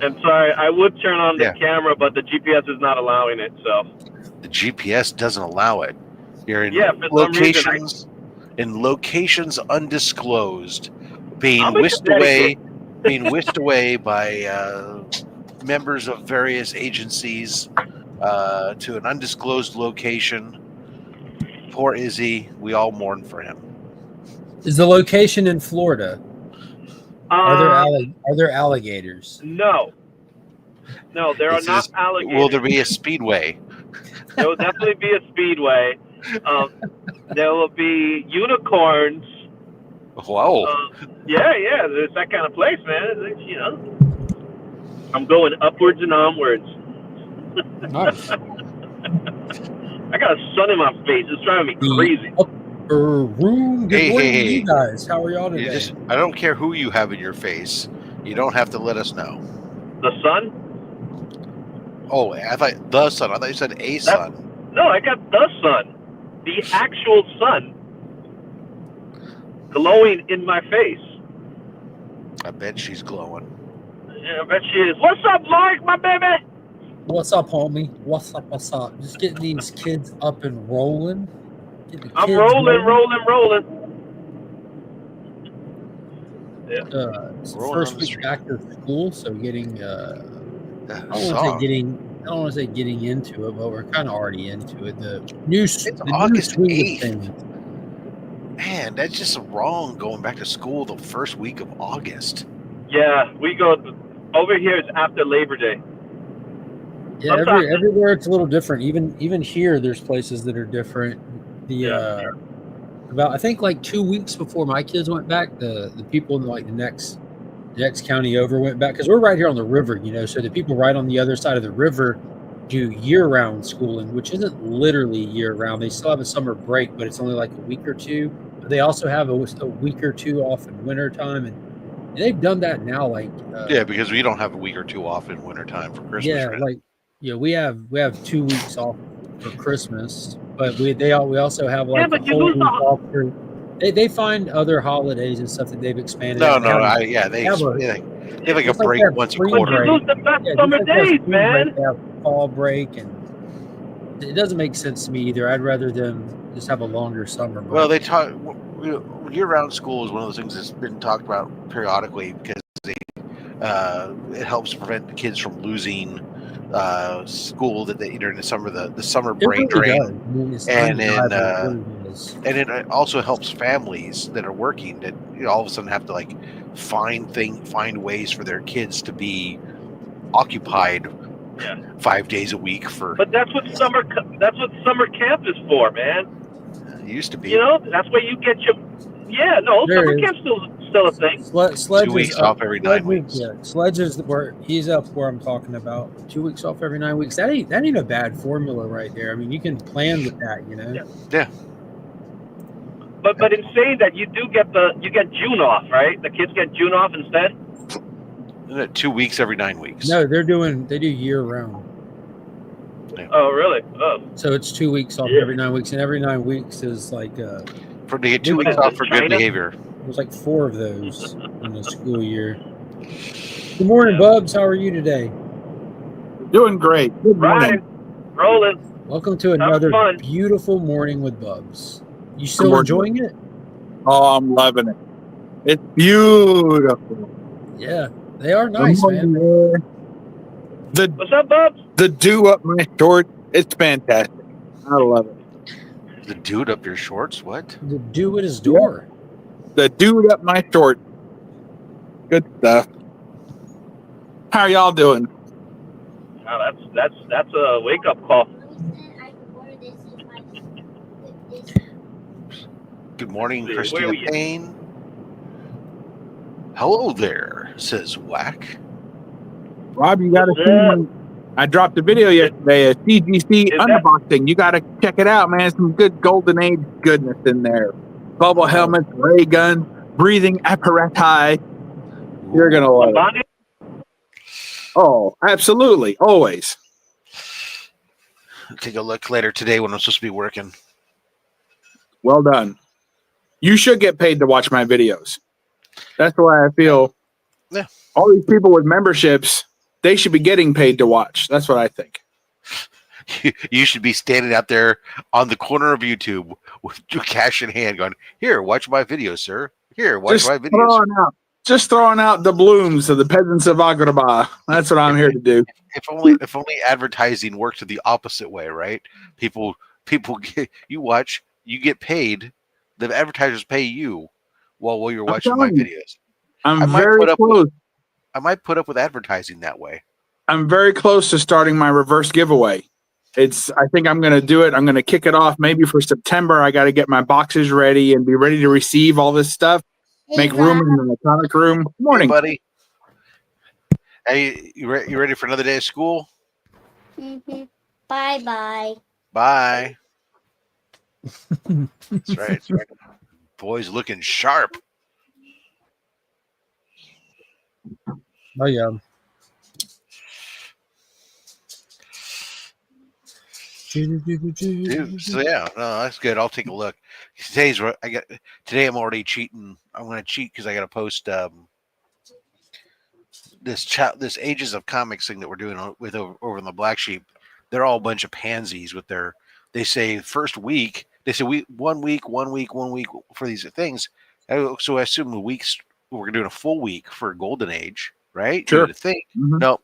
I'm sorry, I would turn on the camera, but the GPS is not allowing it. So the GPS doesn't allow it. You're in for locations, in locations undisclosed, being whisked away by members of various agencies to an undisclosed location. Poor Izzy, we all mourn for him. Is the location in Florida? Are there alligators? No, there are not alligators. Will there be a speedway? There will definitely be a speedway. There will be unicorns. Wow. Yeah, it's that kind of place, man. You know, I'm going upwards and onwards. Nice. I got a sun in my face. It's driving me crazy. Good morning to you guys. How are y'all today? I don't care who you have in your face. You don't have to let us know. The sun? Oh, I thought the sun. I thought you said a sun. No, I got the sun. The actual sun. Glowing in my face. I bet she's glowing. Yeah, I bet she is. What's up, Lark, my baby? What's up, homie? What's up? Just getting these kids up and rolling. I'm rolling. Yeah. It's the first week back to school, so getting I don't want to say getting into it, but we're kind of already into it. The August 8th. Man, that's just wrong. Going back to school the first week of August. Yeah, we go over here. It's after Labor Day. Yeah, everywhere it's a little different. Even here, there's places that are different. About I think like 2 weeks before my kids went back, the people in like the next county over went back, because we're right here on the river, you know. So the people right on the other side of the river do year-round schooling, which isn't literally year-round. They still have a summer break, but it's only like a week or two. But they also have a week or two off in wintertime, and they've done that now. Like because we don't have a week or two off in wintertime for Christmas. We have 2 weeks off for Christmas, but we also have like a whole week off for. They find other holidays and stuff that they've expanded. They have like a break once a quarter. You lose the best summer days, man. They have fall break, and it doesn't make sense to me either. I'd rather them just have a longer summer. Well, they talk year-round school is one of those things that's been talked about periodically because it helps prevent the kids from losing school that they during the summer, the summer brain drain, and it also helps families that are working that all of a sudden have to like find ways for their kids to be occupied 5 days a week for. But that's what summer camp is for, man. It used to be. You know, that's where you get your. Yeah, no, summer camp's still a thing. Sledge 2 weeks off every 9 weeks. Yeah, Sledge is where he's up where I'm talking about. 2 weeks off every 9 weeks. That ain't a bad formula right there. I mean, you can plan with that, you know. Yeah. But in saying that, you get June off, right? The kids get June off instead. 2 weeks every 9 weeks. No, they do year round. Yeah. Oh, really? Oh. So it's 2 weeks off every 9 weeks, and every 9 weeks is like to get 2 weeks off for good behavior. There's like 4 of those in the school year. Good morning, Bubs. How are you today? Doing great. Good morning. Rolling. Welcome to another beautiful morning with Bubs. You still enjoying it? Oh, I'm loving it. It's beautiful. Yeah, they are nice, man. What's up, Bubs? The dew up my shorts. It's fantastic. I love it. The dude up your shorts? What? The dew at his door. The dude up my shorts. Good stuff. How are y'all doing? Oh, that's a wake up call. Good morning, Christina Payne. Hello there, says Whack. Rob, you got to see. I dropped a video yesterday, a CGC unboxing. You got to check it out, man. Some good golden age goodness in there. Bubble helmets, ray guns, breathing apparatus. You're gonna love it. Oh, absolutely, always. Take a look later today when I'm supposed to be working. Well done. You should get paid to watch my videos. That's the way I feel. Yeah. All these people with memberships they should be getting paid to watch. That's what I think. You should be standing out there on the corner of YouTube with your cash in hand going, here, watch my video, sir. Here, watch my videos. Just throwing out the blooms of the peasants of Agrabah. That's what I'm here to do. If only advertising worked the opposite way, right? People get, you watch, you get paid. The advertisers pay you while you're watching my videos. I might put up with advertising that way. I'm very close to starting my reverse giveaway. I think I'm going to do it. I'm going to kick it off maybe for September. I got to get my boxes ready and be ready to receive all this stuff. Make room in the atomic room. Good morning, hey, buddy. Hey, you ready for another day of school? Mm-hmm. Bye. Bye. That's right. That's right. Boy's looking sharp. Oh yeah. Dude, so yeah, no, that's good. I'll take a look. Today I'm already cheating. I'm going to cheat because I got to post this Ages of Comics thing that we're doing with over in the Black Sheep. They're all a bunch of pansies with their. They say first week. They say one week for these things. So I assume we're doing a full week for Golden Age, right? Sure. Thing. Mm-hmm. Nope.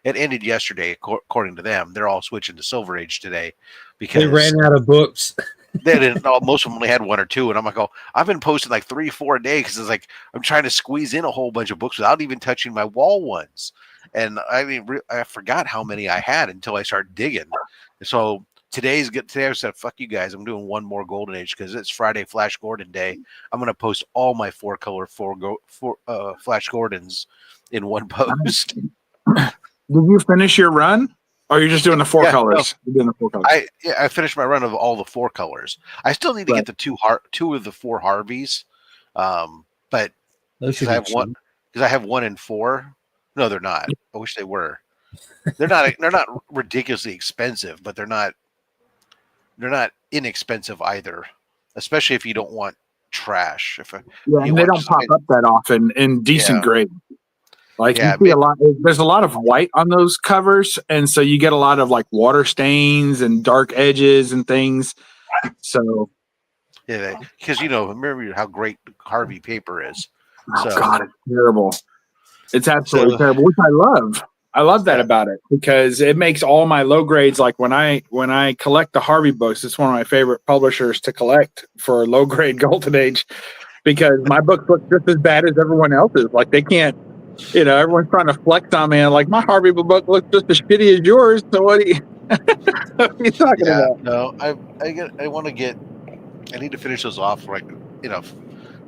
It ended yesterday, according to them. They're all switching to Silver Age today because they ran out of books. They didn't. Most of them only had one or two, and I'm like, I've been posting like 3-4 a day because it's like I'm trying to squeeze in a whole bunch of books without even touching my wall ones. And I mean, I forgot how many I had until I started digging. So today's good. Today I said, "Fuck you guys! I'm doing one more Golden Age because it's Friday Flash Gordon Day. I'm gonna post all my 4-color Flash Gordons in one post." Did you finish your run? Or you're just doing the 4 colors? No. You're doing the 4 colors. I finished my run of all the 4 colors. I still need to get the two of the 4 Harveys, but because I have 1 and 4. No, they're not. I wish they were. They're not ridiculously expensive, but they're not inexpensive either. Especially if you don't want trash. And they don't pop up that often in decent grade. Like you see there's a lot of white on those covers, and so you get a lot of like water stains and dark edges and things. So because remember how great Harvey paper is. God, it's terrible. It's absolutely terrible, which I love. I love that about it because it makes all my low grades. Like when I collect the Harvey books, it's one of my favorite publishers to collect for low grade Golden Age because my books look just as bad as everyone else's. Like they can't. Everyone's trying to flex on me. Like my Harvey book looks just as shitty as yours. So what are you talking about? No, I need to finish those off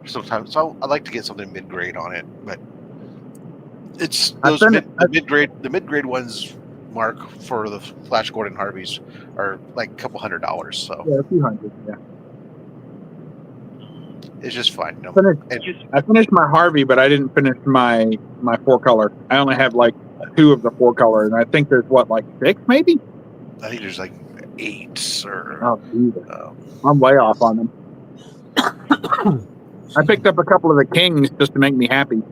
sometimes. So I'd like to get something mid-grade on it, but it's those the mid-grade ones, Mark, for the Flash Gordon Harveys are like a couple $100. So a few hundred, it's just fine. I finished my Harvey, but I didn't finish my 4-color. I only have like 2 of the 4-color, and I think there's 6 maybe. I think there's like 8 or. I'm way off on them. I picked up a couple of the Kings just to make me happy.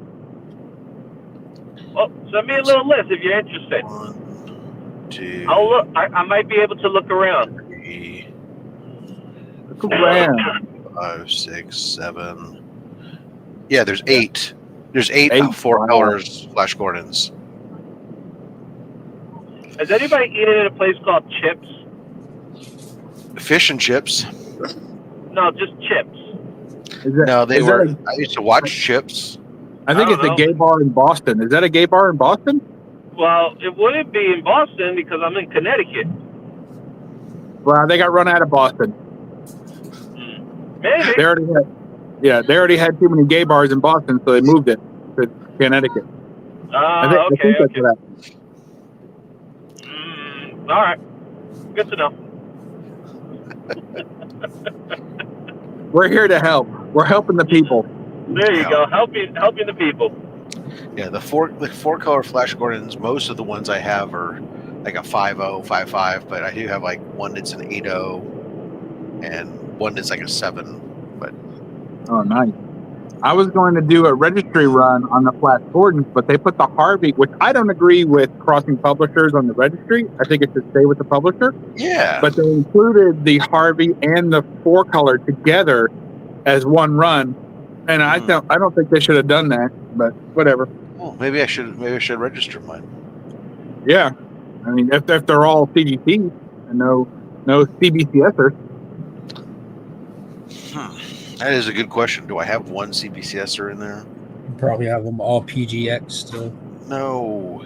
Well, send me a little list if you're interested. 1, 2. I'll look. I might be able to look around. 3, Look around. 5, 6, 7. Yeah, there's 8. There's 8 4 colors Flash Gordons. Has anybody eaten at a place called Chips? Fish and chips. No, just Chips. I used to watch Chips. I think it's a gay bar in Boston. Is that a gay bar in Boston? Well, it wouldn't be in Boston because I'm in Connecticut. Well, they got run out of Boston. Maybe. They already had too many gay bars in Boston, so they moved it to Connecticut. I think that's what happened. All right. Good to know. We're here to help. We're helping the people. There you go. Helping the people. Yeah, the four color Flash Gordons, most of the ones I have are like a 5.0, 5.5, but I do have like one that's an 8.0 and one that's like a 7. But oh, nice. I was going to do a registry run on the Flash Gordons, but they put the Harvey, which I don't agree with crossing publishers on the registry. I think it should stay with the publisher. Yeah. But they included the Harvey and the 4-color together as one run, and I don't think they should have done that. But whatever. Well, maybe I should register mine. Yeah, I mean, if they're all CGT and no CBCSers. That is a good question. Do I have one CBCSer in there? You probably have them all PGX still. No.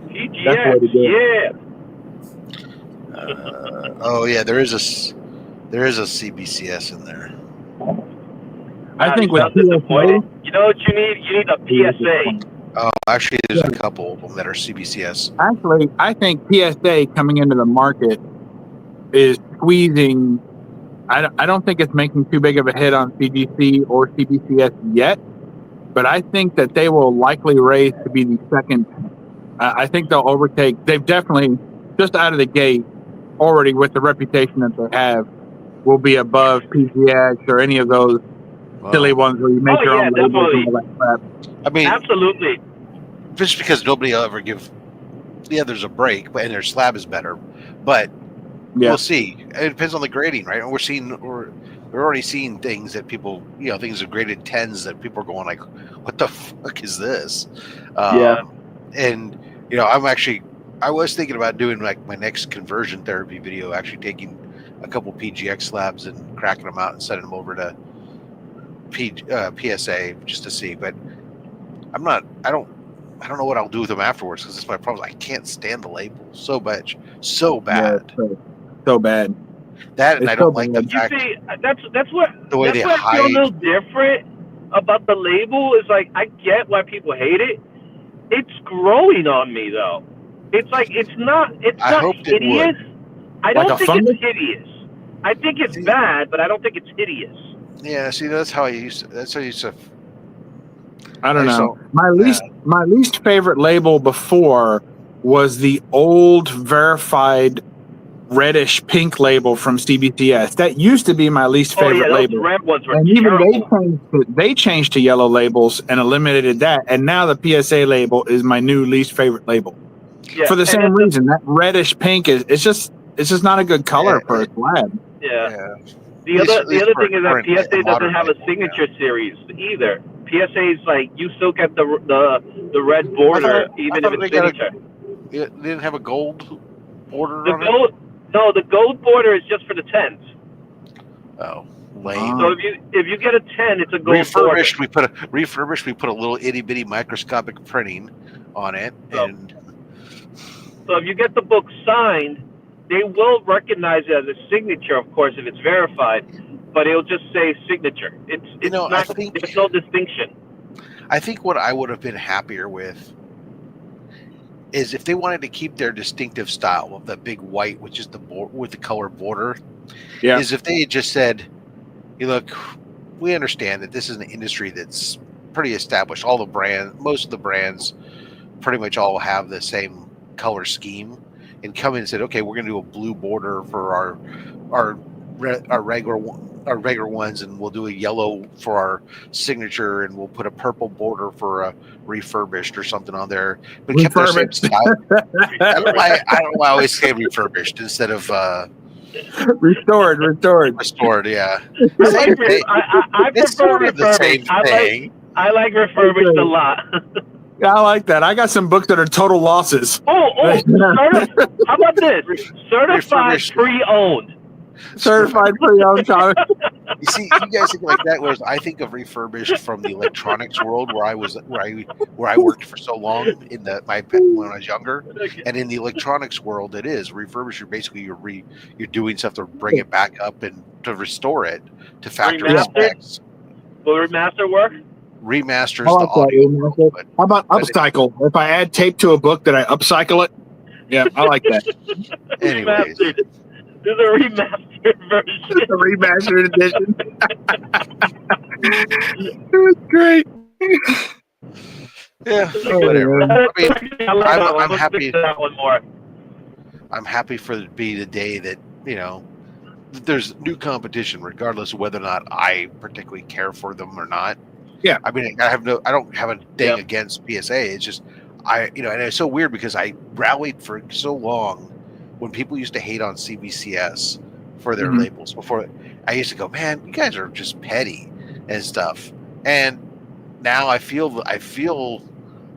PGX, yeah. Oh yeah, there is a CBCS in there. I think with disappointed. You know what you need? You need a PSA. Oh, actually, there's a couple of them that are CBCS. Actually, I think PSA coming into the market is squeezing. I don't think it's making too big of a hit on CGC or CBCS yet, but I think that they will likely raise to be the second. I think they'll overtake. They've definitely, just out of the gate, already with the reputation that they have, will be above PGX or any of those silly ones where you make your own labels and all that crap. I mean, absolutely. Just because nobody will ever give the others a break, and their slab is better, but we'll see. It depends on the grading, right? And we're already seeing things that people, things are graded 10s that people are going like, "What the fuck is this?" And I was thinking about doing like my next conversion therapy video, actually taking a couple PGX slabs and cracking them out and sending them over to PSA just to see, but I don't know what I'll do with them afterwards, because it's my problem. I can't stand the label so bad. So bad. That, and I don't like the fact. You see, that's what the way that's they what I feel a hide. little different about the label. Is like, I get why people hate it. It's growing on me though. It's like it's not hideous. I don't think it's hideous. I think it's bad, but I don't think it's hideous. Yeah, see, that's how I used to. I don't know. My least favorite label before was the old verified reddish pink label from CBCS. That used to be my least favorite label. Those red ones were and terrible. even they changed to yellow labels and eliminated that. And now the PSA label is my new least favorite label. Yeah, for the same reason. That reddish pink it's just not a good color for a slab. Yeah. The other thing is that PSA doesn't have a signature series either. PSA is like, you still get the red border even if it's signature. It didn't have a gold border on it? No, the gold border is just for the 10s. Oh, lame. So if you get a 10, it's a gold border. We put a little itty bitty microscopic printing on it, and so if you get the book signed, they will recognize it as a signature, of course, if it's verified, but it'll just say signature. There's no distinction. I think what I would have been happier with is if they wanted to keep their distinctive style of the big white, which is with the color border. Yeah. Is if they had just said, "Hey, look, we understand that this is an industry that's pretty established. Most of the brands, pretty much all have the same color scheme," and come in and said, "Okay, we're going to do a blue border for our regular ones, and we'll do a yellow for our signature, and we'll put a purple border for a refurbished or something on there." But kept their same style. I don't know why I always say refurbished instead of restored. Yeah, I prefer refurbished. I like refurbished a lot. Yeah, I like that. I got some books that are total losses. How about this? Certified pre-owned. Certified pre-owned. You see, you guys think like that. Whereas I think of refurbished from the electronics world, where I worked for so long when I was younger, and in the electronics world, it is refurbished. You're doing stuff to bring it back up and to restore it to factory specs. Will remaster work? Remasters the audio. How about upcycle? If I add tape to a book, that I upcycle it? Yeah, I like that. Anyways. There's a remastered version. A remastered edition. It was great. Yeah, whatever. I mean, I'm happy. That one more. I'm happy for it to be the day that there's new competition, regardless of whether or not I particularly care for them or not. Yeah. I mean, I don't have a thing against PSA. It's just and it's so weird because I rallied for so long when people used to hate on CBCS for their labels before. I used to go, man, you guys are just petty and stuff. And now I feel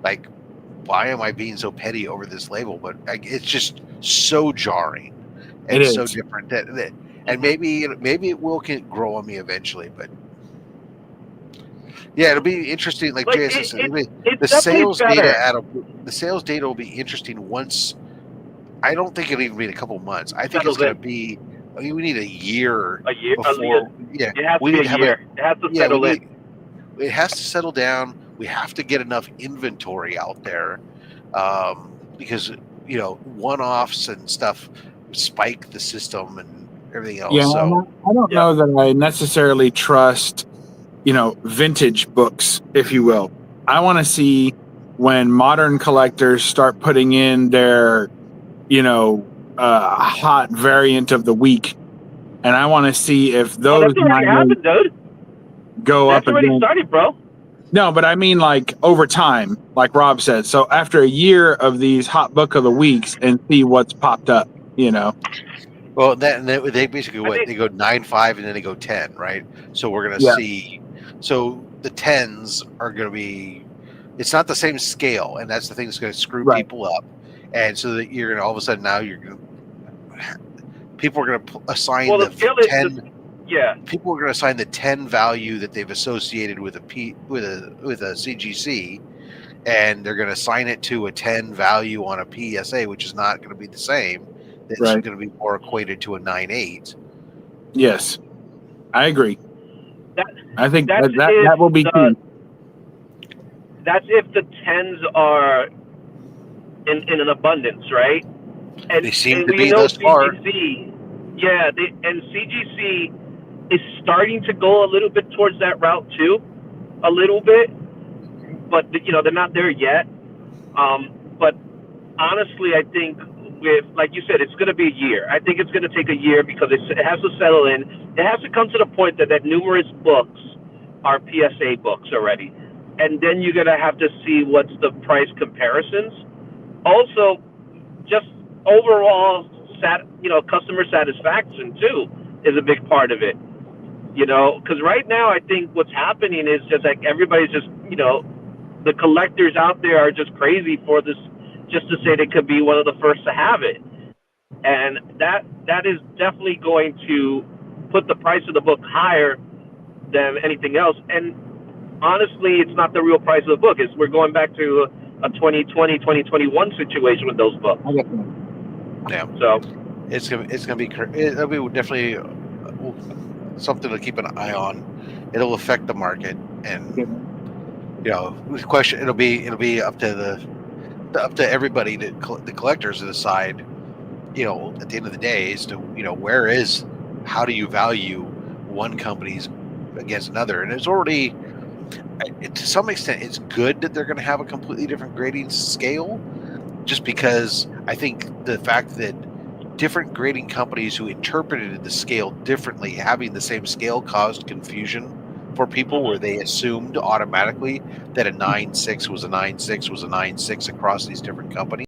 like, why am I being so petty over this label? But it's just so jarring and so different and maybe it will grow on me eventually, but yeah, it'll be interesting. Like Jason said, the sales data will be interesting once. I don't think it'll even be in a couple months. I think it's going to be. I mean, we need a year. Before. Yeah, it has to be a year. It has to settle in. It has to settle down. We have to get enough inventory out there, because one-offs and stuff spike the system and everything else. Yeah, so I don't know that I necessarily trust, vintage books, if you will. I want to see when modern collectors start putting in their, hot variant of the week, and I want to see if those that's already happened, dude. Go that's up already again. Started, bro. No, but I mean like over time, like Rob said. So after a year of these hot book of the weeks, and see what's popped up, Well, they basically they go 9.5 and then they go 10, right? So we're gonna see. So the 10s are gonna be. It's not the same scale, and that's the thing that's gonna screw people up. And so that you're gonna all of a sudden now people are gonna assign the 10. People are going to assign the 10 value that they've associated with a CGC, and they're going to assign it to a 10 value on a PSA, which is not going to be the same. It's going to be more equated to a 9.8. Yes, I agree. I think that will be key. That's if the 10s are in an abundance, right? And they seem to be thus far. Yeah, and CGC is starting to go a little bit towards that route too, a little bit, but they're not there yet. But honestly, I think like you said, it's going to be a year. I think it's going to take a year because it has to settle in. It has to come to the point that numerous books are PSA books already, and then you're going to have to see what's the price comparisons. Also, just overall, customer satisfaction too is a big part of it. Because right now I think what's happening is just like everybody's just, the collectors out there are just crazy for this, just to say they could be one of the first to have it. And that is definitely going to put the price of the book higher than anything else. And honestly, it's not the real price of the book. We're going back to a 2020, 2021 situation with those books. Yeah. So it'll be definitely something to keep an eye on. It'll affect the market, and the question it'll be up to everybody, the collectors to decide. At the end of the day, is to how do you value one company's against another, and it's already to some extent it's good that they're going to have a completely different grading scale, just because I think the fact that different grading companies who interpreted the scale differently, having the same scale, caused confusion for people where they assumed automatically that a 9.6 was a 9.6 was a 9.6 across these different companies,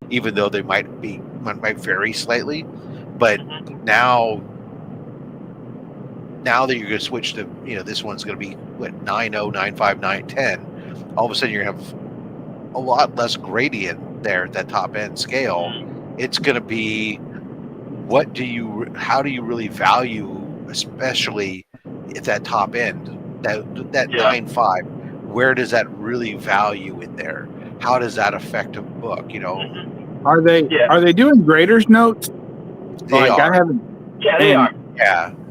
even though they might vary slightly. But now that you're going to switch to, this one's going to be 9.0, 9.5, 9.10, all of a sudden you're going to have a lot less gradient there at that top end scale. It's going to be how do you really value, especially at that top end, that 9.5, where does that really value in there? How does that affect a book? Are they doing graders notes? They are. I haven't. Yeah, they are.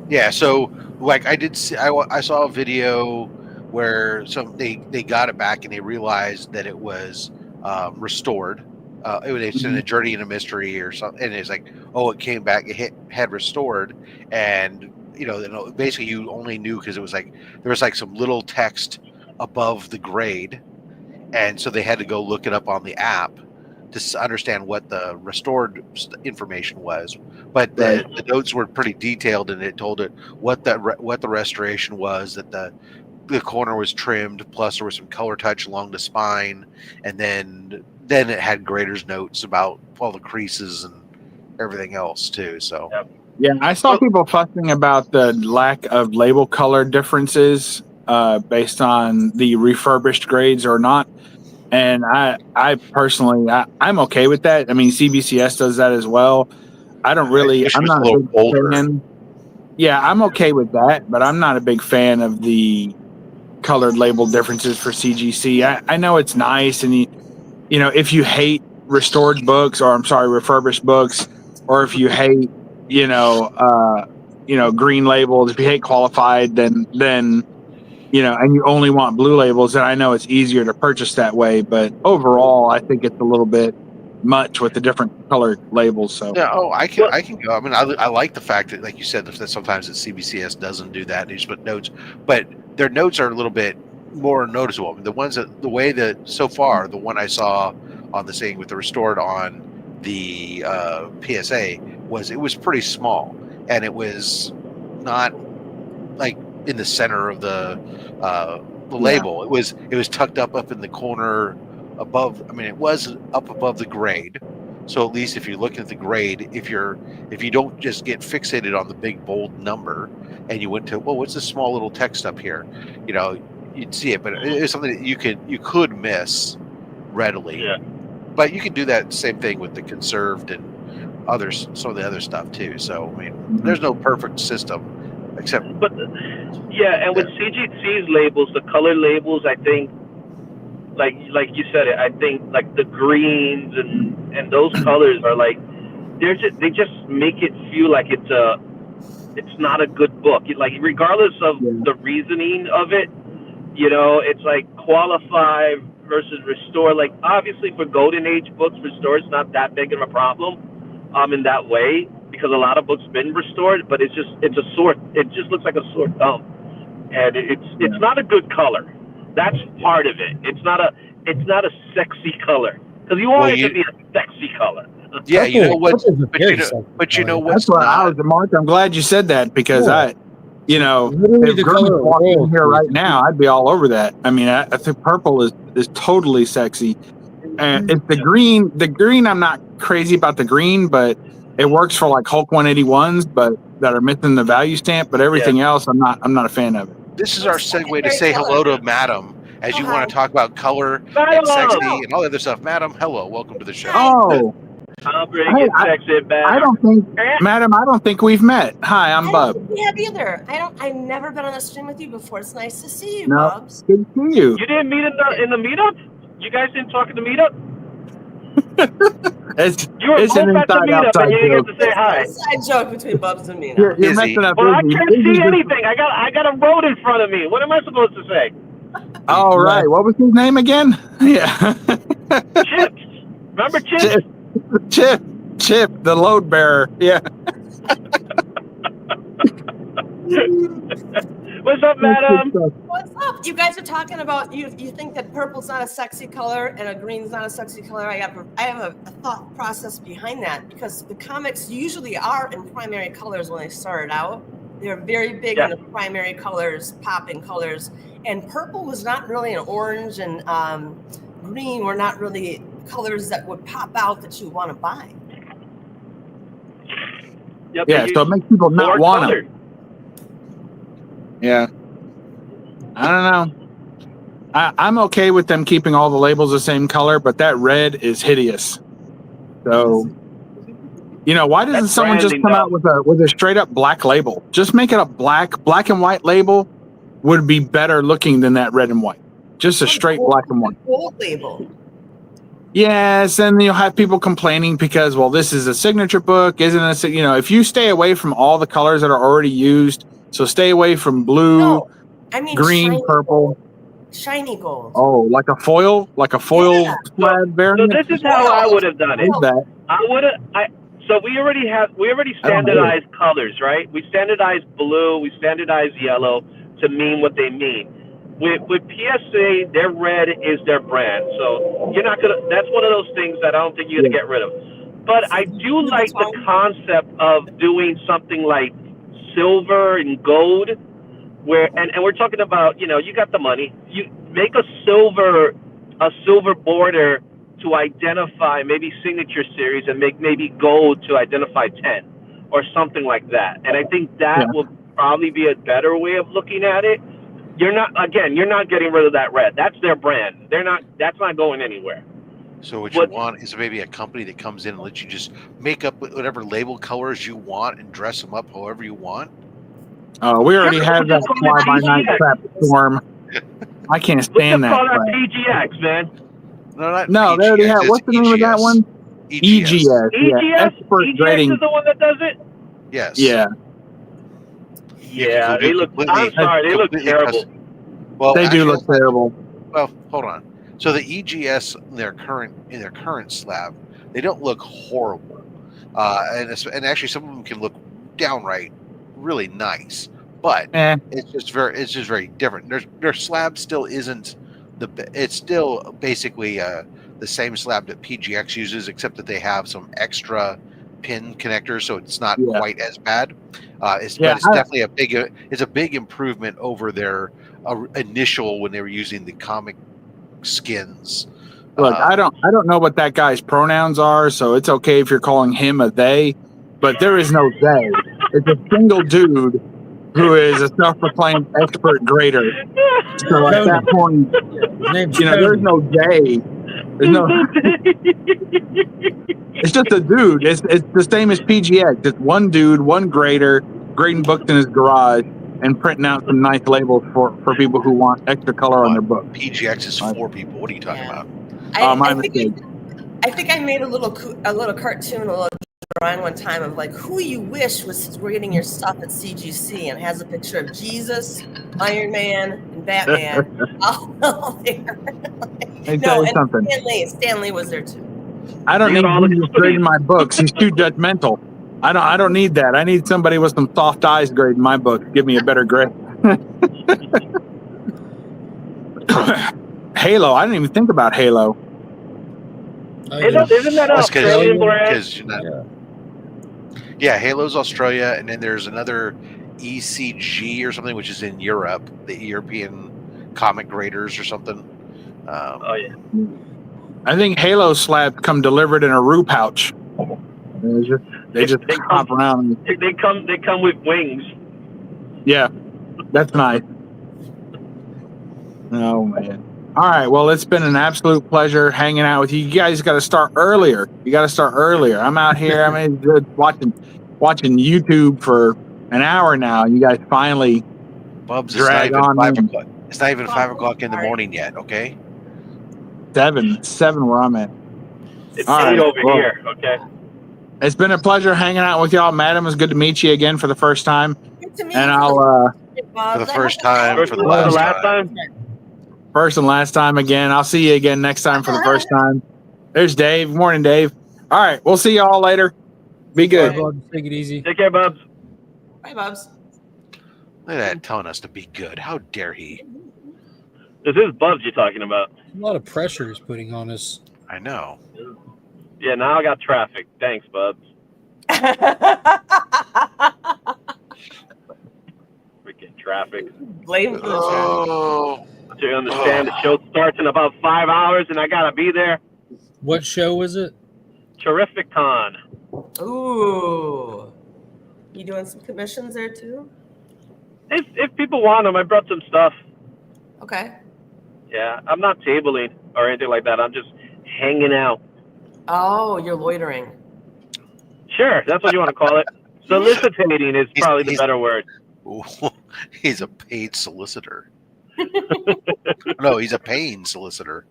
Yeah. So like I saw a video where they got it back and they realized that it was restored. It's in a journey in a mystery or something, and it's like, it came back, it had restored, and basically you only knew because it was like there was like some little text above the grade, and so they had to go look it up on the app, to understand what the restored information was. But the notes were pretty detailed, and it told it what the restoration was, that the corner was trimmed, plus there was some color touch along the spine, and then it had grader's notes about all the creases and everything else too. So yeah, I saw people fussing about the lack of label color differences based on the refurbished grades or not. And I personally, I'm okay with that. I mean, CBCS does that as well. I don't really, I'm not a big fan. Yeah, I'm okay with that, but I'm not a big fan of the colored label differences for CGC. I know it's nice, and you know, if you hate restored books, or I'm sorry, refurbished books, or if you hate, green labels, if you hate qualified, then and you only want blue labels, then I know it's easier to purchase that way. But overall, I think it's a little bit much with the different colored labels. So yeah, I can go. I mean, I like the fact that, like you said, that sometimes the CBCS doesn't do that. They just put notes, but their notes are a little bit more noticeable. I mean, the way that so far, the one I saw on the thing with the restored on the PSA was pretty small, and it was not like in the center of the label. It was tucked up in the corner above. I mean, it was up above the grade. So at least if you're looking at the grade, if you don't just get fixated on the big bold number, and you went to, well, what's this small little text up here? You'd see it, but it's something that you could miss readily. Yeah. But you can do that same thing with the conserved and some of the other stuff too. So I mean, there's no perfect system. But and with CGC's labels, the color labels, I think, like you said it, I think like the greens and those colors are like, they just make it feel like it's not a good book. Like regardless of the reasoning of it, it's like qualify versus restore. Like obviously for golden age books, restore is not that big of a problem, in that way, because a lot of books been restored, but it just looks like a sore thumb, and it's not a good color. That's part of it. It's not a sexy color, because you want it to be a sexy color. Yeah, you know what? But you know what's not. Mark, I'm glad you said that, because literally if Grim's walking in here right now, I'd be all over that. I mean, I think purple is totally sexy. And it's the green. I'm not crazy about the green, but it works for like Hulk 181s, but that are missing the value stamp. But everything else, I'm not a fan of it. This is our segue to say hello to Madam, as you want to talk about color and sexy and all the other stuff. Madam, hello, welcome to the show. Oh, I'm pretty sexy, Madam, I don't think we've met. Hi, I'm Bub. I don't think we have either. I've never been on a stream with you before. It's nice to see you, No, Bubs. good to see you. You didn't meet in the meetup? You guys didn't talk in the meetup? You were both at the meetup and you didn't get to say hi. It's a side joke between Bubs and me now. You're messing up. Well, I can't see anything. I got a road in front of me. What am I supposed to say? All right. What was his name again? Yeah. Chips. Remember Chips? Chip, the load bearer. Yeah. What's up, Madam? What's up? You guys are talking about you think that purple's not a sexy color and a green's not a sexy color. I have a thought process behind that, because the comics usually are in primary colors when they started out. They're very big in the primary colors, popping colors, and purple was not really an orange, and green were not really colors that would pop out that you want to buy. Yep, yeah, so it makes people not want them. Yeah. I don't know. I'm okay with them keeping all the labels the same color, but that red is hideous. So, why doesn't someone just come out with a straight up black label? Just make it a black and white label would be better looking than that red and white. Just a straight black and white. Gold label. Yes, and you'll have people complaining because, well, this is a signature book, isn't it? If you stay away from all the colors that are already used, so stay away from blue. No, I mean green, purple, shiny gold. Oh, like a foil variant. So this is how I would have done it. So we already standardized colors, right? We standardized blue, we standardized yellow to mean what they mean. with PSA, their red is their brand. So you're not gonna. That's one of those things that I don't think you're gonna get rid of. But I do like the concept of doing something like silver and gold, where and we're talking about, you know, you got the money, you make a silver border to identify maybe signature series, and make maybe gold to identify 10 or something like that. And I think that will probably be a better way of looking at it. You're not getting rid of that red. That's their brand. That's not going anywhere. So what you want is maybe a company that comes in and lets you just make up whatever label colors you want and dress them up however you want. Oh, we already have that fly-by-night crap storm. I can't stand that. Call that PGX, man. No, they already have. What's the name of that one? EGS. Yeah, expert grading. is the one that does it. Yes. Yeah. Yeah, they look. I'm sorry, they look terrible. Well, they do look terrible. Well, hold on. So the EGS in their current slab, they don't look horrible, and actually some of them can look downright really nice. But it's just very different. Their slab still isn't it's still basically the same slab that PGX uses, except that they have some extra pin connectors, so it's not quite as bad. But it's definitely a big improvement over their initial when they were using the comic skins. Look, I don't know what that guy's pronouns are, so it's okay if you're calling him a they, but there is no they. It's a single dude who is a self-proclaimed expert grader. So at that point, there's no they. There's no. It's just a dude. It's the same as PGX. It's one dude, one grader, grading books in his garage and printing out some nice labels for people who want extra color on their book. PGX is 4 people. What are you talking about? My mistake. I think I made a little cartoon, a little drawing one time of like who you wish was reading your stuff at CGC, and has a picture of Jesus, Iron Man, and Batman all there. Something. Stan Lee was there too. I don't need him grading my books. He's too judgmental. I don't need that. I need somebing with some soft eyes grading my book. Give me a better grade. Halo. I didn't even think about Halo. Isn't that Australian brand? Yeah, Halo's Australia, and then there's another ECG or something, which is in Europe, the European Comic Graders or something. I think Halo slabs come delivered in a roux pouch. They just hop around. They come with wings. Yeah, that's nice. Oh man. All right. Well, it's been an absolute pleasure hanging out with you. You guys got to start earlier. I'm out here. Watching YouTube for an hour now. You guys finally drag on. It's not even 5 o'clock in the morning yet. Okay. 7 where I'm at. It's 8 over here. Okay. It's been a pleasure hanging out with y'all, madam. It's good to meet you again for the first time. Good to meet and you. I'll for the first time, for the last time. First and last time again. I'll see you again next time for the first time. There's Dave. Morning, Dave. All right. We'll see you all later. Be good. Bye, Bubs. Take it easy. Take care, Bubs. Bye, Bubs. Look at that, telling us to be good. How dare he? This is Bubs you're talking about. A lot of pressure is putting on us. I know. Yeah, now I got traffic. Thanks, Bubs. Freaking traffic. Blame for the traffic. Do you understand? The show starts in about 5 hours, and I gotta be there. What show was it? Terrific Con. Ooh. You doing some commissions there too? If people want them, I brought some stuff. Okay. Yeah, I'm not tabling or anything like that. I'm just hanging out. Oh, you're loitering. Sure, that's what you want to call it. Soliciting is probably the better word. He's a paid solicitor. No, he's a paying solicitor.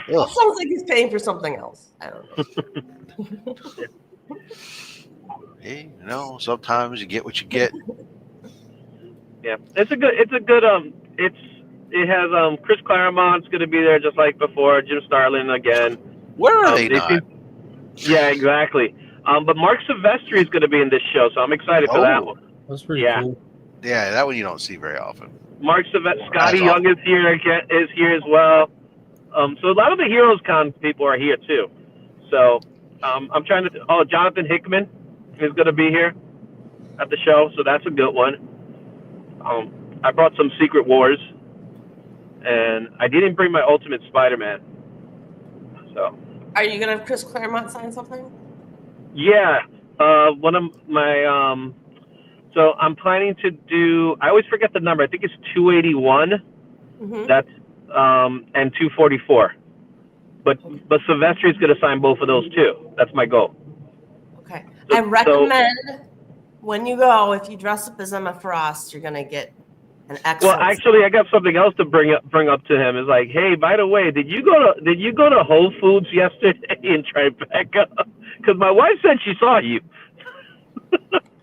Well, sounds like he's paying for something else. I don't know. Hey, sometimes you get what you get. Yeah, it has Chris Claremont's going to be there just like before. Jim Starlin again. Where are they not? Yeah, exactly. But Mark Silvestri is going to be in this show, so I'm excited for that one. That's pretty cool. Yeah, that one you don't see very often. Mark Scotty Young is here as well. So a lot of the Heroes Con people are here too. So I'm trying to. Oh, Jonathan Hickman is going to be here at the show, so that's a good one. I brought some Secret Wars, and I didn't bring my Ultimate Spider-Man. So. Are you gonna have Chris Claremont sign something? Yeah, one of my. So I'm planning to do. I always forget the number. I think it's 281. Mm-hmm. That's and 244. But Sylvester is going to sign both of those too. That's my goal. Okay. I recommend when you go, if you dress up as Emma Frost, you're going to get an excellent. Well, actually, I got something else to bring up to him. It's like, hey, by the way, did you go to Whole Foods yesterday in Tribeca? Because my wife said she saw you.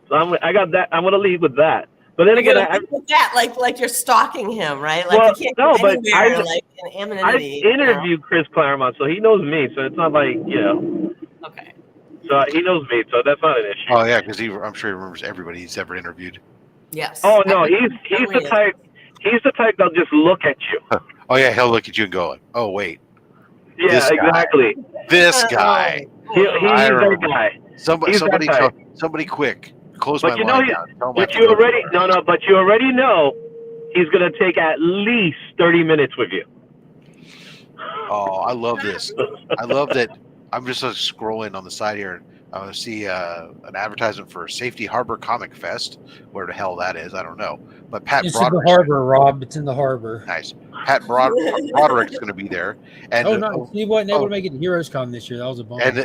So I got that. I'm going to leave with that. But then again, like you're stalking him, right? Like well, you can't no, but I interviewed Chris Claremont, so he knows me. So it's not like Okay. So he knows me, so that's not an issue. Oh yeah, because I'm sure he remembers everybody he's ever interviewed. Yes. Oh no, he's the type. He's the type that'll just look at you. Oh yeah, he'll look at you and go, "Oh wait." Yeah, exactly. This guy. He's that guy. Somebody quick. Close but my you line know, down. But you already know he's going to take at least 30 minutes with you. Oh, I love this. I love that. I'm just scrolling on the side here. I'm going to see an advertisement for Safety Harbor Comic Fest. Where the hell that is, I don't know. But Pat It's Broderick. in the harbor, Rob. It's in the harbor. Nice. Pat Broderick's going to be there. And nice. He wasn't able to make it to Heroes Con this year. That was a bummer. And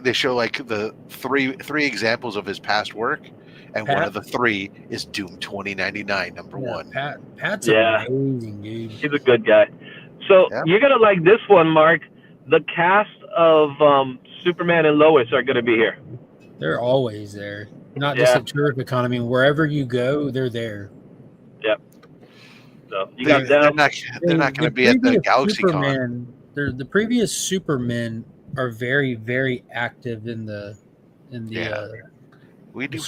they show like the three examples of his past work. And one of the three is Doom 2099, number one. Pat's amazing, dude. He's a good guy. So you're going to like this one, Mark. The cast of Superman and Lois are going to be here. They're always there. Not just at Terrific Con. I mean, wherever you go, they're there. Yep. So you got them. They're not going to be at the Galaxy Con. The previous Supermen are very, very active in the We do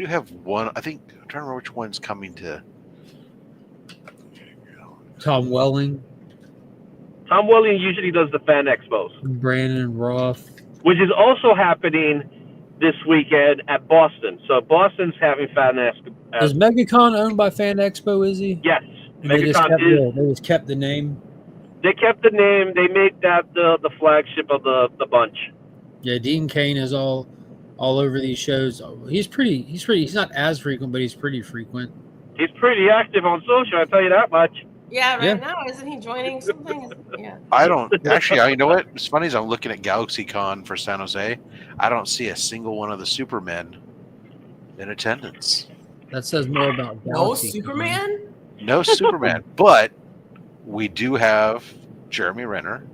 have one. I think I'm trying to remember which one's coming to. Tom Welling. Tom Welling usually does the fan expos. Brandon Roth, which is also happening this weekend at Boston. So Boston's having fan expo. Is MegaCon owned by Fan Expo? Is he? Yes, MegaCon is. They just kept the name. They kept the name. They made that the flagship of the bunch. Yeah, Dean Cain is all over these shows. He's not as frequent, but he's pretty frequent. He's pretty active on social, I'll tell you that much. Yeah, right now, isn't he joining something? Yeah. I don't actually. You know what? It's funny as I'm looking at Galaxy Con for San Jose. I don't see a single one of the Supermen in attendance. That says more about Galaxy Superman. No Superman, but we do have Jeremy Renner.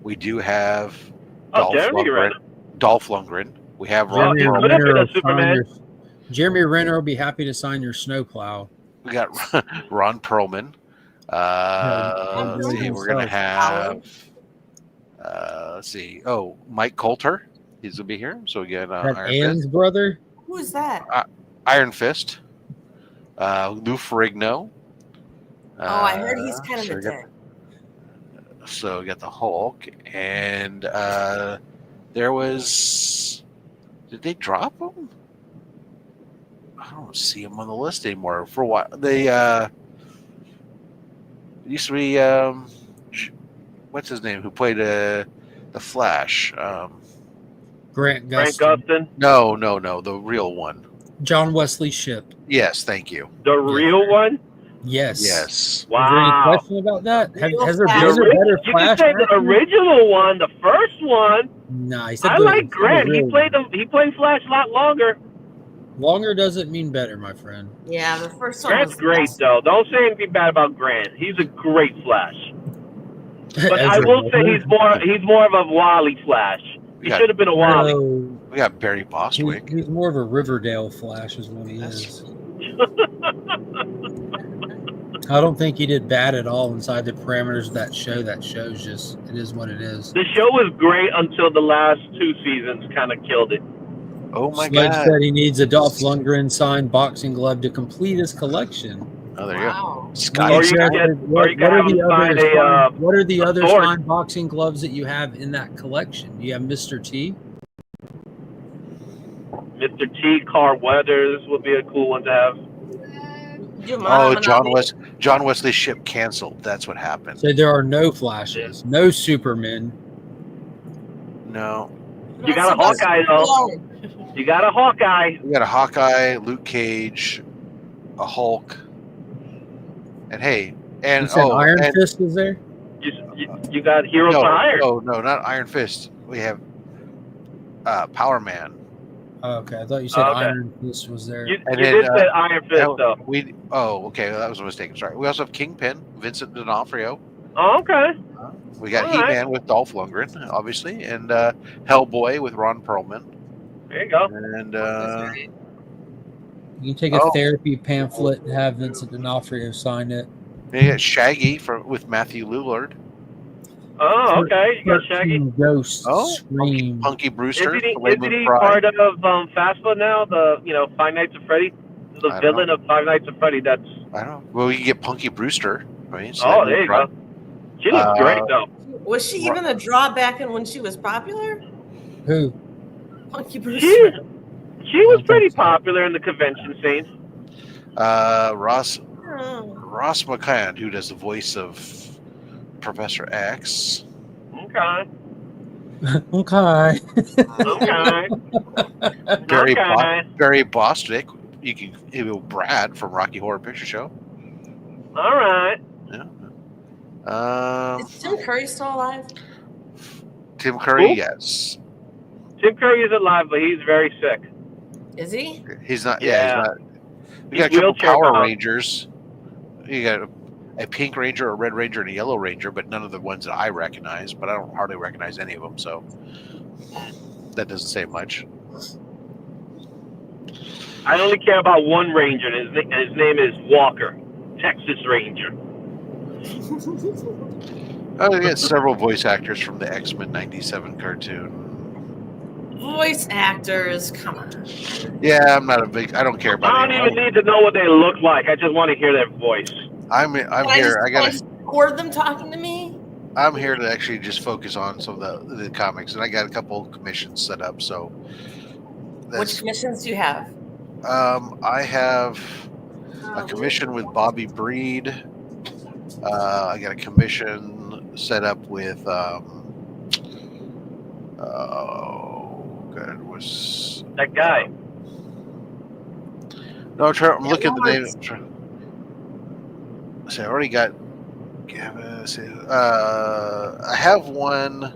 We do have Dolph Lundgren. We have Jeremy Renner will be happy to sign your snowplow. We got Ron Perlman. Let's see. We're gonna have. Let's see. Oh, Mike Coulter. He's gonna be here. So again, Ann's brother. Who is that? Iron Fist. Lou Ferrigno. I heard he's kind of a dick. So we got the Hulk, and there was. Did they drop him? I don't see him on the list anymore. For what they used to be. What's his name? Who played the Flash? Grant Gustin. Grant Gustin? No, the real one. John Wesley Shipp. Yes, thank you. The real one? Yes. Yes. Wow. Is there any question about that? Has there been a better you Flash? You can say the original one, the first one. Nice. I like Grant. He played Flash a lot longer. Longer doesn't mean better, my friend. Yeah, the first one. Grant's great, though. Don't say anything bad about Grant. He's a great Flash. But I will say he's more of a Wally Flash. He should have been a Wally. We got Barry Bostwick. He's more of a Riverdale Flash, is what he is. I don't think he did bad at all inside the parameters of that show. That show's it is what it is. The show was great until the last two seasons kind of killed it. Oh my Sludge God! said he needs a Dolph Lundgren signed boxing glove to complete his collection. Oh, there you Wow. go. Scotty. Or you can Steiner. get, or you can have him sign what are the a other sword. signed boxing gloves that you have in that collection? Do you have Mr. T? Mr. T, Carl Weathers would be a cool one to have. Oh, John Wesley's ship canceled. That's what happened. So there are no Flashes, no Supermen. No. You got a Hawkeye, though. You got a Hawkeye. We got a Hawkeye, Luke Cage, a Hulk, and hey, and You said Iron Fist is there? You got Heroes for Hire. No, not Iron Fist. We have Power Man. Oh, okay, I thought you said Iron Fist was there. You did say Iron Fist, though. Okay, that was a mistake. Sorry. We also have Kingpin, Vincent D'Onofrio. Oh, okay. We got He-Man with Dolph Lundgren, obviously, and Hellboy with Ron Perlman. There you go. And you can take a therapy pamphlet and have Vincent D'Onofrio sign it. you got Shaggy with Matthew Lillard. Oh, okay. You got Shaggy. Ghost. Scream. Punky Brewster. Isn't he part of FASPA now? The Five Nights at Freddy? The villain of Five Nights at Freddy. That's. I don't know. Well, you get Punky Brewster. Right? So there you go. She looks great, though. Was she even a draw back in when she was popular? Who? Punky Brewster. She was pretty popular in the convention scene. Ross McCann, who does the voice of Professor X. Okay. Okay. Barry Bostwick. You can Brad from Rocky Horror Picture Show. All right. Yeah. Is Tim Curry still alive? Tim Curry, yes. Tim Curry is alive, but he's very sick. Is he? He's not. Yeah. He's not. We got a couple Power Rangers. You got a Pink Ranger, a Red Ranger, and a Yellow Ranger, but none of the ones that I recognize. But I don't hardly recognize any of them, so that doesn't say much. I only care about one Ranger, and his name is Walker, Texas Ranger. We got several voice actors from the X-Men '97 cartoon. Voice actors, come on. Yeah, I'm not a big. I don't care about. I don't even need to know what they look like. I just want to hear their voice. I'm here. I gotta record them talking to me. I'm here to actually just focus on some of the comics, and I got a couple commissions set up. So, which commissions do you have? I have a commission with Bobby Breed. I got a commission set up with. Was that guy? No, I'm looking at the name. See, I already got. I have one.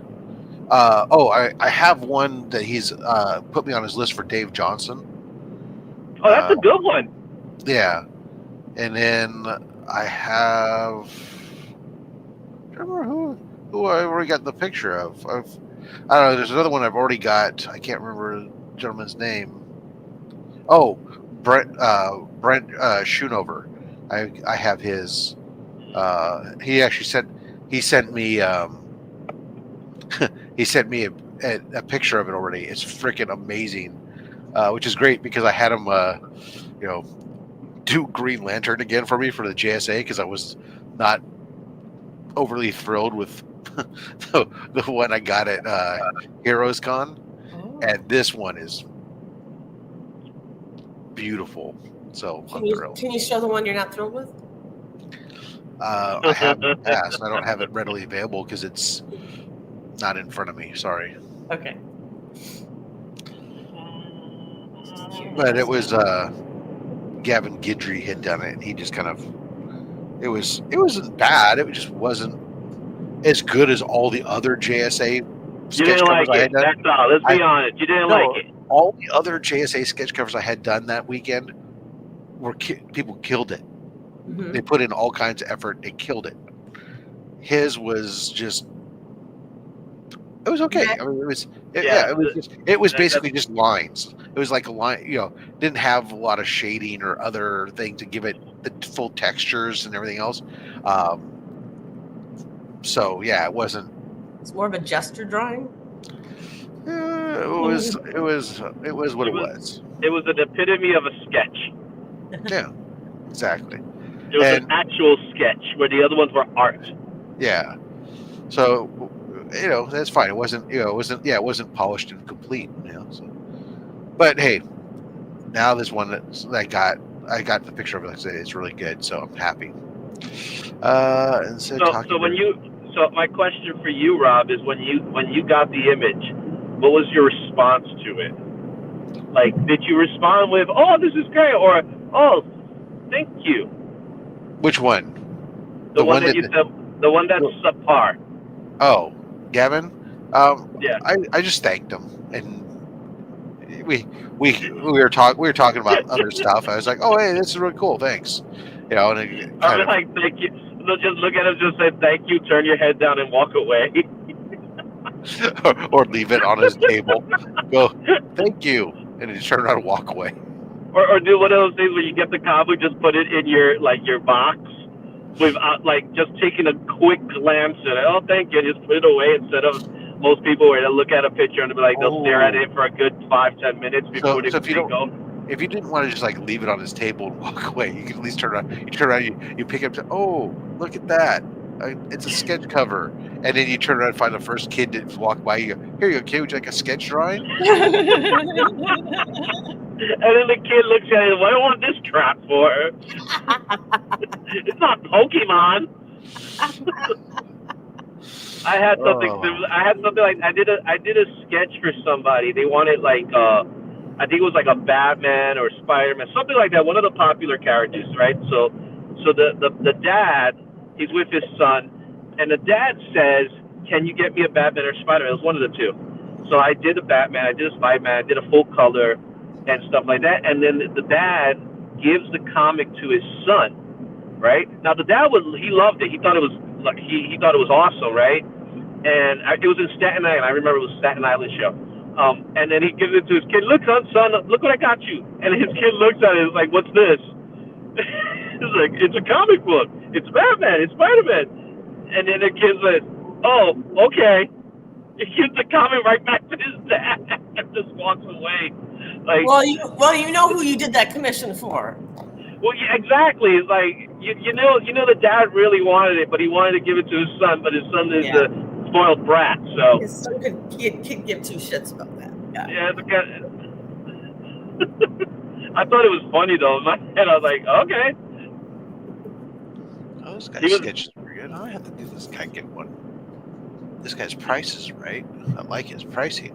I have one that he's put me on his list for Dave Johnson. Oh, that's a good one. Yeah, and then I have. I don't remember who I already got the picture of. I don't know. There's another one I've already got. I can't remember the gentleman's name. Oh, Brent Schoonover. I have his. He actually sent me he sent me a picture of it already. It's freaking amazing, which is great because I had him do Green Lantern again for me for the JSA because I was not overly thrilled with the one I got at Heroes Con, and this one is beautiful. So I'm thrilled. Can you show the one you're not thrilled with? I have in the past. I don't have it readily available because it's not in front of me. Sorry. Okay. But it was Gavin Guidry had done it, and he just kind of. It wasn't bad. It just wasn't as good as all the other JSA. You didn't like it. That's all. Let's be honest. You didn't like it. All the other JSA sketch covers I had done that weekend were people killed it. Mm-hmm. They put in all kinds of effort. They killed it. His was just. It was okay. I mean, it was basically just lines. It was like a line, didn't have a lot of shading or other thing to give it the full textures and everything else. So yeah, it wasn't. It's more of a gesture drawing. It was what it was. It was an epitome of a sketch. Yeah, exactly. It was an actual sketch where the other ones were art. Yeah. So, that's fine. It wasn't it wasn't polished and complete, so. But hey, now there's one that I got the picture of it. It's really good, so I'm happy. So my question for you, Rob, is when you got the image, what was your response to it? Like, did you respond with, "Oh, this is great," or "Oh, thank you"? Which one? The one that you said, the one that's subpar. Oh, Gavin. Yeah. I just thanked him, and we were talking about other stuff. I was like, "Oh, hey, this is really cool. Thanks." And I was like, "Thank you." So just look at him, just say "thank you," turn your head down, and walk away. or leave it on his table. Go, "Thank you," and then turn around and walk away. Or do one of those things where you get the comic, just put it in your box, without just taking a quick glance at it. "Oh, thank you," and just put it away, instead of most people where they'll look at a picture and they'll stare at it for a good 5-10 minutes before they go. If you didn't want to just leave it on his table and walk away, you can at least turn around. You turn around, you pick up. Oh, look at that! It's a sketch cover. And then you turn around and find the first kid that walk by. You go, "Here you go, kid. Would you like a sketch drawing?" And then the kid looks at it. "What do I want this crap for?" It's not Pokemon. I had something similar. I did a sketch for somebody. They wanted I think it was a Batman or Spider-Man, something like that. One of the popular characters, right? So the dad, he's with his son, and the dad says, "Can you get me a Batman or Spider-Man?" It was one of the two. So I did a Batman, I did a Spider-Man, I did a full color and stuff like that. And then the dad gives the comic to his son, right? Now the dad he loved it. He thought it was he thought it was awesome, right? And it was in Staten Island. I remember it was a Staten Island show. And then he gives it to his kid. "Look, son, look what I got you." And his kid looks at it and is like, "What's this?" He's like, "It's a comic book. It's Batman. It's Spider-Man." And then the kid says, "Oh, okay." He gives the comic right back to his dad and just walks away. Well, you know who you did that commission for. Well, yeah, exactly. It's like you know the dad really wanted it, but he wanted to give it to his son, but his son is a spoiled brat. So his son could give two shits about that. Yeah, I thought it was funny though. In my head, I was like, okay. Oh, this guy's sketch is pretty good. I have to do this guy get one. This guy's price is right. I like his pricing.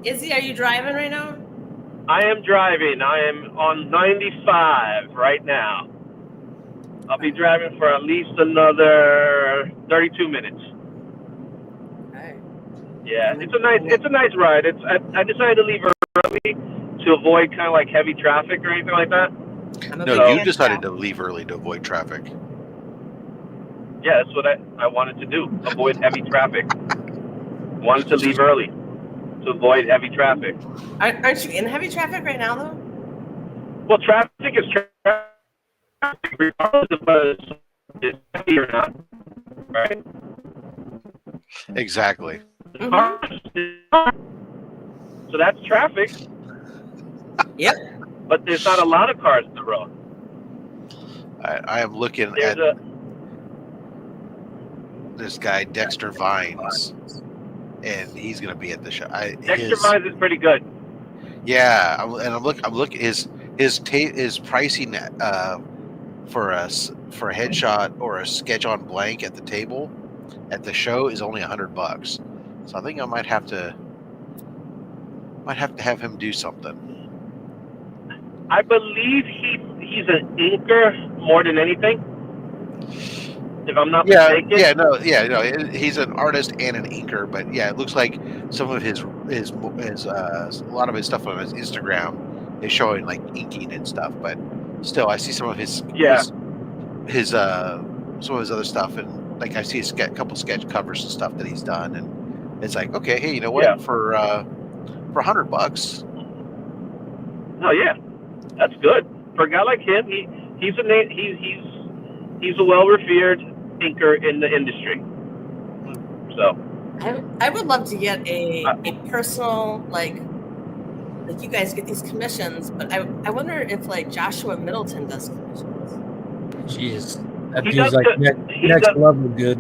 Izzy, are you driving right now? I am driving. I am on 95 right now. I'll be driving for at least another 32 minutes. Okay. Yeah, it's a nice ride. I decided to leave early to avoid kind of heavy traffic or anything like that. No, you decided to leave early to avoid traffic. Yeah, that's what I wanted to do. Avoid heavy traffic. Wanted to leave early to avoid heavy traffic. Aren't you in heavy traffic right now, though? Well, traffic is traffic, regardless of whether it's heavy or not, right? Exactly. So that's traffic. Yep. But there's not a lot of cars on the road. I am looking at this guy, Dexter Vines, and he's going to be at the show. Dexter Vines is pretty good. Yeah, I'm looking. His pricing for a headshot or a sketch on blank at the table at the show is only $100. So I think I might have to have him do something. I believe he's an inker more than anything. If I'm not mistaken. He's an artist and an inker, but yeah, it looks like some of his a lot of his stuff on his Instagram is showing inking and stuff, but still, I see some of his some of his other stuff, and I see a couple sketch covers and stuff that he's done, and it's like, okay, hey, you know what? Yeah. For $100. Oh yeah, that's good for a guy like him. He's a well revered inker in the industry. So I would love to get a personal, like you guys get these commissions, but I wonder if like Joshua Middleton does commissions. Jeez, that dude's like next level good.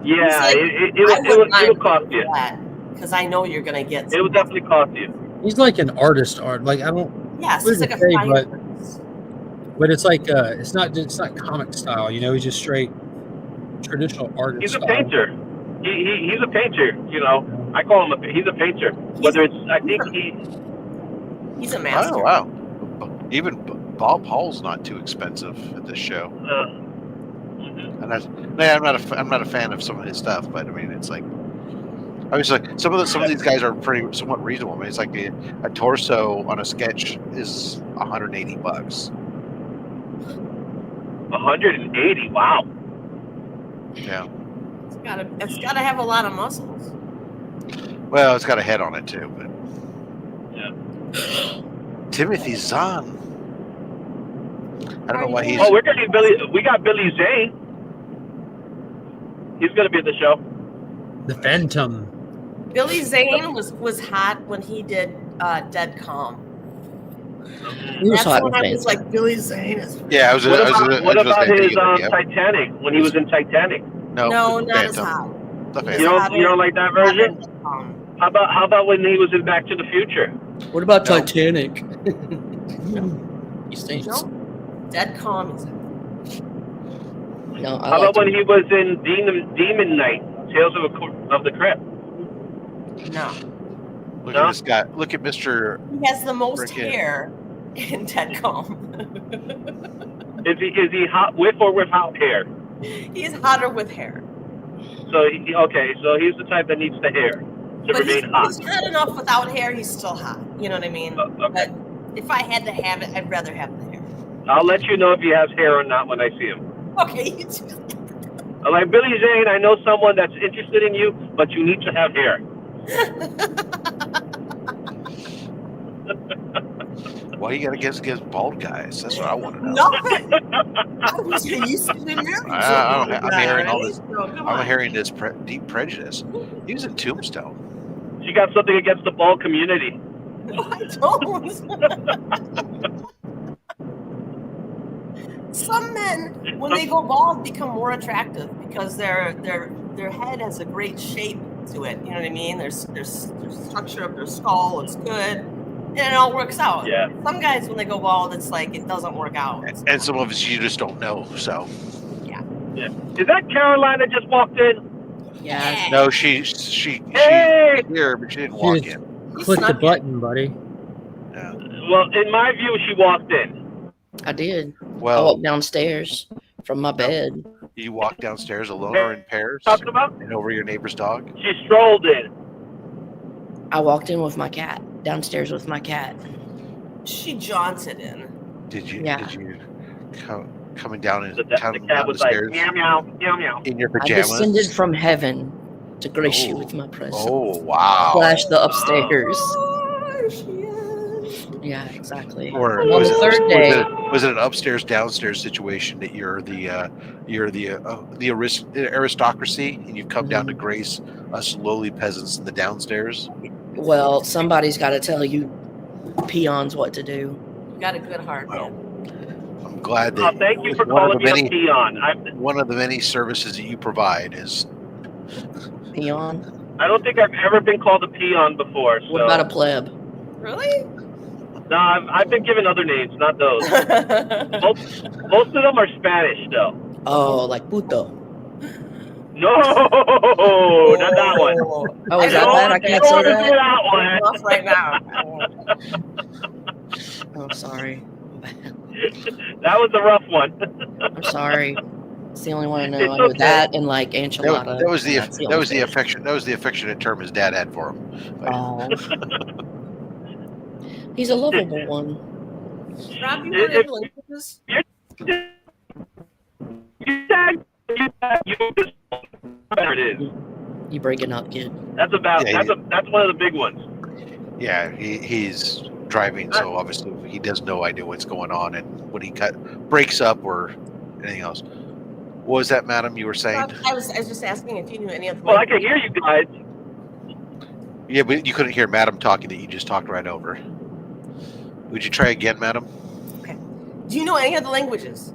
Yeah, like, it would cost you. Because I know you're gonna get. It would definitely cost you. He's like an artist. Like I don't. Yes, he's like a fine artist. But it's like it's not comic style, you know. He's just straight traditional artist. He's a painter. He's a painter. You know, I call him he's a painter. Whether it's he's a master. Oh wow! Even Bob Hall's not too expensive at this show. And I'm not a fan of some of his stuff, but I mean, it's like. I was like, some of these guys are somewhat reasonable. I mean, it's like a torso on a sketch is $180. 180. Wow. Yeah. It's gotta have a lot of muscles. Well, it's got a head on it too, but. Yeah. Timothy Zahn. I don't know why he's. Oh, we got Billy Zane. He's gonna be at the show. The Phantom. Billy Zane was hot when he did Dead Calm. That's when I was like, Billy Zane is. Yeah, what about his Titanic when he was in Titanic? No, not as hot. You don't like that version? How about when he was in Back to the Future? What about Titanic? He stinks. No, Dead Calm is. No, how about when he was in Demon Knight, Tales of the Crypt? No. Look at this guy. Look at Mr. He has the most hair in Dead Calm. Is he hot with or without hair? He's hotter with hair. So so he's the type that needs the hair to remain hot. He's hot enough without hair. He's still hot. You know what I mean? Okay. But if I had to have it, I'd rather have the hair. I'll let you know if he has hair or not when I see him. Okay. You too. Like Billy Zane, I know someone that's interested in you, but you need to have hair. Why you gotta guess against bald guys? That's what I want to know. No, I'm hearing all this. I'm hearing this deep prejudice. He was in Tombstone. You got something against the bald community? No, I don't. Some men, when they go bald, become more attractive because their head has a great shape to it. You know what I mean? There's structure of their skull. It's good. And it all works out. Yeah. Some guys, when they go bald, it's like it doesn't work out. And some of us you just don't know. So. Yeah. Is that Caroline that just walked in? Yeah. No, she here, but she didn't walk in. Click the button, buddy. Yeah. Well, in my view, she walked in. I did. Well, I walked downstairs from my bed. You walked downstairs alone or in pairs? Talking about? And over your neighbor's dog? She strolled in. I walked in with my cat. Downstairs with my cat. She jaunted in. Did you? Yeah. Did you coming down The cat was like, meow, meow, meow, meow. in your I pajamas? descended from heaven to grace you with my presence. Oh wow! Slash the upstairs. Oh, she is. Yeah, exactly. Or And on the third day, was it an upstairs downstairs situation that you're the aristocracy and you've come down to grace us lowly peasants in the downstairs? well, somebody's got to tell you peons what to do. You got a good heart, Well, man. I'm glad that Thank you for one of calling the me a peon. one of the many services that you provide is. Peon? I don't think I've ever been called a peon before. So. What about a pleb? Really? No, I've been given other names, not those. most of them are Spanish, though. Oh, like puto. No, not that one. Oh, is that bad? I can't say that that? one. Right now. Oh, sorry. That was a rough one. I'm sorry. It's the only one I know. It's I know okay. that and like enchilada. That was the only affection. That was the affectionate term his dad had for him. Oh. He's a lovable one. Rob, you want to link with this? There it is. You breaking up, kid. That's one of the big ones. Yeah, he's driving, so obviously he has no idea what's going on, and when he breaks up or anything else. What was that, madam, you were saying? I was just asking if you knew any of the Well, I can hear you guys. Yeah, but you couldn't hear madam talking that you just talked right over. Would you try again, madam? Okay. Do you know any of the languages?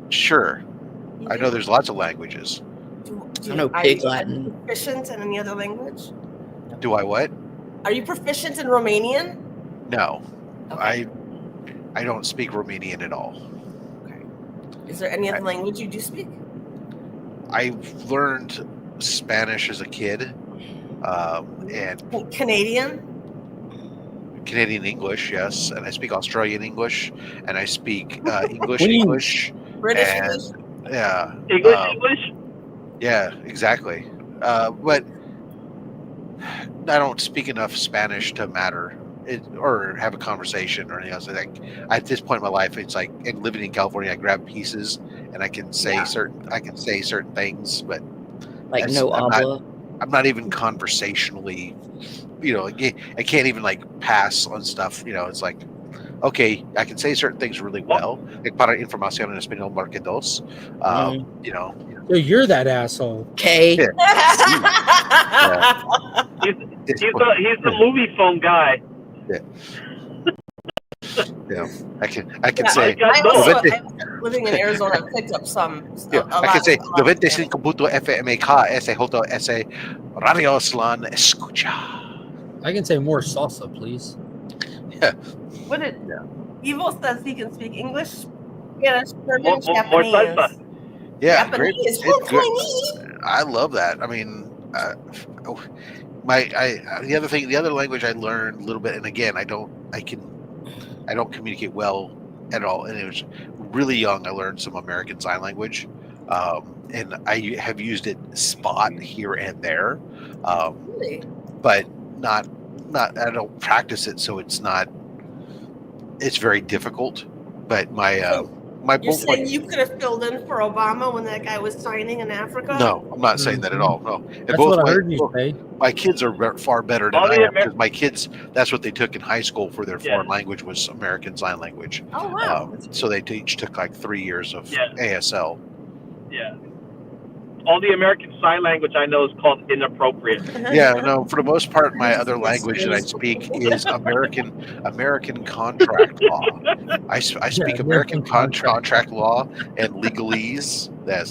Sure. I know there's lots of languages. I know Pig Latin. Are you proficient in any other language? Do I what? Are you proficient in Romanian? No. Okay. I don't speak Romanian at all. Okay. Is there any other language you do speak? I learned Spanish as a kid, and Canadian English, yes, and I speak Australian English, and I speak English, British and, English. Yeah, English. Yeah, exactly. But I don't speak enough Spanish to matter or have a conversation or anything else. I think at this point in my life, it's like, and living in California, I grab pieces and I can say certain things, but like no habla. I'm not even conversationally, I can't even like pass on stuff. It's like, okay, I can say certain things really well. Like para información en español marque dos. So you're that asshole. Okay. Yeah. He's the movie phone guy. Yeah. I can say. I also, living in Arizona, I've picked up some. I can say 95.FMK ese hoto ese radio slan escucha. I can say more salsa, please. Yeah. What did Evo says he can speak English, Spanish, German, More Japanese. salsa. Yeah, Japanese. it's good. I love that. I mean, the other language I learned a little bit, and again, I don't communicate well at all. And it was really young. I learned some American Sign Language, and I have used it spot here and there, Really? but not. I don't practice it, so it's not. It's very difficult. But You're saying you could have filled in for Obama when that guy was signing in Africa? No, I'm not saying that at all. No, and That's what I heard you say. My kids are far better than I am because my kids, that's what they took in high school for their foreign language was American Sign Language. Oh wow! So they each took like 3 years of ASL. Yeah. All the American Sign Language I know is called inappropriate. Yeah, no. For the most part, my other language that I speak is American contract law. I speak American contract law and legalese. That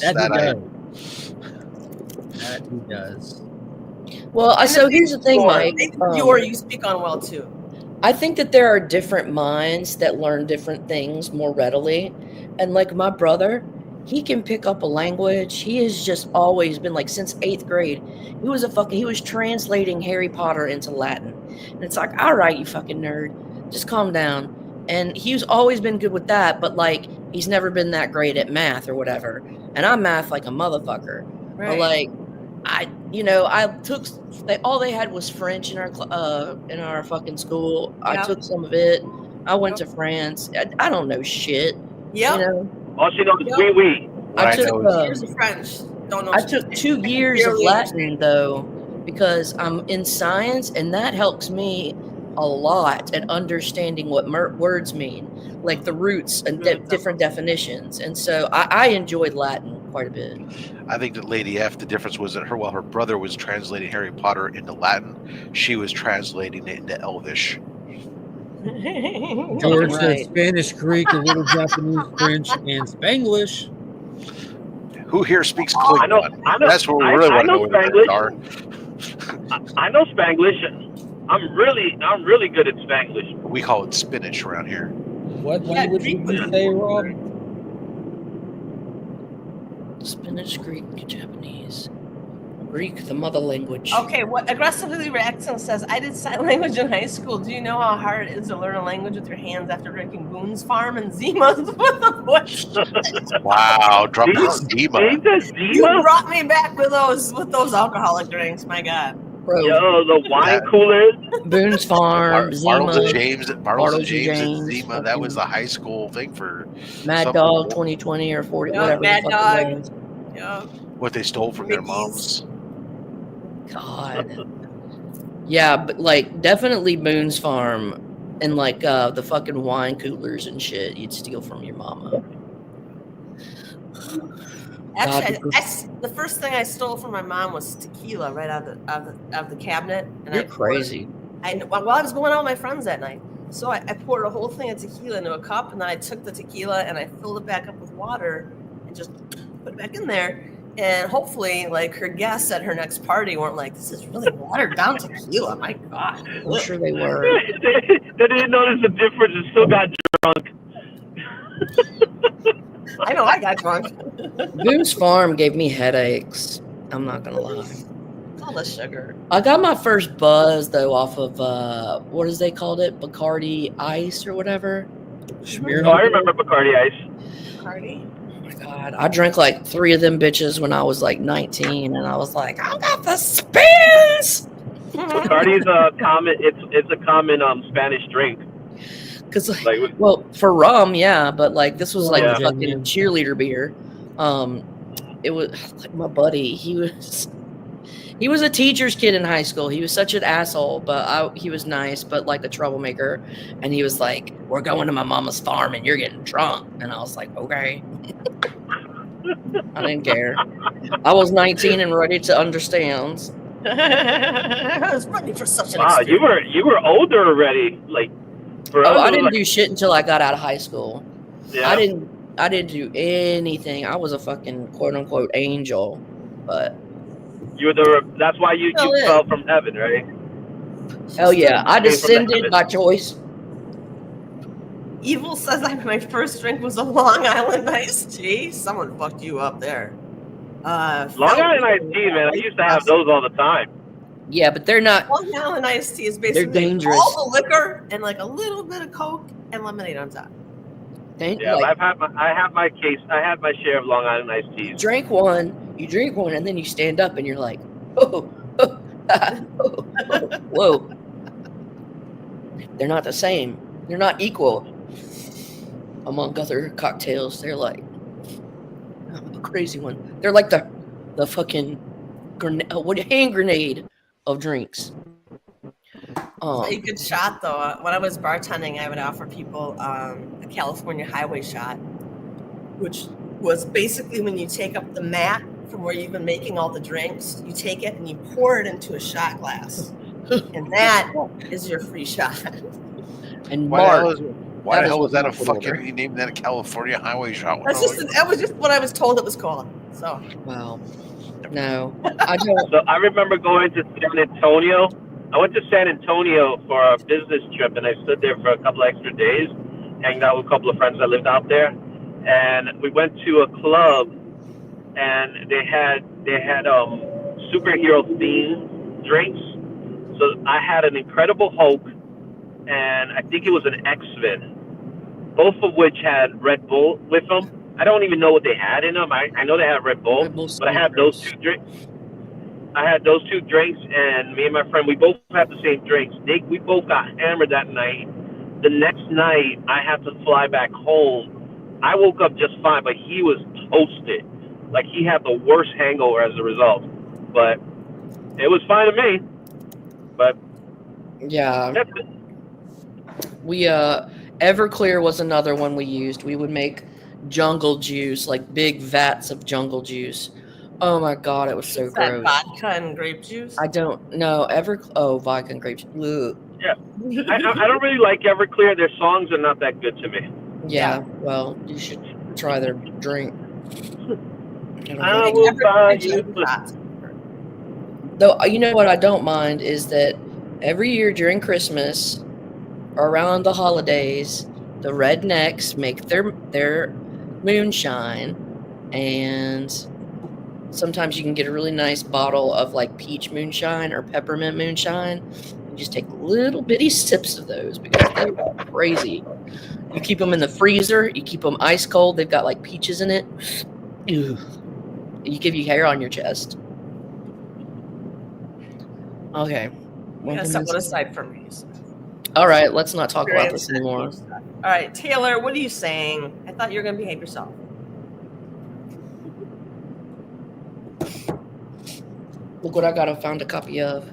he does. Well, so here's the thing, Mike. You speak on well too. I think that there are different minds that learn different things more readily, and like my brother. He can pick up a language. He has just always been like since 8th grade. He was translating Harry Potter into Latin. And it's like, all right, you fucking nerd, just calm down. And he's always been good with that, but like he's never been that great at math or whatever. And I math like a motherfucker. Right. But like I took all they had was French in our fucking school. Yep. I took some of it. I went to France. I don't know shit. Yeah. All she knows is oui. I took years of French. Don't know. I took 2 years of Latin though, because I'm in science, and that helps me a lot at understanding what words mean, like the roots and different definitions. And so I enjoyed Latin quite a bit. I think that Lady F, the difference was that her brother was translating Harry Potter into Latin, she was translating it into Elvish. George said Spanish, Greek, a little Japanese, French, and Spanglish. Who here speaks Klingon? I know. That's what we really want to know where they are. I know Spanglish. I'm really good at Spanglish. We call it spinach around here. What language did you say, Rob? Spinach, Greek, Japanese. Greek, the mother language. Okay, what aggressively reacting says, I did sign language in high school. Do you know how hard it is to learn a language with your hands after drinking Boone's Farm and Zima's with a voice? Wow, drop Zima. You brought me back with those alcoholic drinks, my God. Bro. Yo, the wine coolers. Boone's Farm, Bartles and James, and Zima. That was the high school thing for Mad Dog 2020 or 40, whatever. Mad Dog. Yeah. What they stole from their moms. God. Yeah, but like definitely Boone's Farm and like the fucking wine coolers and shit you'd steal from your mama. Actually, the first thing I stole from my mom was tequila right out of the cabinet. And You're crazy. While I was going out with my friends that night. So I poured a whole thing of tequila into a cup, and then I took the tequila and I filled it back up with water and just put it back in there. And hopefully, like, her guests at her next party weren't like, this is really watered down tequila. My God. I'm sure they were. They didn't notice the difference and still got drunk. I know I got drunk. Boone's Farm gave me headaches. I'm not going to lie. All the sugar. I got my first buzz, though, off of, what is they called it? Bacardi Ice or whatever? Oh, I remember Bacardi Ice. Bacardi. God, I drank like 3 of them bitches when I was like 19, and I was like, I got the spins. Bacardi is a common. It's a common Spanish drink. Cause well, for rum, yeah, but like this was like fucking cheerleader beer. It was like my buddy. He was a teacher's kid in high school. He was such an asshole, but he was nice, but like a troublemaker. And he was like, "We're going to my mama's farm, and you're getting drunk." And I was like, "Okay." I didn't care. I was 19 and ready to understand. I was ready for such an experience. You were older already, like. I didn't do shit until I got out of high school. Yeah. I didn't do anything. I was a fucking quote unquote angel, but you were that's why you fell from heaven, right? Hell yeah. I descended by choice. Evil says my first drink was a Long Island iced tea. Someone fucked you up there. Long Island iced tea, man. I used to have those all the time. Yeah, but they're not. Long Island iced tea is basically dangerous. all the liquor and like a little bit of Coke and lemonade on top. I have my case. I had my share of Long Island iced teas. You drink one, and then you stand up and you're like, oh, whoa. They're not the same. They're not equal. Among other cocktails, they're like a crazy one. They're like the fucking hand grenade of drinks. A good shot though. When I was bartending, I would offer people a California highway shot, which was basically when you take up the mat from where you've been making all the drinks, you take it and you pour it into a shot glass, and that is your free shot. And why the hell was that a fucking? You named that a California highway shot? That was just what I was told it was called. So. Wow. No, I don't. So I remember going to San Antonio. I went to San Antonio for a business trip, and I stood there for a couple of extra days, hanging out with a couple of friends that lived out there. And we went to a club, and they had superhero themed drinks. So I had an Incredible Hulk, and I think it was an X-Men, both of which had Red Bull with them. I don't even know what they had in them. I know they had Red Bull, but I had those 2 drinks. And me and my friend, we both had the same drinks. We both got hammered that night. The next night, I had to fly back home. I woke up just fine, but he was toasted. Like, he had the worst hangover as a result. But it was fine to me. But yeah, we Everclear was another one we used. We would make jungle juice, like big vats of jungle juice. Oh my God, it was so gross. Vodka and grape juice? I don't know. Vodka and grape juice. Ugh. Yeah. I don't really like Everclear. Their songs are not that good to me. Yeah, well, you should try their drink. I will buy you. Though, you know what I don't mind is that every year during Christmas, around the holidays, the rednecks make their moonshine, and sometimes you can get a really nice bottle of like peach moonshine or peppermint moonshine. You just take little bitty sips of those because they're crazy. You keep them in the freezer. You keep them ice cold. They've got like peaches in it. Ew. You give you hair on your chest. Okay. Set one aside for me. All right, let's not talk about this anymore. All right, Taylor, what are you saying? I thought you were going to behave yourself. Look what I found a copy of.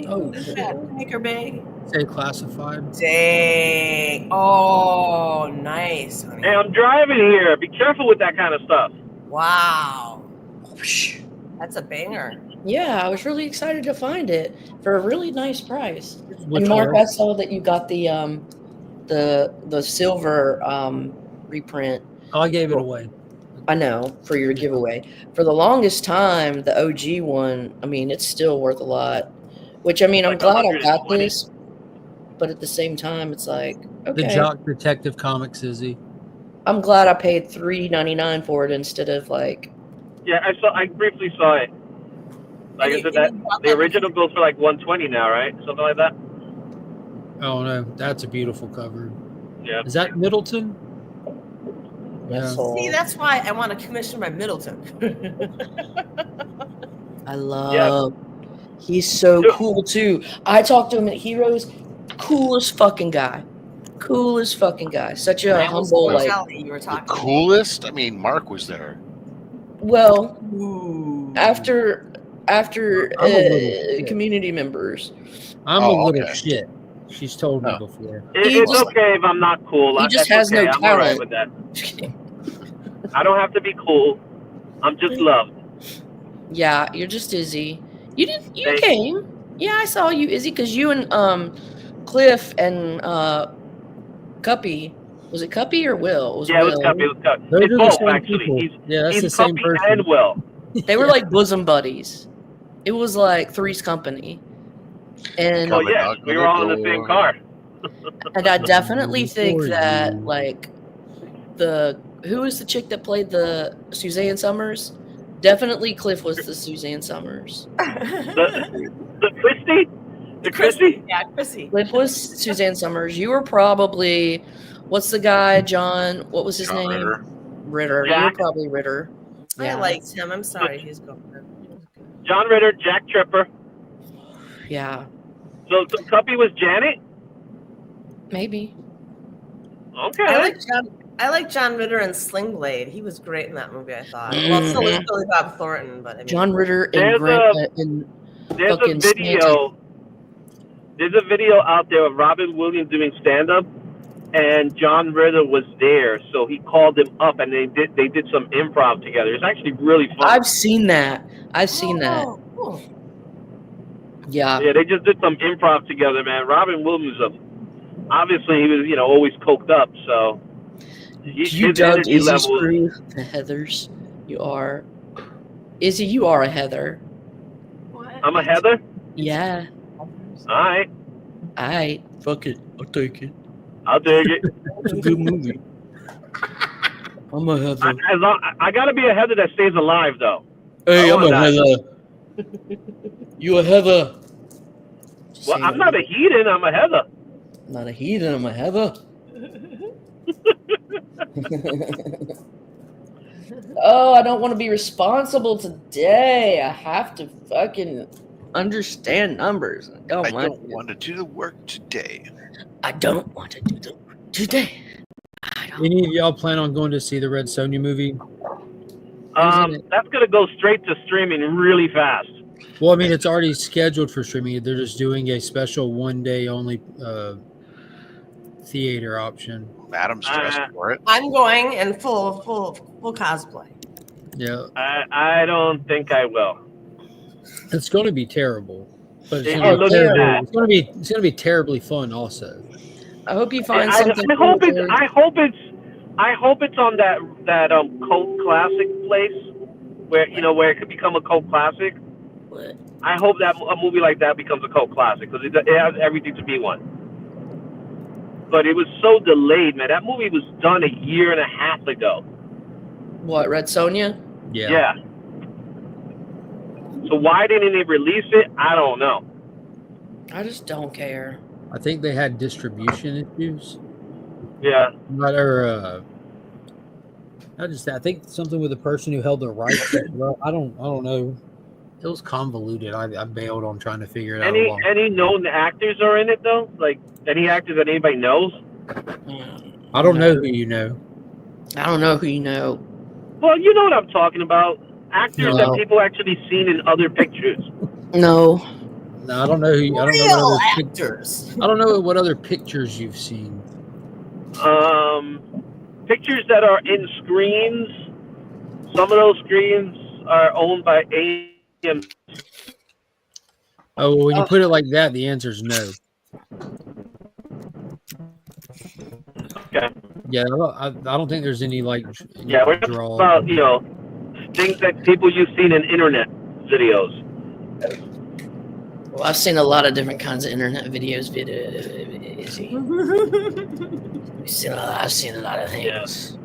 Oh, Maker Bay. Say classified. Dang. Oh, nice, honey. Hey, I'm driving here. Be careful with that kind of stuff. Wow. That's a banger. Yeah, I was really excited to find it for a really nice price. Which And Mark, one? I saw that you got the silver reprint. Oh, I gave it away. I know, for your giveaway. For the longest time, the OG one, I mean, it's still worth a lot. Which, I mean, I'm Like glad I got 120. this, but at the same time, it's like, The okay. Jock Detective Comics, Izzy. I'm glad I paid $3.99 for it instead of like. Yeah, I briefly saw it. Like I said, that the original goes for like 120 now, right? Something like that. Oh no, that's a beautiful cover. Yeah. Is that Middleton? Yeah. See, that's why I want to commission my Middleton. I love. He's so cool too. I talked to him at Heroes. Coolest fucking guy. Coolest fucking guy. Such a humble, like. You were talking Coolest? I mean, Mark was there. Well, Ooh. after community members. I'm a little shit. She's told me before. It's okay if I'm not cool. He just has no I'm all right talent. with that. I don't have to be cool. I'm just loved. Yeah, you're just Izzy. You came. Yeah, I saw you, Izzy, because you and Cliff and Cuppy. Was it Cuppy or Will? It was Cuppy. It was Cuppy. Those It's are the both, same actually. people. Yeah, that's he's the same Cuppy person. and Will. They were like bosom buddies. It was like Three's Company. And Oh, yeah. We were all in the same car. And I definitely think that, like, who was the chick that played the Suzanne Summers? Definitely Cliff was the Suzanne Summers. The Christie? The Christie? Yeah, Chrissy. Cliff was Suzanne Summers. You were probably, what's the guy, John? What was his name? Ritter. You were probably Ritter. I liked him. I'm sorry. He's going. John Ritter, Jack Tripper. Yeah. So Cuppy was Janet? Maybe. Okay. I like John Ritter and Sling Blade. He was great in that movie, I thought. Well, so was Billy Bob Thornton, but I mean, John Ritter there's a video out there of Robin Williams doing stand-up, and John Ritter was there, so he called him up, and they did some improv together. It's actually really fun. I've seen that. Cool. Yeah. Yeah, they just did some improv together, man. Robin Williams, obviously, he was, always coked up, so. You dubbed Izzy's crew the Heathers. You are. Izzy, you are a Heather. What? I'm a Heather? Yeah. All right. Fuck it. I'll take it. I'll take it. It's a good movie. I'm a Heather. I got to be a Heather that stays alive, though. Hey, I'm a Heather. You a Heather. Well, I'm not a heathen. I'm a Heather. Not a heathen. I'm a Heather. Oh, I don't want to be responsible today. I have to fucking understand numbers. I don't want to do the work today. I don't want to do the work today. Any of y'all plan on going to see the Red Sonja movie? That's going to go straight to streaming really fast. Well, I mean, it's already scheduled for streaming. They're just doing a special one-day only theater option. Adam's dressed for it. I'm going in full cosplay. Yeah. I don't think I will. It's going to be terrible, but it's It looks bad. It's going to be terribly fun. Also, I hope you find something. I hope it's on that cult classic place where where it could become a cult classic. What? I hope that a movie like that becomes a cult classic because it has everything to be one. But it was so delayed, man. That movie was done 1.5 years ago. What, Red Sonja? Yeah. So why didn't they release it? I don't know. I just don't care. I think they had distribution issues. Yeah. I think something with the person who held the rights. I don't know. It was convoluted. I bailed on trying to figure it out. Any known actors are in it though? Like any actors that anybody knows? I don't know who you know. I don't know who you know. Well, you know what I'm talking about. Actors that people actually seen in other pictures. No. No, I don't know. I don't know Real what other actors. I don't know what other pictures you've seen. Pictures that are in screens. Some of those screens are owned by AM. Oh, well, when you put it like that, the answer is no. Okay. Yeah, I don't think there's any like Yeah, we're talking draw. about things that people you've seen in internet videos. Well, I've seen a lot of different kinds of internet videos. I've seen a lot of things.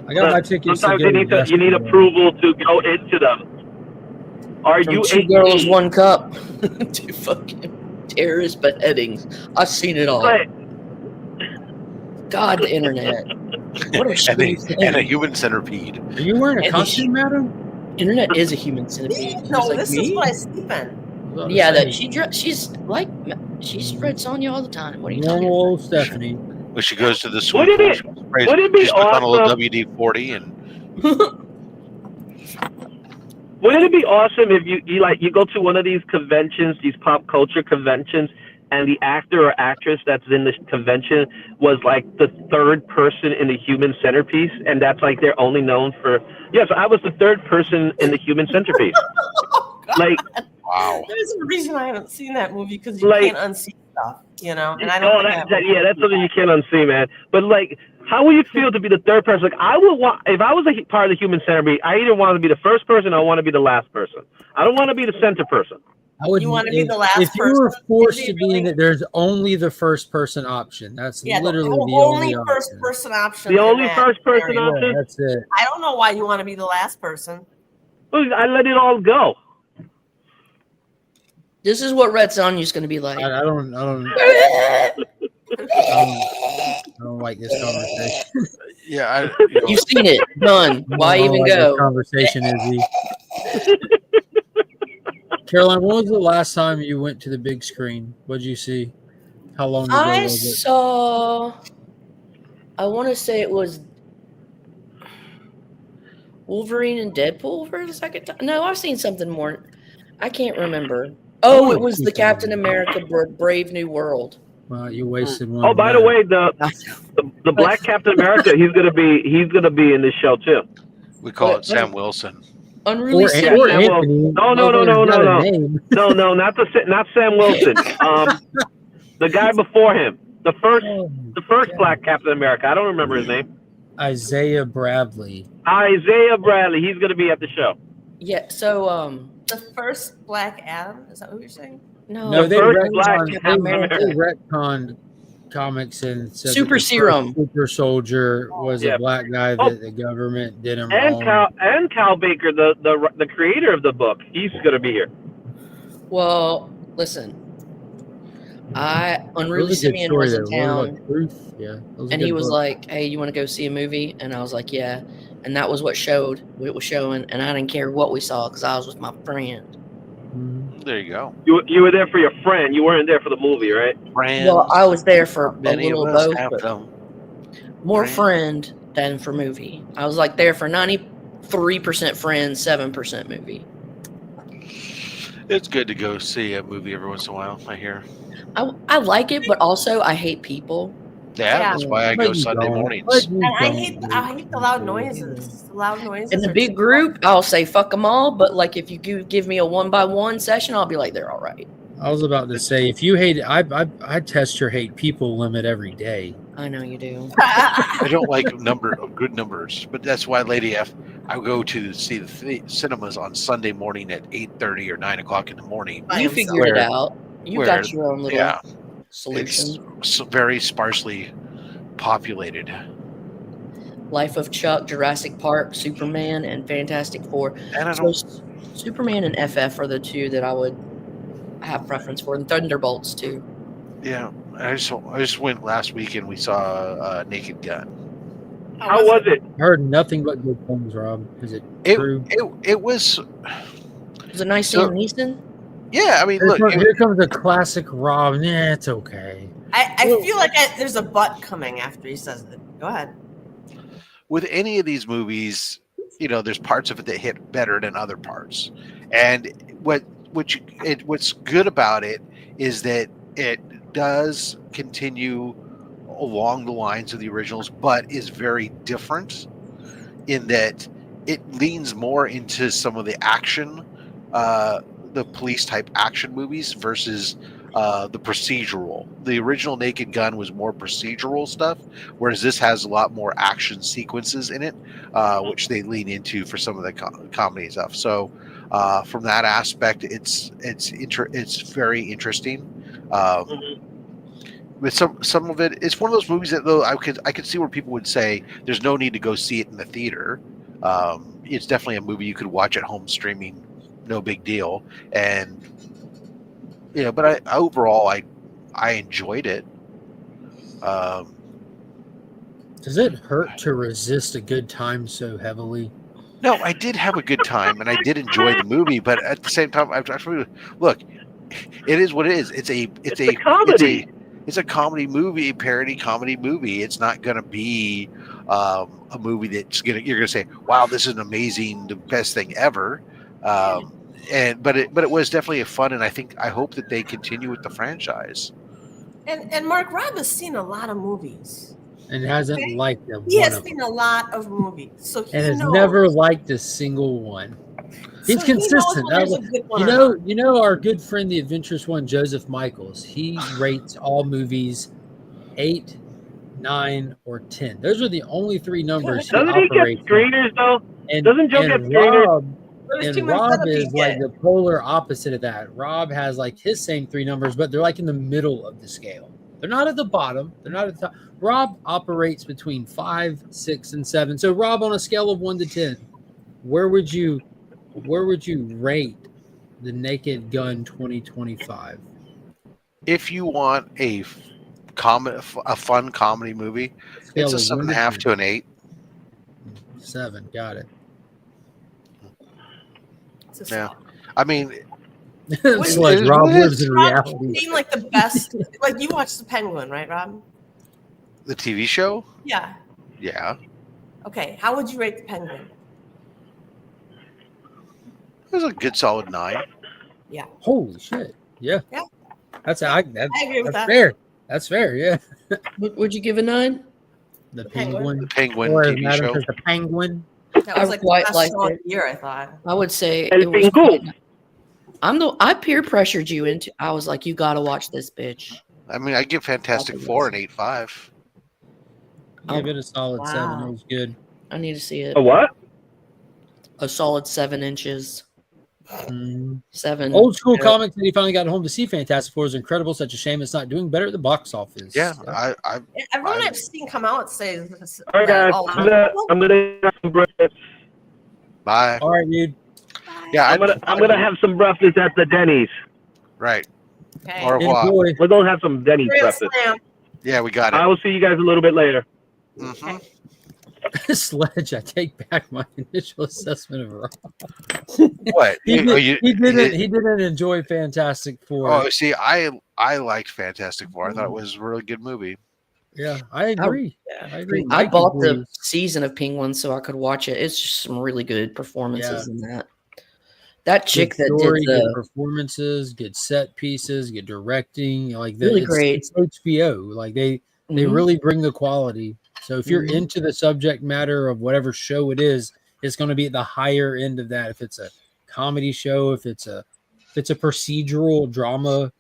I got my tickets. Sometimes to you need approval to go into them. Are From you 2 girls, 1 cup to fucking terrorist beheadings? I've seen it all. Right. God, the internet. What a shitty thing. And a human centipede. Are you wearing a costume, madam? Internet is a human centipede. No, like this me. is what I sleep in. Yeah, that she's read Sonja all the time. What are you talking Normal about? old Stephanie. When she goes to the swim Wouldn't pool, it- she sprays- would it be she's put on a little awesome- WD-40 and Wouldn't it be awesome if you go to one of these conventions, these pop culture conventions, and the actor or actress that's in the convention was like the third person in the human centerpiece, and that's like they're only known for. Yeah, so I was the third person in the human centerpiece. Like, wow. There's a reason I haven't seen that movie because you Like- can't unsee stuff, and I don't. oh, that's something you can't unsee, man. But like, how would you feel to be the third person? Like, I would want if I was a part of the human centerpiece. I either want to be the first person or I want to be the last person. I don't want to be the center person. I would. You wanna be the last If you were person? forced Is to it be in really- it, there's only the first person option. That's literally the only only first option. person option. The in only that first person scenario. option? Yeah, that's it. I don't know why you want to be the last person. I let it all go. This is what Red Sonja's going to be like. I don't like this conversation. Yeah, You've seen it. Done. Why I don't even like go? this conversation, Izzy. Caroline, when was the last time you went to the big screen? What did you see? How long ago I was it? saw. I want to say it was Wolverine and Deadpool for the second time. No, I've seen something more. I can't remember. Oh, it was the Captain America Brave New World. Well, you wasted one. Oh, by the way, the Black Captain America, he's gonna be in this show too. we call it Sam Wilson. Unreleased. Or Sam Anthony. No, not Sam Wilson. The guy before him, the first Black Captain America. I don't remember his name. Isaiah Bradley. Isaiah Bradley. He's gonna be at the show. Yeah. So The first Black Adam. Is that what you're saying? No, they first Black retconned comics and said Super that the Serum. first Super Soldier was Yeah. a black guy that the government did him wrong. Cal Baker, the creator of the book, he's gonna be here. Well, listen. Unreleased Simeon was in town. And he was like, "Hey, you want to go see a movie?" And I was like, "Yeah." And that was what it was showing, and I didn't care what we saw because I was with my friend. There you go. You were there for your friend. You weren't there for the movie, right? Friends. Well, I was there for a Many little of us both, have but them. more Friends. friend than for movie. I was like there for 93% friend, 7% movie. It's good to go see a movie every once in a while, I hear. I like it, but also I hate people. Yeah, Yeah. that's why I But go you Sunday don't. mornings. But you And I don't hate do the loud noises. The loud noises. In the are big too group, I'll say fuck them all, but like if you give me a 1-by-1 session, I'll be like they're all right. I was about to say, if you hate, I test your hate people limit every day. I know you do. I don't like good numbers, but that's why, Lady F, I go to see the cinemas on Sunday morning at 8:30 or 9 o'clock in the morning. By You himself. figured it out. You got your own little Yeah, solution. it's very sparsely populated. Life of Chuck, Jurassic Park, Superman, and Fantastic Four. And I So don't. Superman and FF are the two that I would have preference for, and Thunderbolts too. Yeah, I just went last week and we saw Naked Gun. How was it? I heard nothing but good things, Rob. Is it true? It was. Was it nice So- seeing Neeson? Yeah, I mean, look. Here comes a classic Rob. Nah, it's okay. I feel like there's a butt coming after he says it. Go ahead. With any of these movies, there's parts of it that hit better than other parts. And what what's good about it is that it does continue along the lines of the originals, but is very different in that it leans more into some of the action, the police type action movies versus the procedural. The original Naked Gun was more procedural stuff, whereas this has a lot more action sequences in it, which they lean into for some of the comedy stuff. So from that aspect, it's very interesting. With some of it, it's one of those movies that though I could see where people would say there's no need to go see it in the theater. It's definitely a movie you could watch at home streaming, no big deal. And but overall I enjoyed it. Does it hurt to resist a good time so heavily? No, I did have a good time and I did enjoy the movie, but at the same time, look, it is what it is. It's a comedy. It's a comedy movie, parody comedy movie. It's not going to be a movie that's you're going to say, "Wow, this is an amazing, the best thing ever." But it was definitely a fun, and I hope that they continue with the franchise. And Mark Robb has seen a lot of movies. And hasn't liked them. He has seen a lot of movies, so he has knows. never liked a single one. He's So consistent. He knows You know our good friend, the adventurous one, Joseph Michaels. He rates all movies 8, 9, or 10. Those are the only 3 numbers. Doesn't he get screeners though? Doesn't Joe get screeners? And Rob is like the polar opposite of that. Rob has like his same 3 numbers, but they're like in the middle of the scale. They're not at the bottom. They're not at the top. Rob operates between 5, 6, and 7. So Rob, on a scale of 1 to 10, where would you rate the Naked Gun 2025? If you want a fun comedy movie, it's a 7.5 to an 8. 7, got it. Yeah, I mean, it's like Rob lives in reality. Seem like the best. Like you watched The Penguin, right, Rob? The TV show? Yeah. Yeah. Okay, how would you rate The Penguin? It was a good solid 9. Yeah. Holy shit! Yeah. Yeah. I agree with that. Fair. That's fair. Yeah. Would you give a 9? The Penguin. The Penguin Or TV show. The Penguin. That was like the best show of the year, I thought. I would say And it was cool. I peer pressured you into. I was like, you got to watch this, bitch. I mean, I give Fantastic Four an 8.5. Give it a solid 7. It was good. I need to see it. A what? A solid 7 inches. 7. Old school comics that he finally got home to see Fantastic Four is incredible. Such a shame it's not doing better at the box office. Yeah, Everyone I've seen come out says. All right, guys. I'm gonna have some breakfast. Bye. All right, dude. Yeah, I'm gonna have some breakfast at the Denny's. Right. Okay. Au revoir. Enjoy. We're gonna have some Denny's breakfast. Yeah, we got it. I will see you guys a little bit later. Mm-hmm. Sledge, I take back my initial assessment of Rob. What? he didn't enjoy Fantastic Four. Oh, see, I liked Fantastic Four. I thought it was a really good movie. Yeah, I agree. I agree. I Mike bought agrees. the season of Penguin so I could watch it. It's just some really good performances in that. That chick good that story, did good performances, good set pieces, good directing. Like Really great. It's HBO. Like they really bring the quality. So if you're into the subject matter of whatever show it is, it's going to be at the higher end of that. If it's a comedy show, if it's a procedural drama,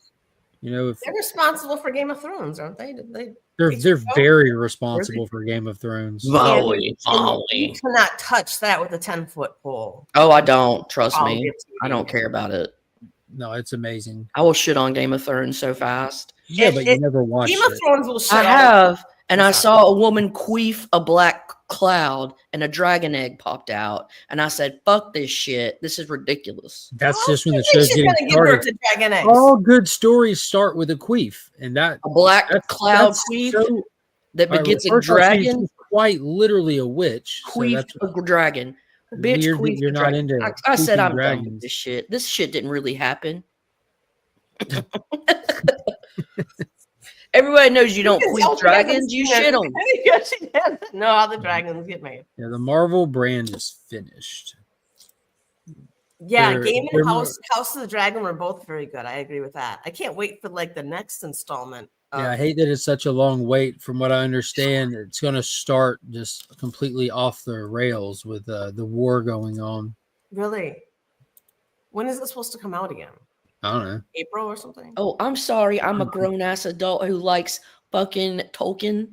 if They're responsible for Game of Thrones, aren't they? they're very responsible for Game of Thrones. Volley. You cannot touch that with a 10-foot pole. Oh, I don't. Trust me. I don't care about it. No, it's amazing. I will shit on Game of Thrones so fast. Yeah, but you never watched Game of Thrones will shit I on have. And I saw a woman queef a black cloud and a dragon egg popped out. And I said, fuck this shit. This is ridiculous. That's just when the show's getting started. All good stories start with a queef. And a black cloud queef that begets a dragon. Quite literally a witch. Queef a dragon. Bitch, queef you're not into I said I'm done with this shit. This shit didn't really happen. Everybody knows you don't queef dragons. You shit on them. No, all the dragons get made. Yeah, the Marvel brand is finished. Yeah, Game and House of the Dragon were both very good. I agree with that. I can't wait for like the next installment. Yeah, I hate that it's such a long wait. From what I understand, it's going to start just completely off the rails with the war going on. Really? When is it supposed to come out again? I don't know. April or something? Oh, I'm sorry. I'm a grown-ass adult who likes fucking Tolkien.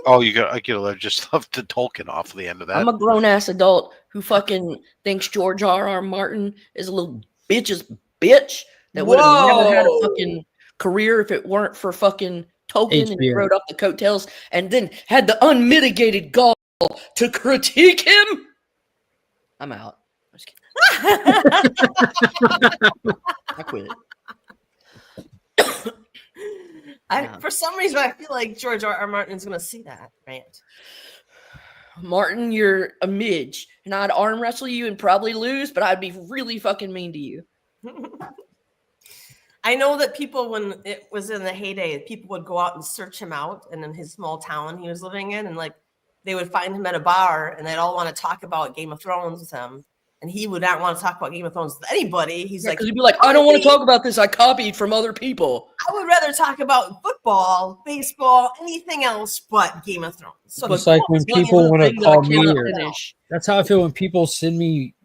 Oh, I just love the Tolkien off the end of that. I'm a grown-ass adult who fucking thinks George R.R. Martin is a little bitch that would have never had a fucking career if it weren't for fucking Tolkien, and he wrote off the coattails and then had the unmitigated gall to critique him. I'm out. I'm just kidding. I quit. For some reason, I feel like George R.R. Martin is going to see that rant. Martin, you're a midge, and I'd arm wrestle you and probably lose, but I'd be really fucking mean to you. I know that people, when it was in the heyday, people would go out and search him out, and in his small town he was living in, and like they would find him at a bar, and they'd all want to talk about Game of Thrones with him. And he would not want to talk about Game of Thrones with anybody. He's like, he'd be like, I don't want to talk about this. I copied from other people. I would rather talk about football, baseball, anything else but Game of Thrones. So it's like when people want to call me, that's how I feel when people send me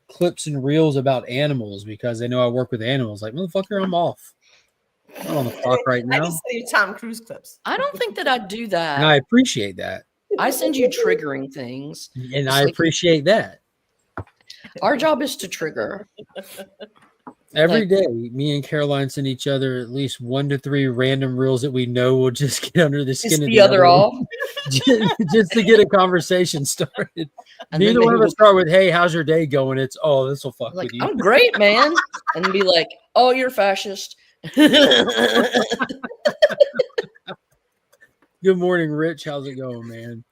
clips and reels about animals because they know I work with animals. Like, motherfucker, I'm off. I'm on the clock right now. I just send you Tom Cruise clips. I don't think that I do that. And I appreciate that. I send you triggering things. And I appreciate that. Our job is to trigger. Every day, me and Caroline send each other at least 1 to 3 random reels that we know will just get under the skin of the other off. just to get a conversation started. And neither one of us start with, hey, how's your day going? It's, oh, this will fuck with you. I'm great, man. And be like, oh, you're fascist. Good morning, Rich. How's it going, man?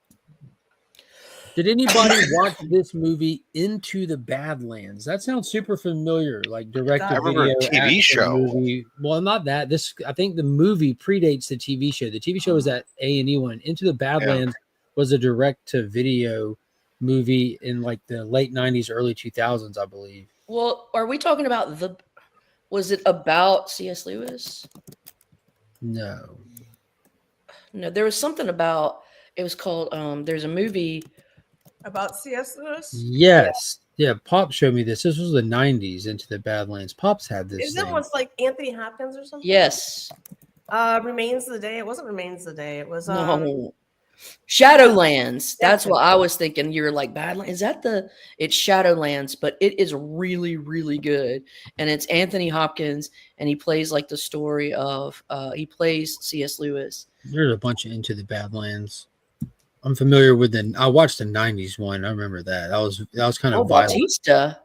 Did anybody watch this movie Into the Badlands? That sounds super familiar, like direct-to-video TV show. Movie. Well, not that. I think the movie predates the TV show. The TV show was that A&E one. Into the Badlands was a direct-to-video movie in like the late 90s, early 2000s, I believe. Well, are we talking about was it about C.S. Lewis? No. No, there was something about, it was called, there's a movie about C.S. Lewis? Yes. Yeah, Pop showed me this. This was the 90s, Into the Badlands. Pop's had this. Isn't it what's like Anthony Hopkins or something? Yes. Remains of the Day. It wasn't Remains of the Day. It was no. Shadowlands. That's what I was thinking. You're like, Badlands. It's Shadowlands, but it is really, really good. And it's Anthony Hopkins, and he plays like the story of he plays C.S. Lewis. There's a bunch of Into the Badlands. I'm familiar with I watched the 90s one. I remember that. That was kind of violent. Bautista.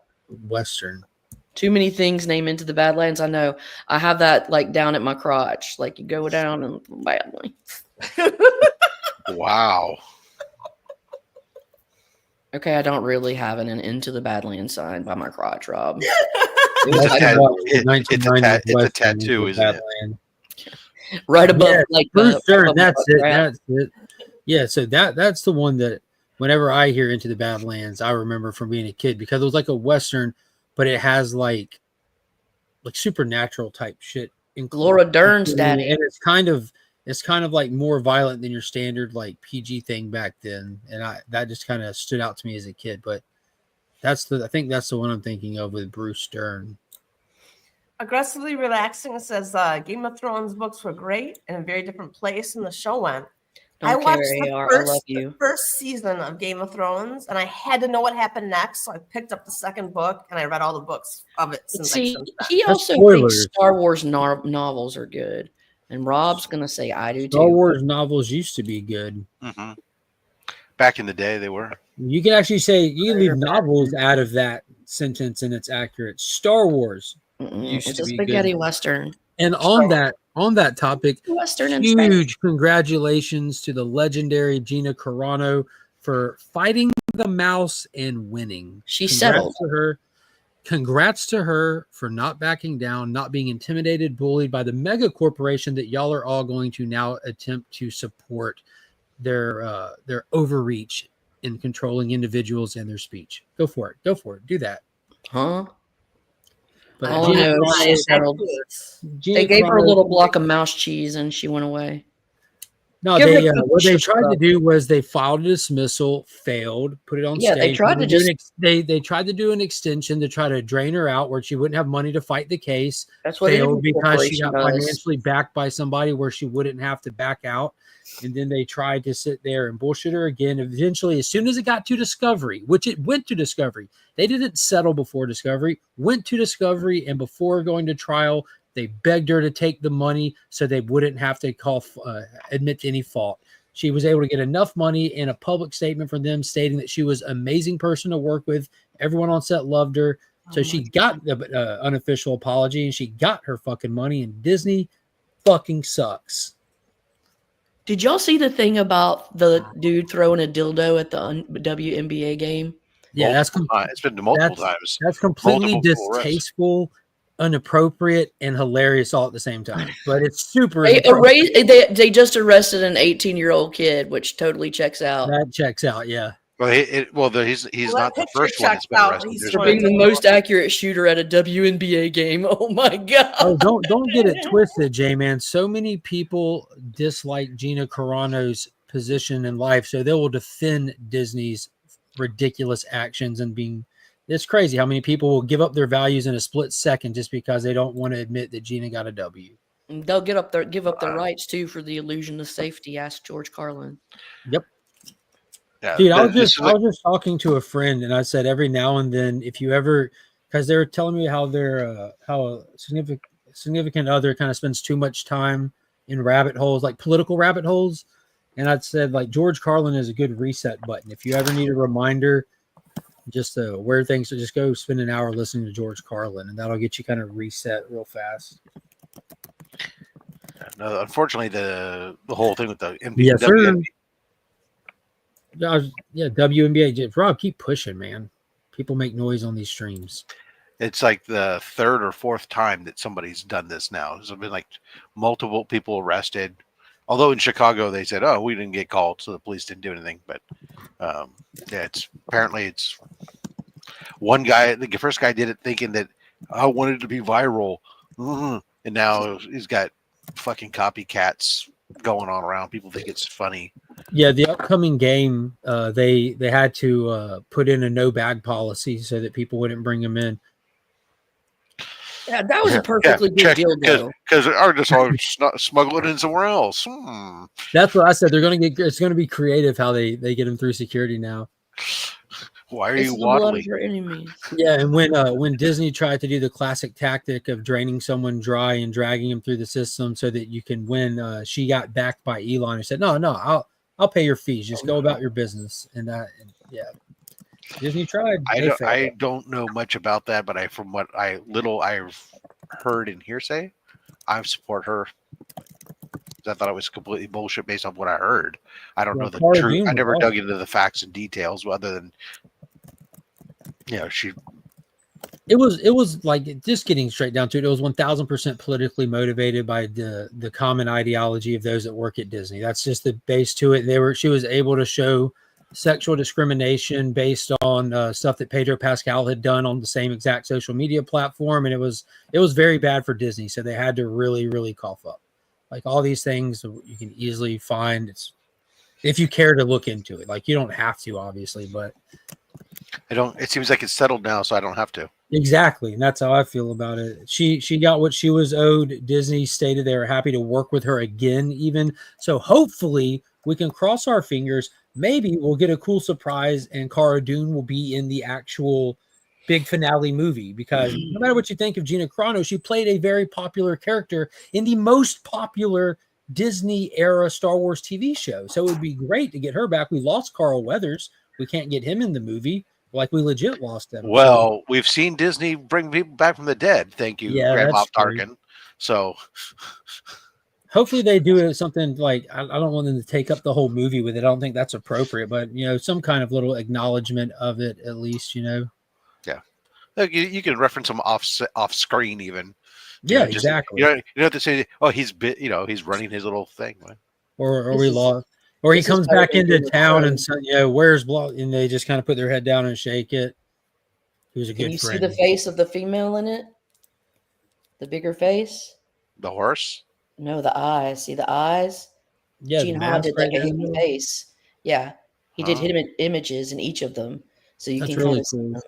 Western. Too many things named Into the Badlands. I know. I have that like down at my crotch. Like you go down and badly. Wow. Okay, I don't really have an Into the Badlands sign by my crotch, Rob. It's a tattoo, isn't it? Right above, Bruce Dern. That's it. That's it. Yeah, so that's the one that whenever I hear Into the Badlands, I remember from being a kid because it was like a Western, but it has like supernatural type shit. Laura Dern's daddy. And it's kind of like more violent than your standard like PG thing back then. And that just kind of stood out to me as a kid. But I think that's the one I'm thinking of with Bruce Dern. Aggressively Relaxing says Game of Thrones books were great and a very different place than the show went. I watched the first season of Game of Thrones, and I had to know what happened next, so I picked up the second book, and I read all the books of it. He also thinks Star Wars novels are good, and Rob's going to say I do too. Star Wars novels used to be good. Mm-hmm. Back in the day, they were. You can actually say, you can leave novels out of that sentence, and it's accurate. Star Wars used it's to a be spaghetti good. Western. And on that topic, huge congratulations to the legendary Gina Carano for fighting the mouse and winning. She settled. Congrats to her for not backing down, not being intimidated, bullied by the mega corporation that y'all are all going to now attempt to support their overreach in controlling individuals and their speech. Go for it. Do that. Huh? But Oh, Gina no, Carano, she's settled. They gave her a little block of mouse cheese and she went away. No, what they tried to do was they filed a dismissal, failed, put it on stage. They tried to they tried to do an extension to try to drain her out where she wouldn't have money to fight the case. That's what failed because she got financially backed by somebody where she wouldn't have to back out. And then they tried to sit there and bullshit her again. Eventually, as soon as it got to discovery, which it went to discovery, they didn't settle before discovery, went to discovery, and before going to trial, they begged her to take the money so they wouldn't have to admit to any fault. She was able to get enough money and a public statement from them stating that she was an amazing person to work with. Everyone on set loved her. So she got the unofficial apology and she got her fucking money, and Disney fucking sucks. Did y'all see the thing about the dude throwing a dildo at the WNBA game? Yeah, it's been multiple times. That's completely distasteful, inappropriate, and hilarious all at the same time. But it's super. They just arrested an 18-year-old kid, which totally checks out. That checks out, yeah. Well, he's not the first one that's been arrested. For being the most accurate shooter at a WNBA game. Oh my god! Oh, don't get it twisted, J-Man. So many people dislike Gina Carano's position in life, so they will defend Disney's ridiculous actions and being. It's crazy how many people will give up their values in a split second just because they don't want to admit that Gina got a W. And they'll give up their rights too for the illusion of safety. Ask George Carlin. Yep. Yeah, dude, I was just talking to a friend, and I said every now and then, if you ever, because they were telling me how how a significant other kind of spends too much time in rabbit holes, like political rabbit holes, and I'd said like George Carlin is a good reset button. If you ever need a reminder, just where things, so just go spend an hour listening to George Carlin, and that'll get you kind of reset real fast. No, unfortunately, the whole thing with the NBA. Yes, sir. WNBA. Rob, keep pushing, man. People make noise on these streams. It's like the third or fourth time that somebody's done this now. There's been like multiple people arrested. Although in Chicago they said, "Oh, we didn't get called, so the police didn't do anything." But it's one guy. The first guy did it thinking that I wanted it to be viral, and now he's got fucking copycats going on around. People think it's funny. Yeah, the upcoming game, they had to put in a no bag policy so that people wouldn't bring them in. Yeah, that was a perfectly good deal, though. Because they're just all smuggling in somewhere else. That's what I said. It's going to be creative how they get them through security now. Why are you waddling? Yeah, and when Disney tried to do the classic tactic of draining someone dry and dragging them through the system so that you can win, she got backed by Elon and said, "No, I'll pay your fees. Just go about your business." And yeah, Disney tried. I don't know much about that, but from what I've heard in hearsay, I support her. I thought it was completely bullshit based on what I heard. I don't know the truth. I never dug into the facts and details, other than It was like, just getting straight down to it. It was 1000% politically motivated by the common ideology of those that work at Disney. That's just the base to it. She was able to show sexual discrimination based on stuff that Pedro Pascal had done on the same exact social media platform, and it was very bad for Disney. So they had to really, really cough up. Like, all these things you can easily find. It's if you care to look into it. Like, you don't have to, obviously, but it seems like it's settled now, so I don't have to. Exactly, and that's how I feel about it. She got what she was owed. Disney stated they were happy to work with her again, even. So hopefully we can cross our fingers. Maybe we'll get a cool surprise and Cara Dune will be in the actual big finale movie, because no matter what you think of Gina Carano, she played a very popular character in the most popular Disney era Star Wars TV show. So it would be great to get her back. We lost Carl Weathers. We can't get him in the movie. Like, we legit lost him. Well, we've seen Disney bring people back from the dead. Thank you, Grand Moff Tarkin. So hopefully they do something like, I don't want them to take up the whole movie with it. I don't think that's appropriate, but some kind of little acknowledgement of it, at least, Yeah. You can reference them off screen even. Yeah, exactly. You don't have to say, "Oh, he's running his little thing." Right? Or we lost. Or he comes back into town and says, "Where's Blah?" And they just kind of put their head down and shake it. He was a Can good you friend. see the face of the female in it? The bigger face? The horse? No, the eyes. See the eyes? Yeah, Gene the Ha mask did right the there in the middle. face. Yeah, he did Oh. hidden images in each of them, so you That's can really kind of see cool. them.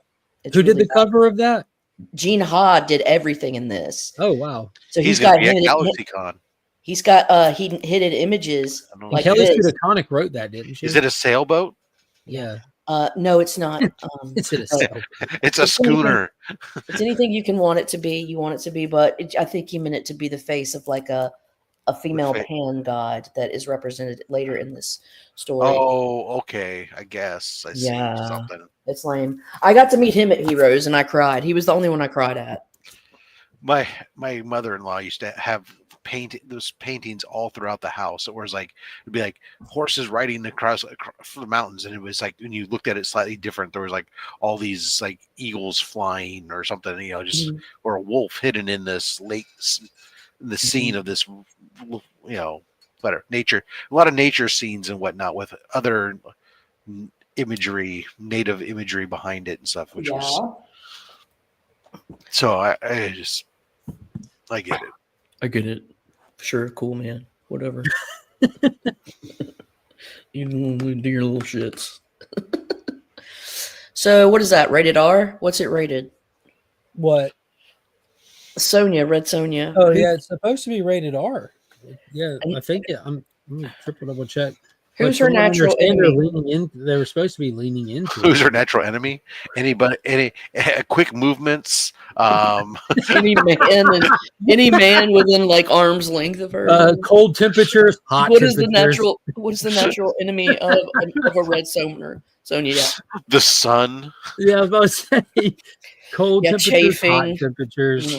It's Who did really the cover of that? Gene Ha did everything in this. Oh wow. So He's he's gonna got be at hidden, GalaxyCon. he's got hidden images I don't know. like Kelly this. Sudaconic wrote that, didn't she? Is it a sailboat? Yeah. No, it's not. It's in a but cell. It's a schooner. it's anything you can want it to be. You want it to be, but I think he meant it to be the face of like a female pan god that is represented later in this story. Oh, okay. I guess I see something. It's lame. I got to meet him at Heroes and I cried. He was the only one I cried at. My mother-in-law used to have those paintings all throughout the house. It was like it'd be like horses riding across the mountains, and it was like when you looked at it slightly different. There was like all these like eagles flying or something, just or a wolf hidden in this lake, in the scene of this, whatever nature, a lot of nature scenes and whatnot with other imagery, native imagery behind it and stuff, which was so I get it. I get it. Sure, cool, man. Whatever. You do your little shits. So, what is that? Rated R? What's it rated? What? Sonja, Red Sonja. Oh yeah, it's supposed to be rated R. Yeah, I think I'm triple double check. Who's her natural enemy? They were supposed to be leaning into. Who's her natural enemy? Any quick movements? Any man within like arm's length of her. Cold temperatures, hot. What is the natural enemy of a red Sonja? Sonja, the sun. Yeah, I was about to say cold temperatures, chafing, hot temperatures.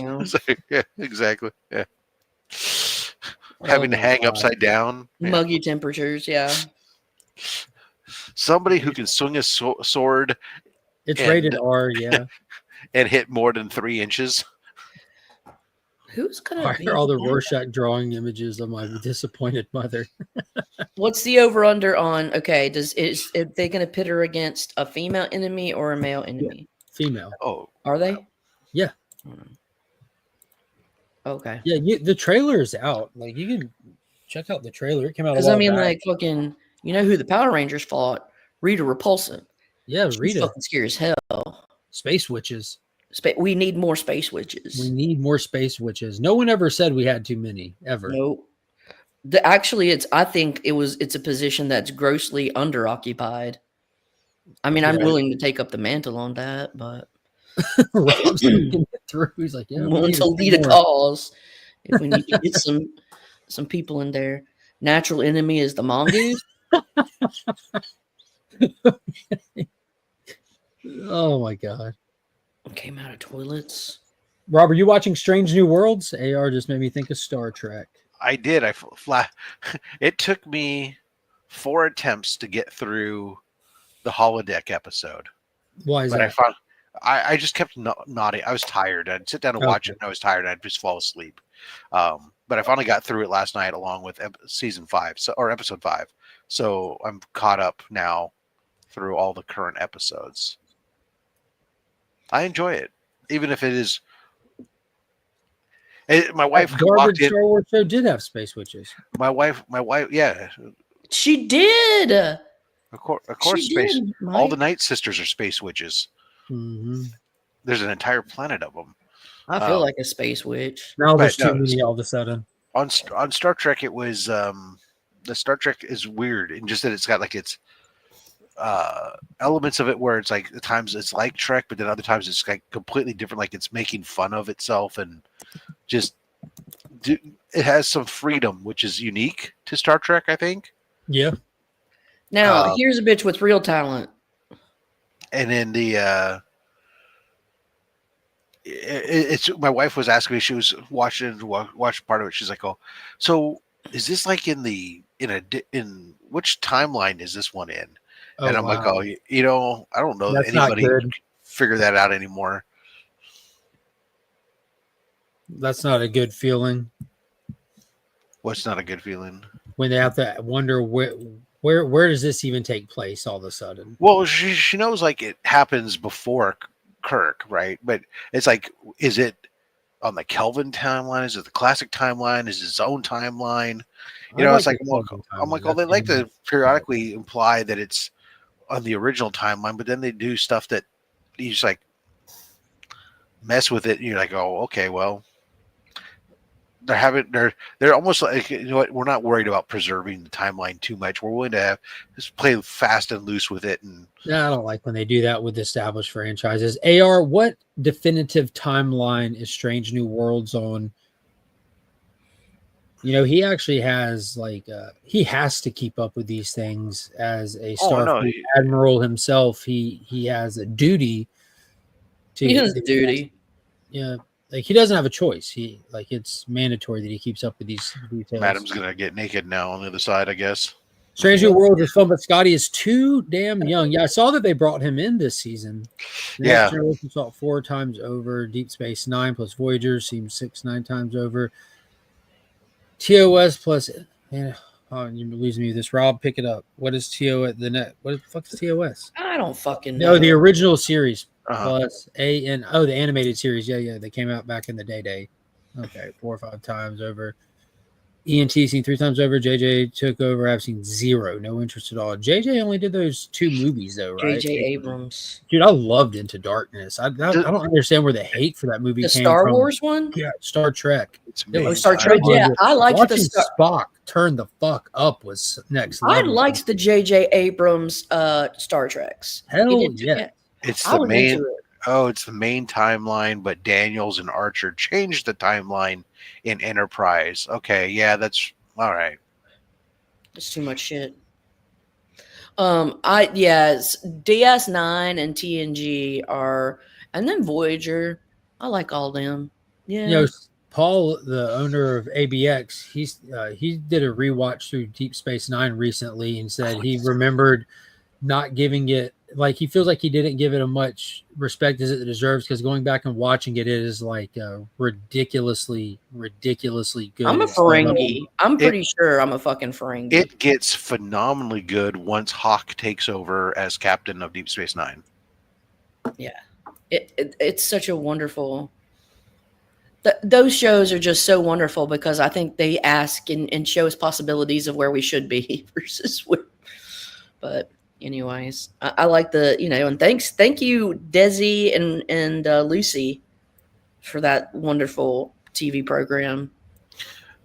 Yeah, exactly. Yeah. Having to hang upside down. Muggy temperatures, yeah. Somebody who can swing a sword. It's rated R, yeah. And hit more than 3 inches. Who's gonna be all the Rorschach drawing images of my disappointed mother? What's the over under on? Okay, are they gonna pit her against a female enemy or a male enemy? Female. Oh, are they? Yeah. Okay. Yeah, the trailer is out. Like you can check out the trailer. It came out. Because I mean, like fucking, you know who the Power Rangers fought? Rita Repulsa. Yeah, She's fucking scary as hell. Space witches. We need more space witches. We need more space witches. No one ever said we had too many ever. Nope. Actually, I think it's a position that's grossly underoccupied. I mean, I'm willing to take up the mantle on that, but Rob's thinking it through. He's like, yeah, I'm willing to lead a cause if we need to get some people in there. Natural enemy is the mongoose. Oh my god. Came out of toilets. Rob, are you watching Strange New Worlds? AR just made me think of Star Trek. I did. It took me 4 attempts to get through the holodeck episode. Why is that? I just kept nodding. I was tired. I'd sit down and watch it, and I was tired. I'd just fall asleep. But I finally got through it last night, along with season 5, or episode 5. So I'm caught up now through all the current episodes. I enjoy it, even if it is. My wife walked in. Star Wars show did have space witches. My wife, yeah. She did. Of course, space. All the Night Sisters are space witches. Mm-hmm. There's an entire planet of them. I feel like a space witch. Now there's too many all of a sudden. On Star Trek, it was the Star Trek is weird, and just that it's got like its elements of it where it's like at times it's like Trek, but then other times it's like completely different, like it's making fun of itself, and just it has some freedom, which is unique to Star Trek, I think. Yeah. Now here's a bitch with real talent. And then it's my wife was asking me, she was watching part of it. She's like, "Oh, so is this like in which timeline is this one in?" Oh, and I'm like, "Oh, I don't know that anybody can figure that out anymore." That's not a good feeling. What's not a good feeling? When they have to wonder where does this even take place all of a sudden? Well, she knows like it happens before Kirk, right? But it's like, is it on the Kelvin timeline? Is it the classic timeline? Is it his own timeline? You know, it's like, I'm like, well, they like to periodically imply that it's on the original timeline, but then they do stuff that you just like mess with it. And you're like, oh, okay, well, they're almost like, you know what? We're not worried about preserving the timeline too much. We're willing to just play fast and loose with it. And I don't like when they do that with established franchises. AR, what definitive timeline is Strange New Worlds on? You know, he actually has he has to keep up with these things as a Starfleet admiral himself. He has a duty to. He has a duty. Yeah. Like, he doesn't have a choice. It's mandatory that he keeps up with these details. Madam's gonna get naked now on the other side, I guess. Strange New Worlds is fun, but Scotty is too damn young. Yeah, I saw that they brought him in this season. Next Generation saw it 4 times over. Deep Space Nine plus Voyager seems 6-9 times over. TOS plus, man, you're losing me with this. Rob, pick it up. What is TOS? What the fuck is TOS? I don't fucking know. No, the original series. Plus the animated series. Yeah, they came out back in the day. Okay, 4 or 5 times over. ENT seen 3 times over. JJ took over. I've seen 0, no interest at all. JJ only did those 2 movies though, right? JJ Abrams. Dude, I loved Into Darkness. I don't understand where the hate for that movie came from. The Star Wars one? Yeah, Star Trek. Star Trek. Yeah, I liked watching Spock turn the fuck up was next level. I liked the JJ Abrams Star Treks. Hell yeah. It's the main. Oh, it's the main timeline, but Daniels and Archer changed the timeline in Enterprise. Okay, yeah, that's all right. It's too much shit. DS9 and TNG are, and then Voyager. I like all them. Yeah. You know, Paul, the owner of ABX, he did a rewatch through Deep Space Nine recently and said he remembered not giving it, like, he feels like he didn't give it as much respect as it deserves, because going back and watching it is like ridiculously good. I'm a Ferengi. I'm pretty sure I'm a fucking Ferengi. It gets phenomenally good once Hawk takes over as captain of Deep Space Nine. Yeah, it's such a wonderful. Those shows are just so wonderful because I think they ask and show us possibilities of where we should be versus where. But anyways, I like the, and thank you Desi and Lucy for that wonderful TV program.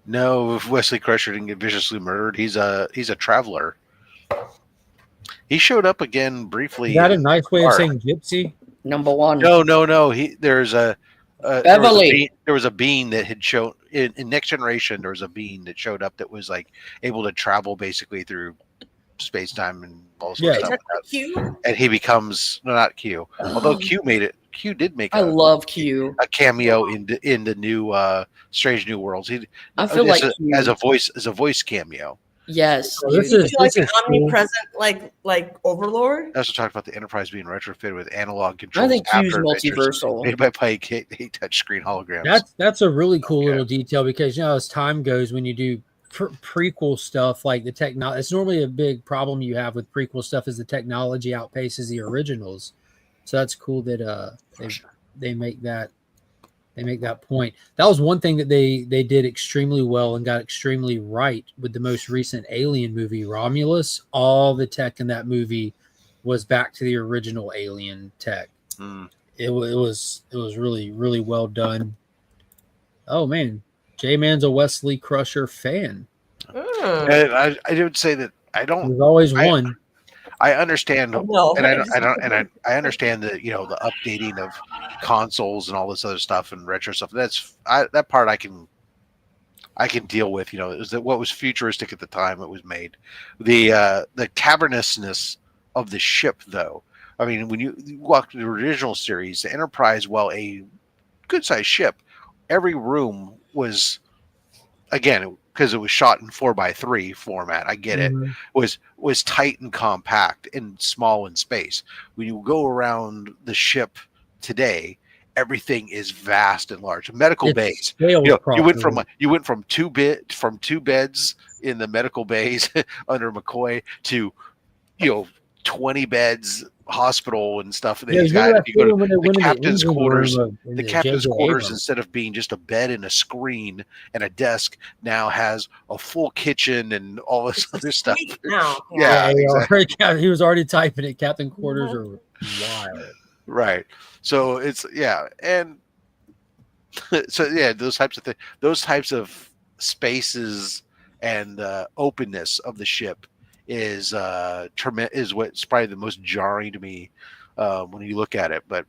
No, if Wesley Crusher didn't get viciously murdered, he's a traveler. He showed up again briefly. Is that a nice way of saying gypsy? Number 1. No. There's Beverly. There was a being that had shown in Next Generation. There was a being that showed up that was like able to travel basically through space time and all sorts of stuff. Q? And he becomes not Q. Although Q made it. Q did make. I love Q. A cameo in the new Strange New Worlds. I feel like Q. as a voice cameo. Yes. So this is like an omnipresent, like Overlord. I also talked about the Enterprise being retrofitted with analog controls. I think Q's multiversal. Made by playing touchscreen holograms. That's a really cool little detail, because as time goes, when you do prequel stuff, like the technology, it's normally a big problem you have with prequel stuff is the technology outpaces the originals. So that's cool that they make that point. That was one thing that they did extremely well and got extremely right with the most recent Alien movie, Romulus. All the tech in that movie was back to the original Alien tech. It was really, really well done. Oh man, J-Man's a Wesley Crusher fan. I would say that I don't. There's always one. I understand, and I understand that the updating of consoles and all this other stuff and retro stuff. That part I can deal with. Is that what was futuristic at the time it was made? The cavernousness of the ship, though. I mean, when you walk through the original series, the Enterprise, while a good sized ship, every room was, again, because it was shot in 4:3 format, I get it, was tight and compact and small in space. When you go around the ship today, everything is vast and large. Medical bays. You went from two beds in the medical bays under McCoy to 20 beds hospital and stuff. Yeah, He's you know got that you go to feeling when they went the in the captain's engine quarters. room in The the captain's J.J. quarters, Abrams. instead of being just a bed and a screen and a desk, now has a full kitchen and all this other stuff. Now, Yeah, exactly. He was already typing it. Captain quarters are wild. Right. So it's and so those types of things, those types of spaces and openness of the ship is is what's probably the most jarring to me when you look at it. But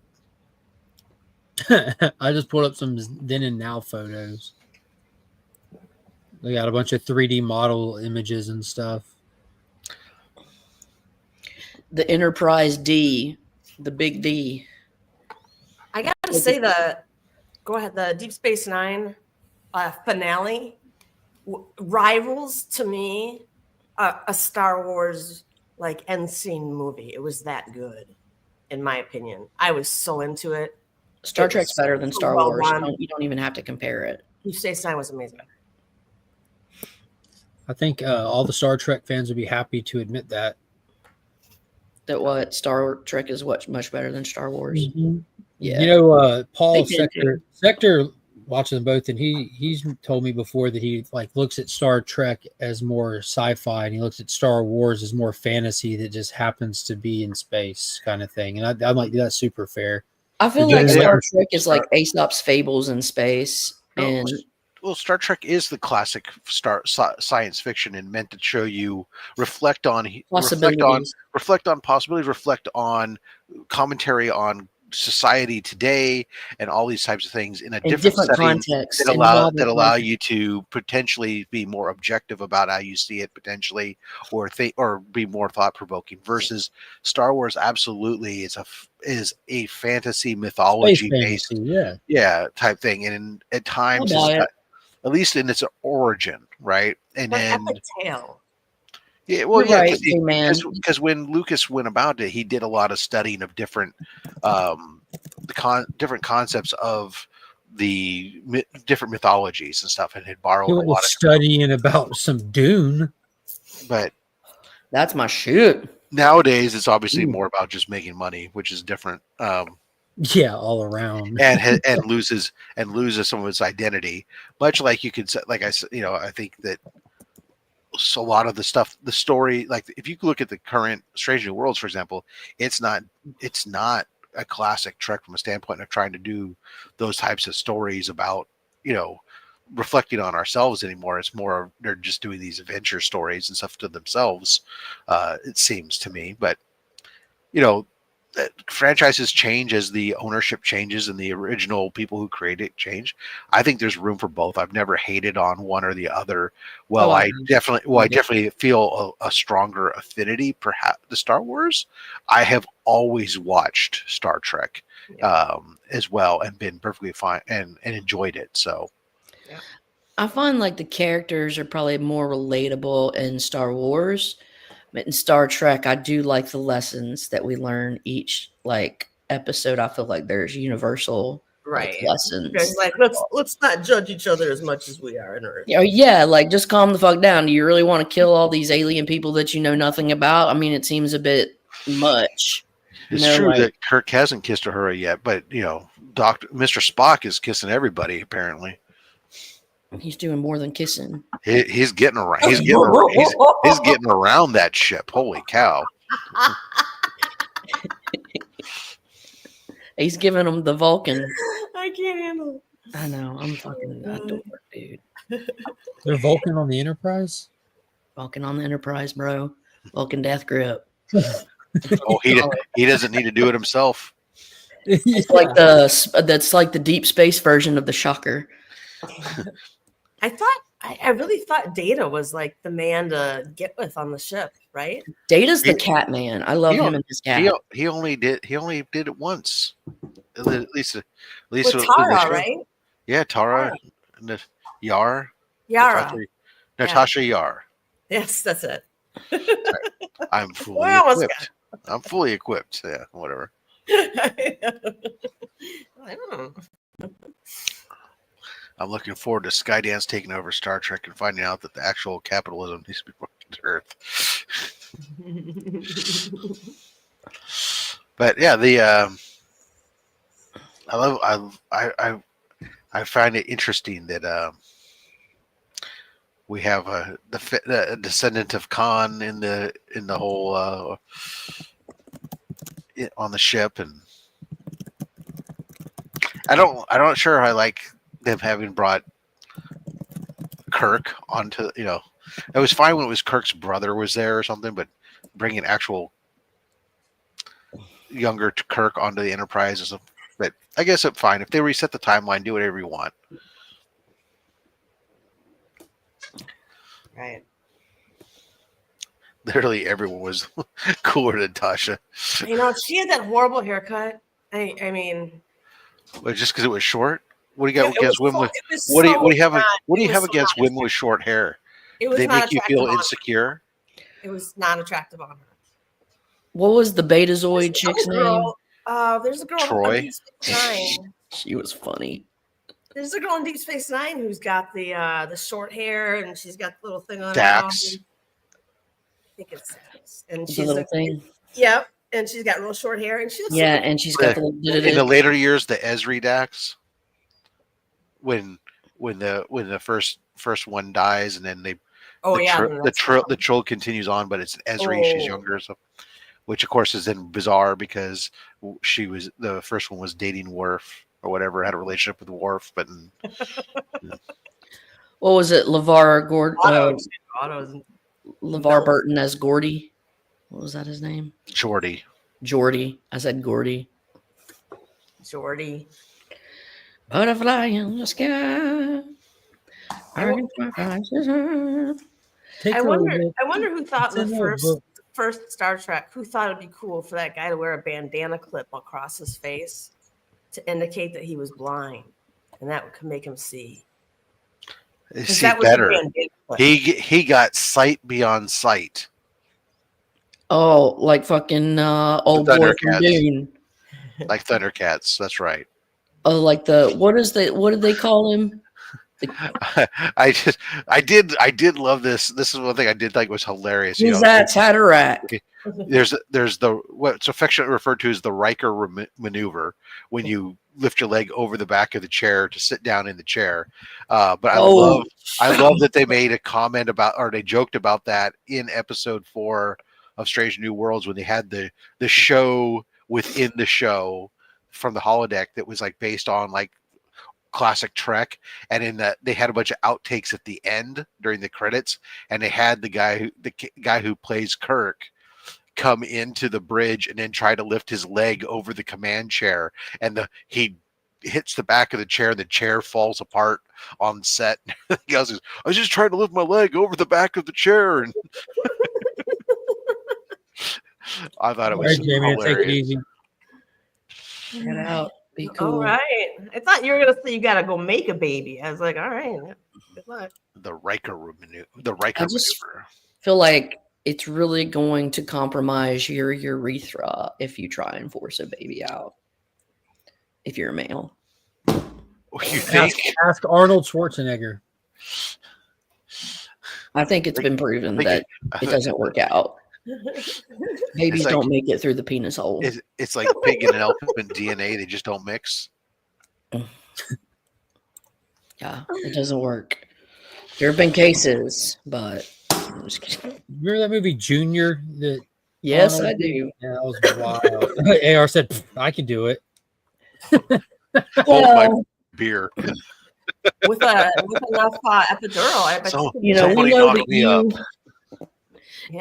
I just pulled up some then and now photos. They got a bunch of 3D model images and stuff. The Enterprise D, the big D. I got to say go ahead, the Deep Space Nine finale rivals to me a Star Wars like end scene movie. It was that good, in my opinion. I was so into it. Star Trek's better than Star Wars. You don't even have to compare it. Deep Space Nine was amazing. I think all the Star Trek fans would be happy to admit that. That what Star Trek is much better than Star Wars. Mm-hmm. Yeah, you know, Paul Sector watching them both, and he's told me before that he like looks at Star Trek as more sci-fi, and he looks at Star Wars as more fantasy that just happens to be in space kind of thing. And I'm like, that's super fair. I feel like Star Trek is like Aesop's fables in space, and well, Star Trek is the classic science fiction and meant to show you, reflect on possibilities, reflect on commentary on society today and all these types of things in a different setting context that allow you to potentially be more objective about how you see it potentially, or be more thought-provoking. Versus Star Wars absolutely is a fantasy mythology based type thing, and at times at least in its origin, right? And then tale. Yeah, well, because when Lucas went about it, he did a lot of studying of different, different concepts of the different mythologies and stuff, and had borrowed a lot of studying about some Dune. But that's my shit. Nowadays, it's obviously more about just making money, which is different. All around, and loses some of its identity. Much like you could say, like I said, I think that. So a lot of the stuff, the story, like if you look at the current Strange New Worlds, for example, it's not a classic Trek from a standpoint of trying to do those types of stories about, reflecting on ourselves anymore. It's more, they're just doing these adventure stories and stuff to themselves. It seems to me, but franchises change as the ownership changes and the original people who create it change. I think there's room for both. I've never hated on one or the other. I definitely feel a stronger affinity perhaps to Star Wars. I have always watched Star Trek as well and been perfectly fine and enjoyed it. So I find like the characters are probably more relatable in Star Wars. But in Star Trek, I do like the lessons that we learn each episode. I feel like there's universal lessons. It's like let's not judge each other as much as we are in Earth. Just calm the fuck down. Do you really want to kill all these alien people that you know nothing about? I mean, it seems a bit much. It's true that Kirk hasn't kissed Uhura yet, but Mr. Spock is kissing everybody apparently. He's doing more than kissing. He's getting around. He's getting around that ship. Holy cow! He's giving him the Vulcan. I can't handle it. I know. I'm fucking adored, dude. They're Vulcan on the Enterprise. Vulcan on the Enterprise, bro. Vulcan death grip. He doesn't need to do it himself. It's that's like the deep space version of the Shocker. I really thought Data was like the man to get with on the ship, right? Data's the cat man. I love him and his cat. He only did it once. At least with Tara, right? Yeah, Tara. Yar. Yara. Natasha Yar. Yes, that's it. I'm fully equipped. I'm fully equipped. Yeah, whatever. I don't know. I'm looking forward to Skydance taking over Star Trek and finding out that the actual capitalism needs to be brought to Earth. But yeah, I find it interesting that we have the descendant of Khan in the whole on the ship, and I'm not sure I like them having brought Kirk onto, it was fine when it was Kirk's brother was there or something, but bringing actual younger Kirk onto the Enterprise is but I guess it's fine. If they reset the timeline, do whatever you want. Right. Literally everyone was cooler than Tasha. She had that horrible haircut. I mean, But just because it was short? What do you got it against was women? so- What do it was you have? not- What do it you was have so against not women with short hair? It was They not make you feel attractive on her. insecure. It was not attractive on her. What was the Betazoid chick's name? Girl, there's a girl Troy. on Deep Space Nine. She was funny. There's a girl in Deep Space Nine who's got the short hair and she's got the little thing on Dax. her. I think it's Dax. And The she's little thing. Yep. And she's got real short hair and she looks Yeah, super and she's got the In the later years, the Ezri Dax, when the first one dies, and then the troll continues on, but it's Ezri. She's younger, so which of course is then bizarre because the first one was dating Worf or whatever, had a relationship with Worf, but what was it? LeVar LeVar Burton as Gordy. What was that his name? Geordi. I said Gordy. Jordy. Butterfly in the sky. I wonder who thought in the first Star Trek, who thought it'd be cool for that guy to wear a bandana clip across his face to indicate that he was blind, and that could make him see. See better. He got sight beyond sight. Oh, like fucking old boy from Dune. Like Thundercats, that's right. Oh, like what did they call him? I did love this. This is one thing I did think was hilarious. That's Hatterack. There's what's affectionately referred to as the Riker maneuver, when you lift your leg over the back of the chair to sit down in the chair. But I love that they made a comment about, or they joked about that in episode 4 of Strange New Worlds, when they had the show within the show from the holodeck that was like based on like classic Trek, and in that they had a bunch of outtakes at the end during the credits, and they had the guy who plays Kirk come into the bridge and then try to lift his leg over the command chair, and he hits the back of the chair, and the chair falls apart on set. He goes, I was just trying to lift my leg over the back of the chair, and I thought it was Jamie, hilarious. take it easy. Get out. Be cool. All right. I thought you were gonna say you gotta go make a baby. I was like, all right, good luck. The Riker maneuver. Feel like it's really going to compromise your urethra if you try and force a baby out. If you're a male. What do you think? Ask Arnold Schwarzenegger. I think it's been proven that it doesn't work out. Babies don't make it through the penis hole. It's like pig and elephant DNA. They just don't mix. Yeah, it doesn't work. There have been cases, but I'm just kidding. Remember that movie Junior? Yes, I do. Yeah, that was wild. AR said, I can do it. Hold my beer. with enough epidural, I bet we know that me you up.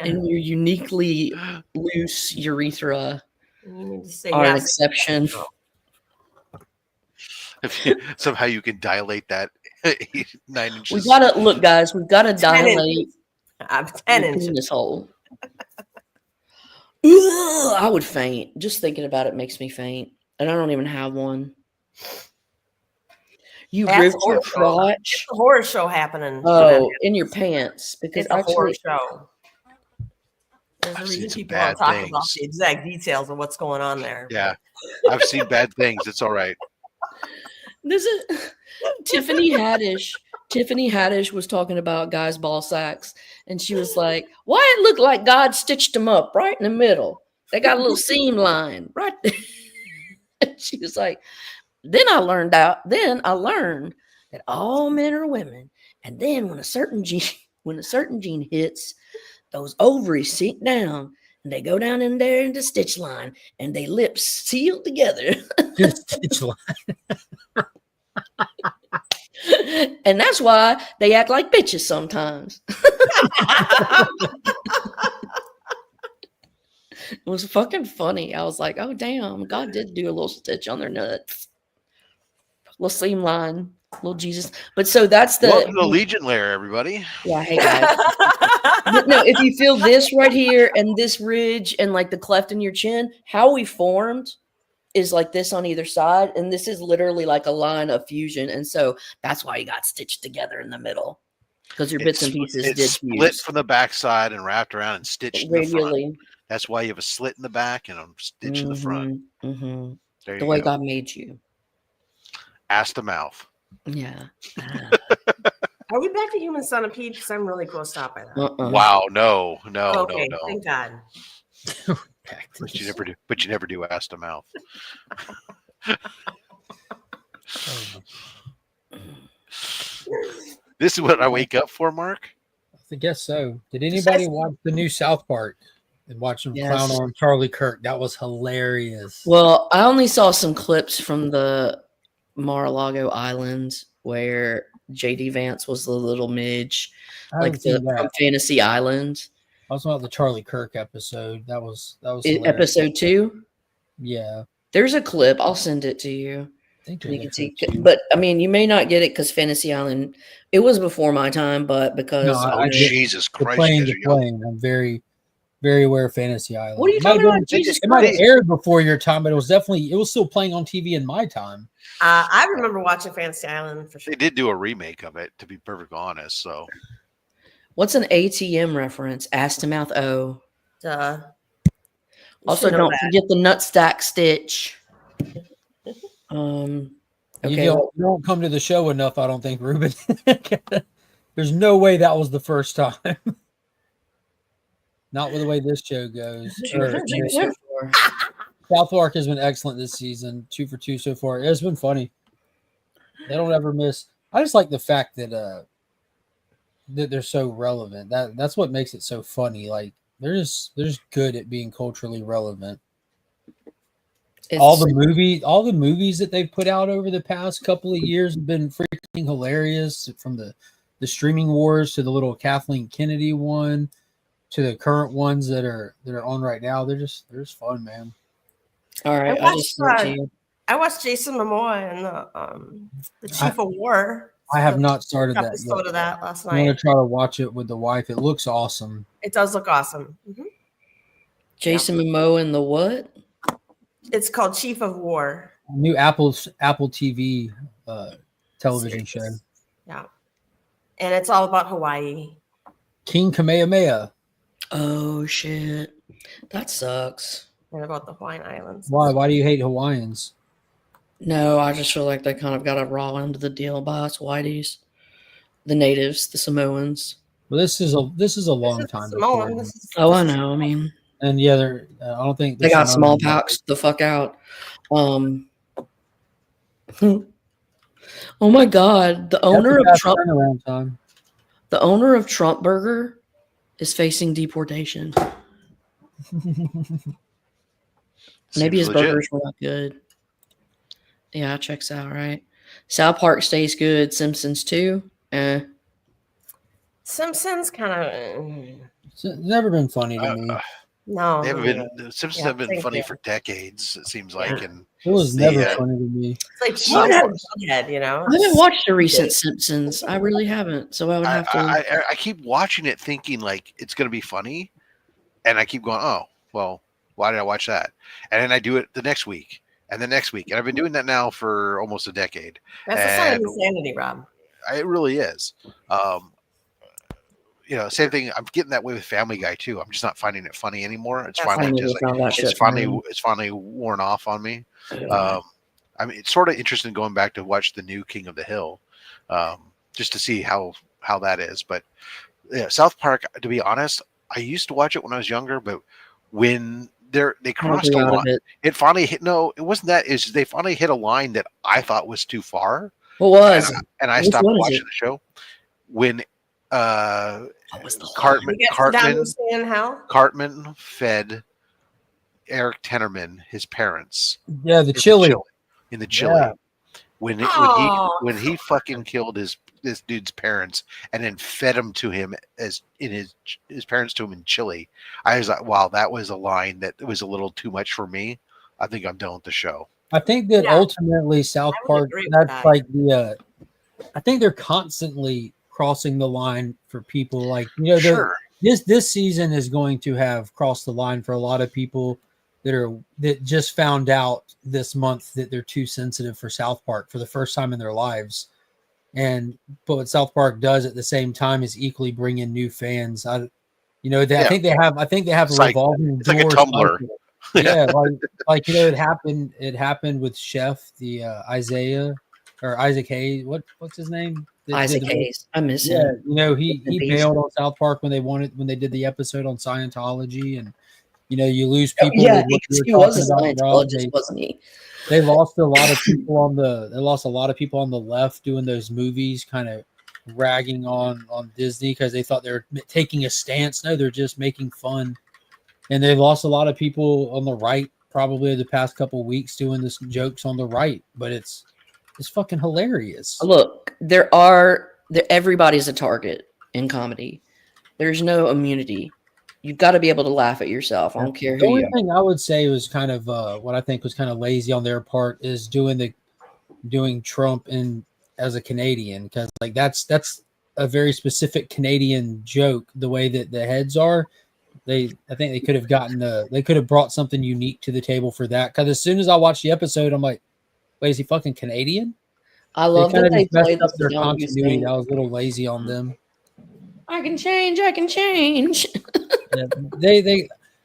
and your uniquely loose urethra you need to say are an yes. exception. Somehow you can dilate that 9 inches. We gotta look, guys. We've got to dilate. I'm 10 inches. Penis hole. Ugh, I would faint. Just thinking about it makes me faint, and I don't even have one. You ripped your crotch. It's a horror show happening. Oh, in your pants, because it's a horror show. There's a reason people don't talk about the exact details of what's going on there. Yeah, I've seen bad things. It's all right. There's a Tiffany Haddish Tiffany Haddish was talking about guys' ball sacks, and she was like, "Why it looked like God stitched them up right in the middle? They got a little seam line right there." She was like, Then I learned that all men are women, and then when a certain gene hits, those ovaries sink down, and they go down in there into stitch line, and they lips seal together. Stitch line. And that's why they act like bitches sometimes. It was fucking funny. I was like, oh, damn. God did do a little stitch on their nuts. Little seam line. Little Jesus. But so that's the... Welcome to Legions Lair, everybody. Yeah, hey, guys. But no, if you feel this right here and this ridge and like the cleft in your chin, how we formed is like this on either side. And this is literally like a line of fusion. And so that's why you got stitched together in the middle. Because your bits and pieces did split fuse. from the backside and wrapped around and stitched in the front. That's why you have a slit in the back and a stitch in the front. Mm-hmm. There the you way go. God made you. Ass to mouth. Yeah. Are we back to human centipede? Because I'm really grossed out by that. Wow, no. Okay, thank God. But you never do ass to mouth. This is what I wake up for, Mark? I guess so. Did anybody watch the new South Park and watch them clown on Charlie Kirk? That was hilarious. Well, I only saw some clips from the Mar-a-Lago Island where JD Vance was the little midge, like from Fantasy Island. I was about the Charlie Kirk episode. That was episode 2. Yeah, there's a clip. I'll send it to you. You can see, but I mean, you may not get it because Fantasy Island. It was before my time, but because Jesus Christ, playing. I'm very, very aware of Fantasy Island. What are you talking about? It might have aired before your time, but it was still playing on TV in my time. I remember watching Fantasy Island for sure. They did do a remake of it, to be perfectly honest. So, what's an ATM reference? Ass to mouth. Oh, duh. Also, don't forget the nut stack stitch. Okay. You don't come to the show enough, I don't think, Ruben. There's no way that was the first time. Not with the way this show goes. South Park has been excellent this season. 2 for 2 so far. It's been funny. They don't ever miss. I just like the fact that that they're so relevant. That's what makes it so funny. Like they're just good at being culturally relevant. All the movies that they've put out over the past couple of years have been freaking hilarious. From the streaming wars to the little Kathleen Kennedy one to the current ones that are on right now. They're just fun, man. All right, I watched Jason Momoa and the Chief of War. I have not started that episode yet. Of that last night. I'm gonna try to watch it with the wife. It looks awesome. It does look awesome. Mm-hmm. Jason Momoa and the what? It's called Chief of War. New Apple TV television show. Yeah, and it's all about Hawaii. King Kamehameha. Oh shit, that sucks. And about the Hawaiian Islands. Why? Why do you hate Hawaiians? No, I just feel like they kind of got a raw end of the deal by us whiteys, the natives, the Samoans. Well, this is a long time. Oh, I know. I mean, and yeah, I don't think they got smallpox the fuck out. Oh my God, the owner of Trump. The owner of Trump Burger is facing deportation. Maybe his burgers were not good. Yeah, it checks out, right? South Park stays good. Simpsons too. Simpsons kind of. It's never been funny to me. No, they haven't been. Simpsons have been funny for decades. It seems like, and it was never funny to me. It's like Bughead, you know. I haven't watched the recent Simpsons. I really haven't. So I would have to. I keep watching it, thinking like it's going to be funny, and I keep going, oh well, why did I watch that? And then I do it the next week and the next week, and I've been doing that now for almost a decade. That's a sign of insanity, Rob. It really is. You know, same thing. I'm getting that way with Family Guy too. I'm just not finding it funny anymore. It's finally just like it's finally worn off on me. I mean, it's sort of interesting going back to watch the new King of the Hill, just to see how that is. But yeah, South Park, to be honest, I used to watch it when I was younger, but when they crossed a line, it finally hit. No, it wasn't that. Is they finally hit a line that I thought was too far. What was? And I stopped watching the show when Cartman fed Eric Tenorman his parents. Yeah, the chili. In the chili. Yeah. When he fucking killed this dude's parents and then fed him to him as in his parents to him in chili, I was like, wow, that was a line that was a little too much for me. I think I'm done with the show. I think that ultimately South Park, that's like the I think they're constantly crossing the line for people. Like, you know, this season is going to have crossed the line for a lot of people that just found out this month that they're too sensitive for South Park for the first time in their lives. But what South Park does at the same time is equally bring in new fans. I think they have a revolving door. It's like a Tumblr. Yeah, like you know, it happened with Chef, the Isaac Hayes. What's his name? Isaac Hayes. I miss him. You know, he bailed on South Park when they did the episode on Scientology, and you know, you lose people. Yeah, because he was a Scientologist, wasn't he? They lost a lot of people on the left doing those movies, kind of ragging on Disney because they thought they were taking a stance. No, they're just making fun. And they've lost a lot of people on the right probably the past couple of weeks doing this jokes on the right, but it's fucking hilarious. Look, everybody's a target in comedy. There's no immunity. You've got to be able to laugh at yourself. I don't care who you are. The only thing I would say was kind of what I think was kind of lazy on their part is doing Trump as a Canadian, because like that's a very specific Canadian joke. The way that the heads are, I think they could have brought something unique to the table for that. Because as soon as I watched the episode, I'm like, wait, is he fucking Canadian? I love that they played up their continuity. I was a little lazy on them. I can change. Yeah,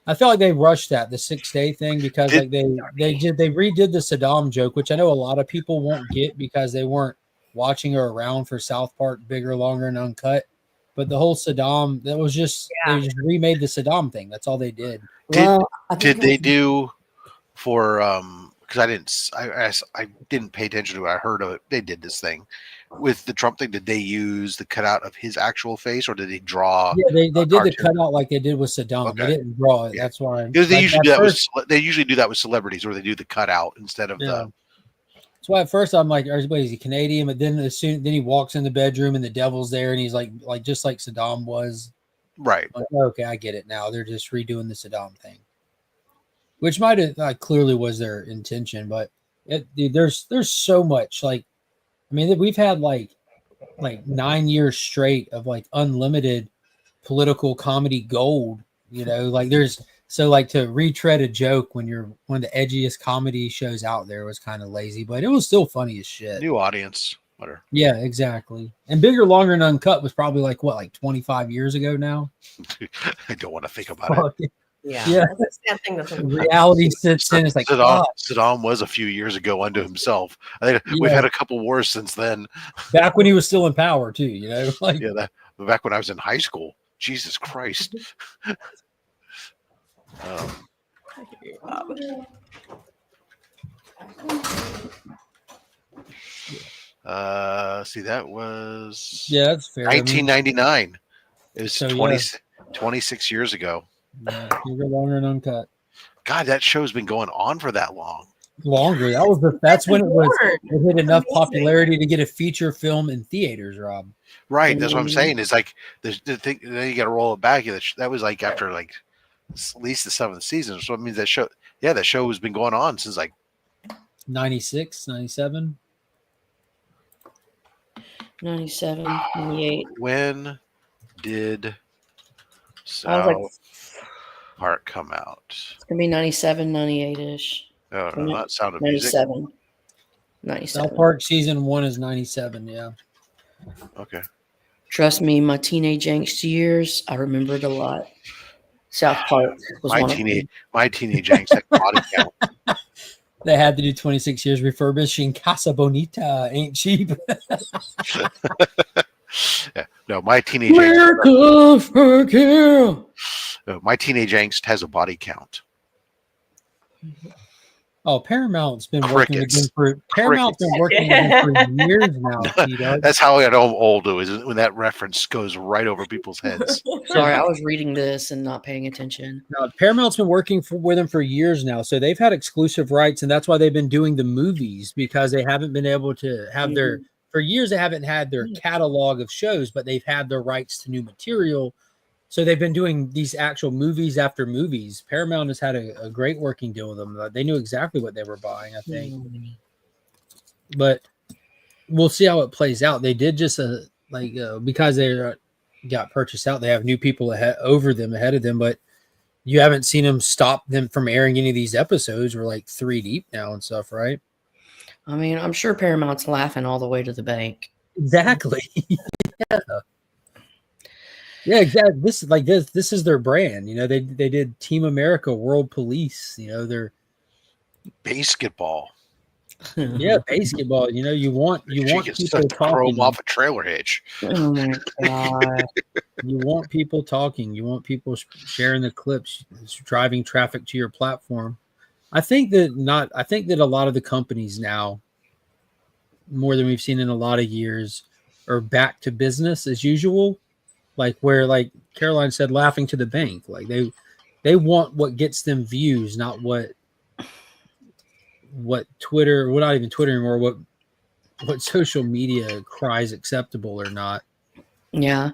I felt like they rushed the 6 day thing because like they redid the Saddam joke, which I know a lot of people won't get because they weren't watching or around for South Park Bigger, Longer, and Uncut. But the whole Saddam, they just remade the Saddam thing. That's all they did. Did they do for because I didn't pay attention to it. I heard of it. They did this thing with the Trump thing. Did they use the cutout of his actual face, or did they draw? Yeah, they did the cutout like they did with Saddam. Okay. They didn't draw it. Yeah. That's why they usually do that with celebrities, or they do the cutout instead of the. That's why at first I'm like, is he Canadian? But then then he walks in the bedroom and the devil's there, and he's like just like Saddam was. Right. Like, okay, I get it now. They're just redoing the Saddam thing, which might have clearly was their intention. But there's so much like, I mean, we've had like 9 years straight of like unlimited political comedy gold. You know, like to retread a joke when you're one of the edgiest comedy shows out there was kind of lazy, but it was still funny as shit. New audience, whatever. Yeah, exactly. And Bigger, Longer, and Uncut was probably like 25 years ago now. I don't want to think about it. Yeah. Reality sits in. It's like Saddam was a few years ago unto himself. I think we've had a couple wars since then. Back when he was still in power too, you know. Like back when I was in high school. Jesus Christ. See, that was that's fair. 1999. It was 26 years ago. Yeah, Bigger, Longer, and Uncut. God, that show's been going on for that long. Longer. That's when it hit enough popularity to get a feature film in theaters, Rob. Right. That's what I'm saying. It's like the thing. Then you got to roll it back. That was like after like at least the 7th season. So it means that show. Yeah, that show has been going on since like 96, 97. 97, 98. When did South Park come out? It's going to be 97, 98-ish. Oh, no, not Sound of 97. Music. 97. South Park season 1 is 97, yeah. Okay. Trust me, my teenage angst years, I remember it a lot. South Park was my teenage angst had body count. They had to do 26 years refurbishing Casa Bonita. Ain't cheap. No, my teenage angst has a body count. Oh, Paramount's been working with Crickets. them for Paramount's been working with them for years now. T-Dog. That's how I know I'm old, is when that reference goes right over people's heads. Sorry, I was reading this and not paying attention. No, Paramount's been working with them for years now, so they've had exclusive rights, and that's why they've been doing the movies, because they haven't been able to have their for years. They haven't had their catalog of shows, but they've had their rights to new material. So they've been doing these actual movies after movies. Paramount has had a great working deal with them. They knew exactly what they were buying, I think. But we'll see how it plays out. They did just because they got purchased out, they have new people ahead of them. But you haven't seen them stop them from airing any of these episodes. We're like 3 deep now and stuff, right? I mean, I'm sure Paramount's laughing all the way to the bank. Exactly. Yeah. Yeah, exactly. This is their brand. You know, they did Team America, World Police. You know, they're basketball. Yeah, basketball. You know, you want people talking off a trailer hitch. Oh my god! You want people talking. You want people sharing the clips, driving traffic to your platform. I think that a lot of the companies now, more than we've seen in a lot of years, are back to business as usual. Like where, like Caroline said, laughing to the bank. Like they want what gets them views, not what Twitter, well, not even Twitter anymore, what social media cries acceptable or not. Yeah.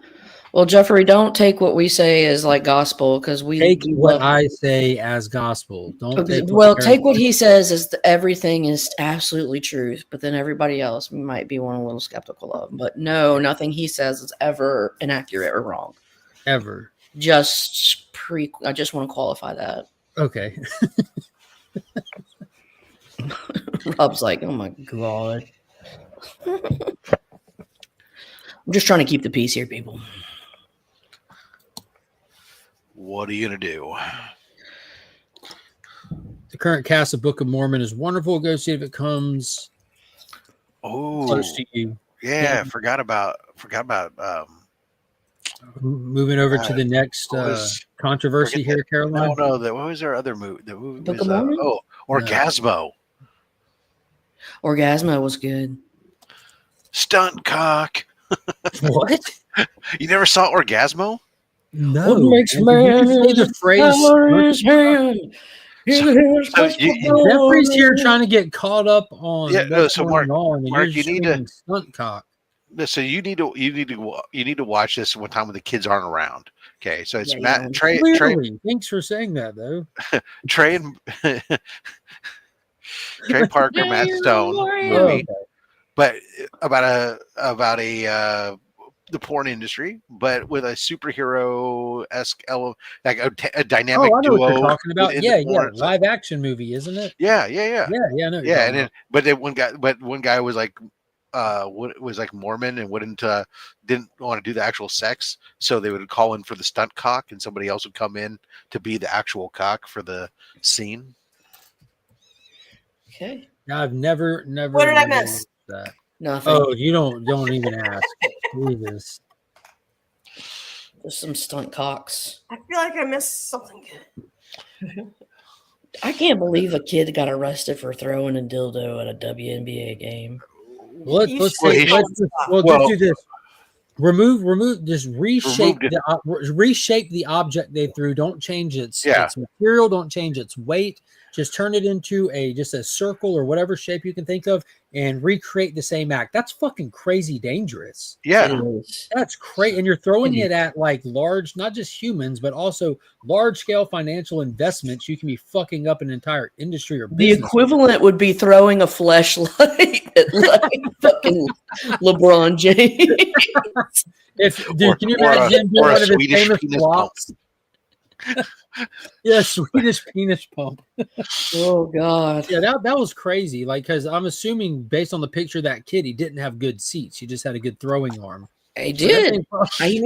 Well, Jeffrey, don't take what we say as like gospel, because we take what I say as gospel. Don't take take what he says as everything is absolutely truth, but then everybody else might be one a little skeptical of. But no, nothing he says is ever inaccurate or wrong. Ever. I just want to qualify that. Okay. Rob's like, oh my god. I'm just trying to keep the peace here, people. What are you going to do? The current cast of Book of Mormon is wonderful. Go see if it comes close to you. Yeah, forgot about moving over to the next controversy here, Caroline. No, what was our other movie? The movie Book was, of Mormon? Orgasmo. Orgasmo was good. Stunt cock. What? You never saw Orgasmo? No. What makes man say the phrase? Jeffrey's here trying to get caught up on. Yeah, no. So Mark, you need to stunt cock. So you need to watch this one time when the kids aren't around. Okay, so it's Trey. Thanks for saying that, though. Trey Parker, Matt Stone movie, but about the porn industry, but with a superhero-esque element, like a dynamic duo. What you're talking about. Yeah, live action movie, isn't it? Yeah. No, yeah, one guy was like, Mormon and didn't want to do the actual sex, so they would call in for the stunt cock, and somebody else would come in to be the actual cock for the scene. Okay. Now I've never. What did I miss? That. Nothing. Oh, you don't even ask. Jesus. There's some stunt cocks. I feel like I missed something good. I can't believe a kid got arrested for throwing a dildo at a WNBA game. Let's do this. Remove. Just reshape the object they threw. Don't change its material. Don't change its weight. Just turn it into just a circle or whatever shape you can think of, and recreate the same act. That's fucking crazy dangerous. Yeah, that's crazy. And you're throwing it at like large, not just humans, but also large scale financial investments. You can be fucking up an entire industry or business. The equivalent would be throwing a fleshlight at like fucking LeBron James. Can you imagine doing one of his famous flops? Yeah, Swedish penis pump. Oh god. Yeah, that was crazy. Like, because I'm assuming based on the picture of that kid, he didn't have good seats. He just had a good throwing arm. He did. I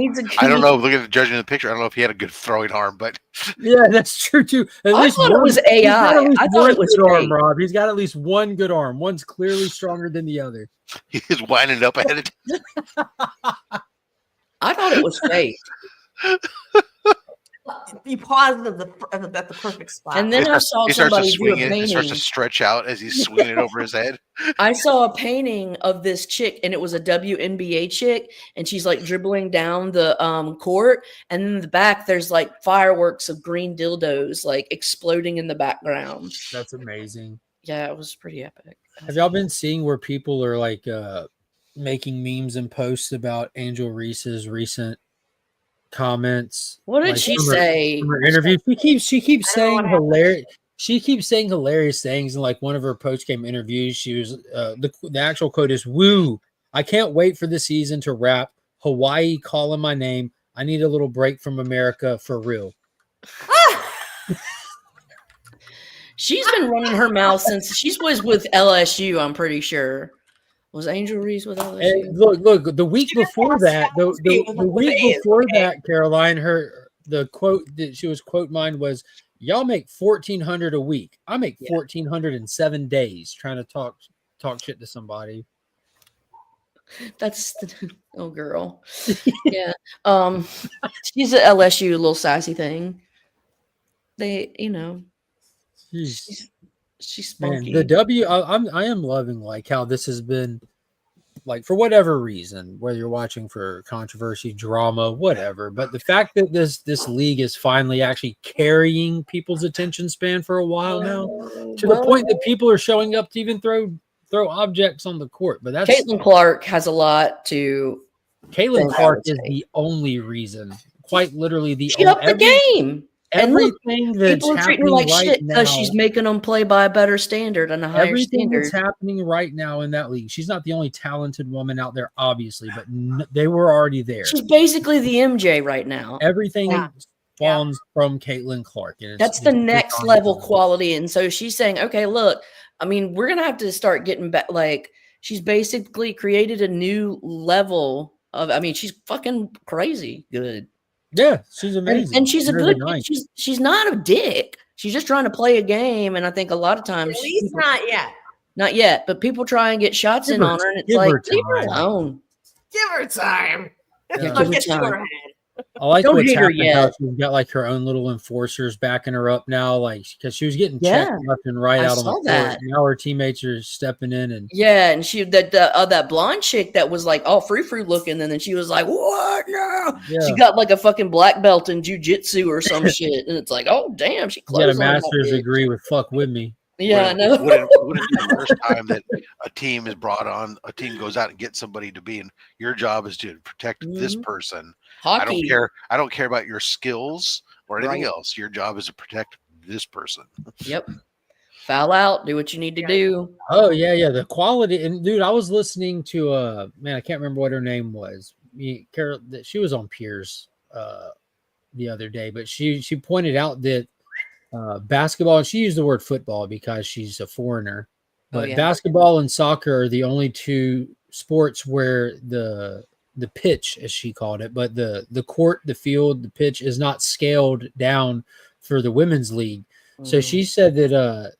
don't know. Look at the judging the picture. I don't know if he had a good throwing arm, but yeah, that's true too. I thought it was AI. I thought it was arm, Rob. He's got at least one good arm. One's clearly stronger than the other. He's winding up ahead of time. was fake. You paused at the perfect spot. And then I saw he starts to somebody do a swing it. He starts to painting. stretch out as he's swinging it over his head. I saw a painting of this chick, and it was a WNBA chick, and she's like dribbling down the court, and in the back there's like fireworks of green dildos like exploding in the background. That's amazing. Yeah, it was pretty epic. Have y'all been seeing where people are like making memes and posts about Angel Reese's recent comments? What did like, she say? From her interview, she keeps saying hilarious. She keeps saying hilarious things. And like one of her post-game interviews, she was the actual quote is, "Woo! I can't wait for the season to wrap. Hawaii calling my name. I need a little break from America for real." She's been running her mouth since she was with LSU. I'm pretty sure. Was Angel Reese with LSU? And look. The week before that, the week before that, Caroline, the quote that she was quote mine was, "Y'all make $1,400 a week. I make $1,400 in 7 days trying to talk shit to somebody." That's oh girl. Yeah. She's an LSU little sassy thing. They, she's spunky. Man, I am loving like how this has been, like, for whatever reason, whether you're watching for controversy, drama, whatever, but the fact that this league is finally actually carrying people's attention span for a while now, to the point that people are showing up to even throw objects on the court. But that's Caitlin Clark has a lot to. Caitlin Clark is the only reason, quite literally she upped the game. Everything that's people are treating her happening like shit now, because she's making them play by a better standard and a higher everything standard. that's happening right now in that league. She's not the only talented woman out there, obviously, but they were already there. She's basically the MJ right now. Everything spawns from Caitlin Clark. And that's the next level quality. And so she's saying, okay, look, I mean, we're going to have to start getting back. Like, she's basically created a new level of, I mean, she's fucking crazy good. Yeah, she's amazing. And she's a good, she's not a dick. She's just trying to play a game. And I think a lot of times. At least not yet. Not yet. But people try and get shots in on her. And it's like, leave her alone. Give her time. Yeah, I'll get to her head. I like Don't what's hate her happened. yet. How she's got like her own little enforcers backing her up now, like because she was getting checked left and right out on the court. Now her teammates are stepping in and and she that blonde chick that was like all frou looking, and then she was like, "What? No!" Yeah. She got like a fucking black belt in jujitsu or some shit, and it's like, "Oh damn!" She got a master's degree with "fuck with me." Yeah, I know. Would it be the first time that a team is brought on? A team goes out and gets somebody to be, and your job is to protect this person. Hockey. I don't care about your skills or anything else. Your job is to protect this person. Yep. Foul out. Do what you need to do. Oh yeah. The quality, and dude, I was listening to man, I can't remember what her name was. Carol, she was on Piers the other day, but she pointed out that basketball, and she used the word football because she's a foreigner, but basketball and soccer are the only two sports where the pitch, as she called it, but the court, the field, the pitch is not scaled down for the women's league. So she said that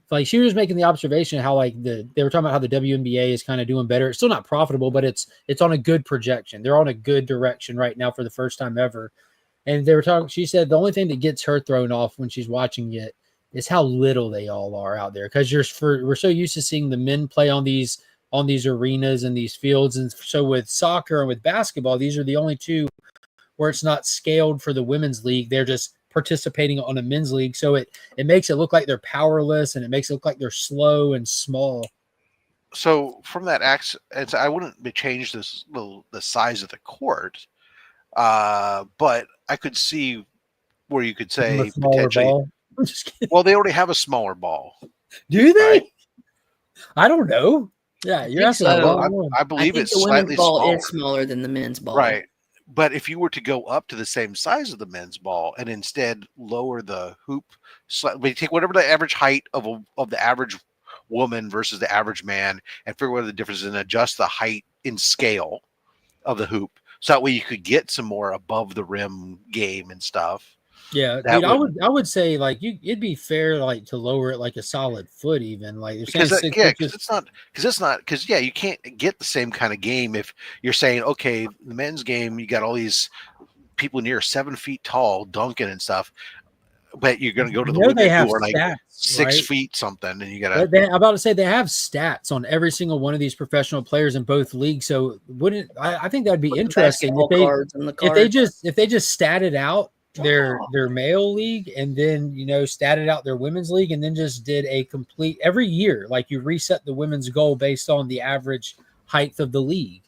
like she was making the observation how like they were talking about how the WNBA is kind of doing better. It's still not profitable, but it's on a good projection. They're on a good direction right now for the first time ever. And they were talking, she said the only thing that gets her thrown off when she's watching it is how little they all are out there. Because we're so used to seeing the men play on these arenas and these fields. And so with soccer and with basketball, these are the only two where it's not scaled for the women's league. They're just participating on a men's league. So it makes it look like they're powerless, and it makes it look like they're slow and small. So from that I wouldn't change the size of the court, but I could see where you could say potentially. Well, they already have a smaller ball. Do they? Right? I don't know. Yeah, you're asking. I believe it's the slightly women's ball smaller. is smaller than the men's ball. Right. But if you were to go up to the same size of the men's ball and instead lower the hoop, slightly, take whatever the average height of the average woman versus the average man and figure what the difference is and adjust the height in scale of the hoop. So that way you could get some more above the rim game and stuff. Yeah, That dude, I would say like it'd be fair like to lower it like a solid foot even like you're saying because you can't get the same kind of game if you're saying okay, the men's game you got all these people near 7 feet tall dunking and stuff, but you're going to go to the women they have who are like stats, 6 right? feet something, and you got to. I'm about to say they have stats on every single one of these professional players in both leagues. So wouldn't I think that'd be interesting if they just statted out their male league and then statted out their women's league and then just did a complete every year, like you reset the women's goal based on the average height of the league.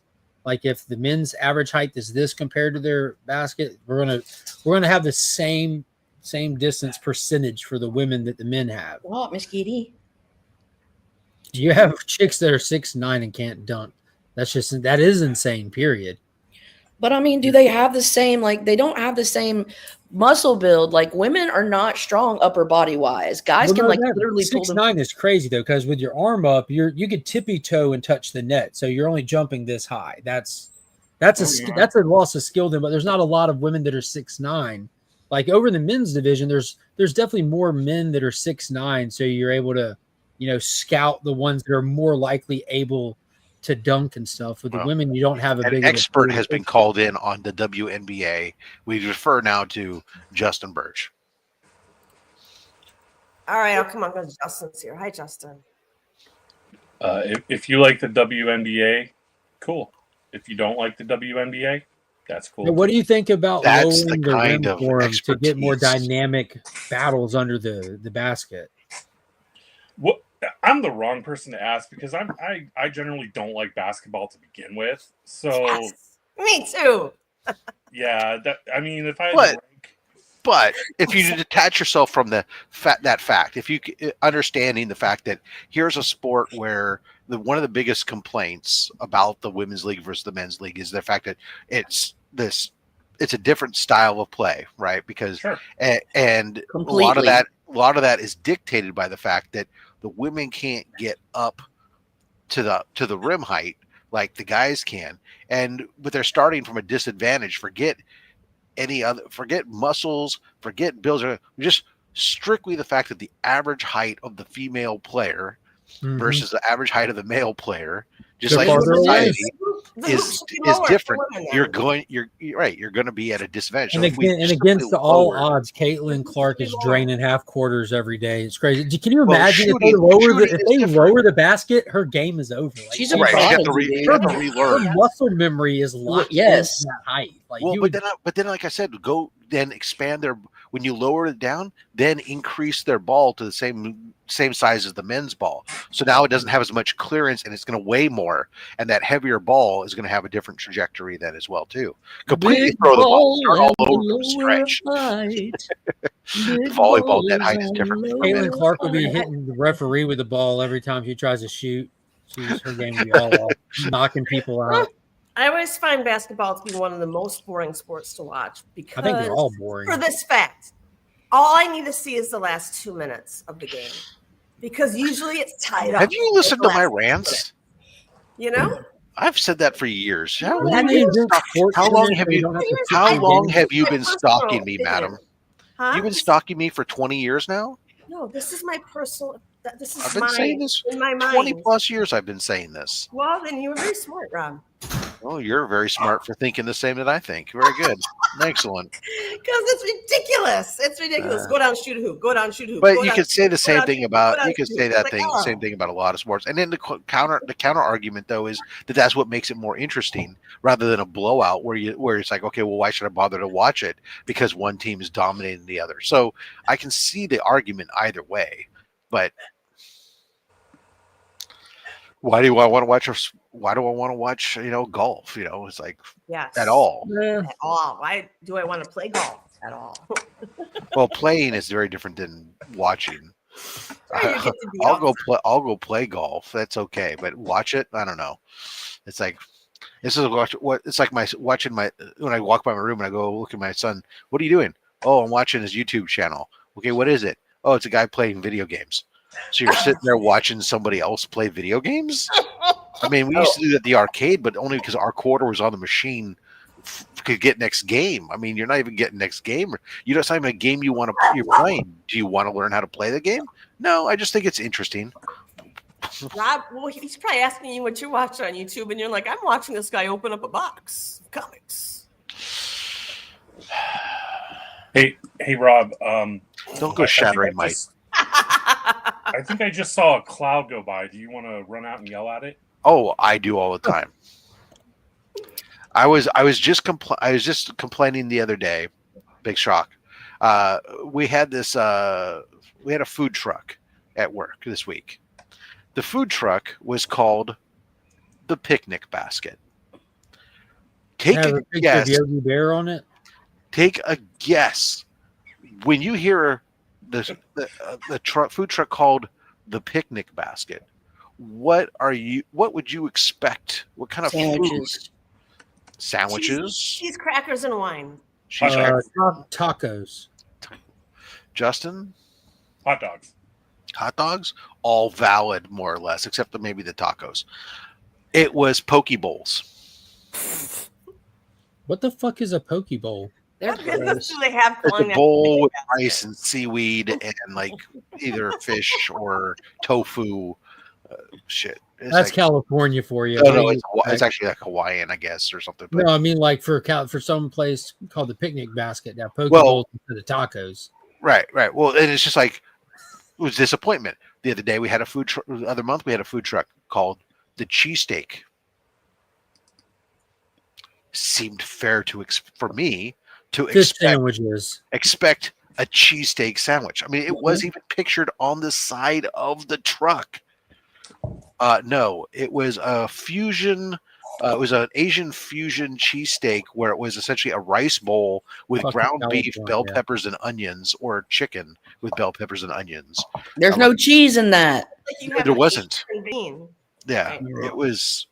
Like if the men's average height is this compared to their basket, we're gonna have the same distance percentage for the women that the men have. What, Miss Kitty? You have chicks that are 6'9" and can't dunk. That is insane, period. But I mean, do they have the same, like, they don't have the same muscle build. Like, women are not strong upper body wise. Guys can literally pull them. 6'9" is crazy though, because with your arm up, you could tippy toe and touch the net. So you're only jumping this high. That's a loss of skill then, but there's not a lot of women that are 6'9". Like over in the men's division, there's definitely more men that are 6'9", so you're able to, scout the ones that are more likely able to dunk and stuff. With the women, you don't have a big expert has been called in on the WNBA. We refer now to Justin Birch. All right, I'll come on because Justin's here. Hi, Justin. If you like the WNBA, cool. If you don't like the WNBA, that's cool. Now, what do you think about That's lowering the rim for them to get more dynamic battles under the basket? Well, I'm the wrong person to ask because I generally don't like basketball to begin with. So yes, me too. Yeah, if I had to rank, but if you detach yourself from that fact, if you understanding the fact that here's a sport where one of the biggest complaints about the women's league versus the men's league is the fact that it's a different style of play, right? Because and a lot of that is dictated by the fact that the women can't get up to the rim height like the guys can, but they're starting from a disadvantage. Forget muscles, forget builds, just strictly the fact that the average height of the female player versus the average height of the male player, just like in society, is different. You're going to be at a disadvantage. And against all odds, Caitlin Clark is draining half quarters every day. It's crazy. Can you imagine if they lower the basket, her game is over. Like, she's a prodigy. Her muscle memory is locked into that height. Like, but then, like I said, go then expand when you lower it down, then increase their ball to the same size as the men's ball. So now it doesn't have as much clearance and it's going to weigh more. And that heavier ball is going to have a different trajectory then as well, too. Completely throw the ball all over the stretch. The volleyball net height is different. Caitlin Clark will be hitting the referee with the ball every time she tries to shoot. Her game will be all off, knocking people out. I always find basketball to be one of the most boring sports to watch because I think they're all boring. For this fact, all I need to see is the last 2 minutes of the game because usually it's tied up. Have you listened to my rants? I've said that for years. How long have you been stalking me, madam? Huh? You've been stalking me for 20 years now? No, this is my personal. This is I've been saying this in my mind. 20 plus years. I've been saying this. Well, then you were very smart, Rob. Oh, you're very smart for thinking the same that I think. Very good. Excellent. Because it's ridiculous. It's ridiculous. Go down, shoot a hoop. Go down, shoot a hoop. But you could say the same thing about same thing about a lot of sports. And then the counter argument though is that that's what makes it more interesting rather than a blowout where it's like, okay, well, why should I bother to watch it because one team is dominating the other? So I can see the argument either way, but why do I want to watch golf? It's like at all. At all. Why do I want to play golf at all? Well, playing is very different than watching. I'll go play golf. That's okay, but watch it, I don't know. It's like when I walk by my room and I go look at my son. What are you doing? Oh, I'm watching his YouTube channel. Okay, what is it? Oh, it's a guy playing video games. So you're sitting there watching somebody else play video games? I mean, we used to do that at the arcade, but only because our quarter was on the machine could get next game. I mean, you're not even getting next game. You don't even a game you're playing. Do you want to learn how to play the game? No, I just think it's interesting. Rob, well, he's probably asking you what you watch on YouTube, and you're like, I'm watching this guy open up a box of comics. Hey, Rob. Don't go shattering Mike. I think I just saw a cloud go by. Do you want to run out and yell at it? Oh, I do all the time. I was just complaining the other day. Big shock. We had a food truck at work this week. The food truck was called the Picnic Basket. Take a guess. Yogi Bear on it. Take a guess. When you hear the food truck called the Picnic Basket, what would you expect? What kind of food? Sandwiches, cheese crackers, and wine. Tacos. Justin, hot dogs. Hot dogs, all valid more or less, except maybe the tacos. It was poke bowls. What the fuck is a poke bowl? What business do they have? It's a bowl with rice and seaweed and like either fish or tofu. Shit. That's like, California for you. No, it's actually like Hawaiian, I guess, or something. But no, I mean like for some place called the Picnic Basket. Now poke bowls instead of tacos. Right. Well, and it's just like it was disappointment. The other day we had a food truck. The other month we had a food truck called the Cheesesteak. Seemed fair for me to expect a cheesesteak sandwich. I mean, it was even pictured on the side of the truck. No, it was a fusion. It was an Asian fusion cheesesteak where it was essentially a rice bowl with ground beef, bell peppers, and onions, or chicken with bell peppers and onions. There's no cheese in that. There wasn't. Yeah, right. It was.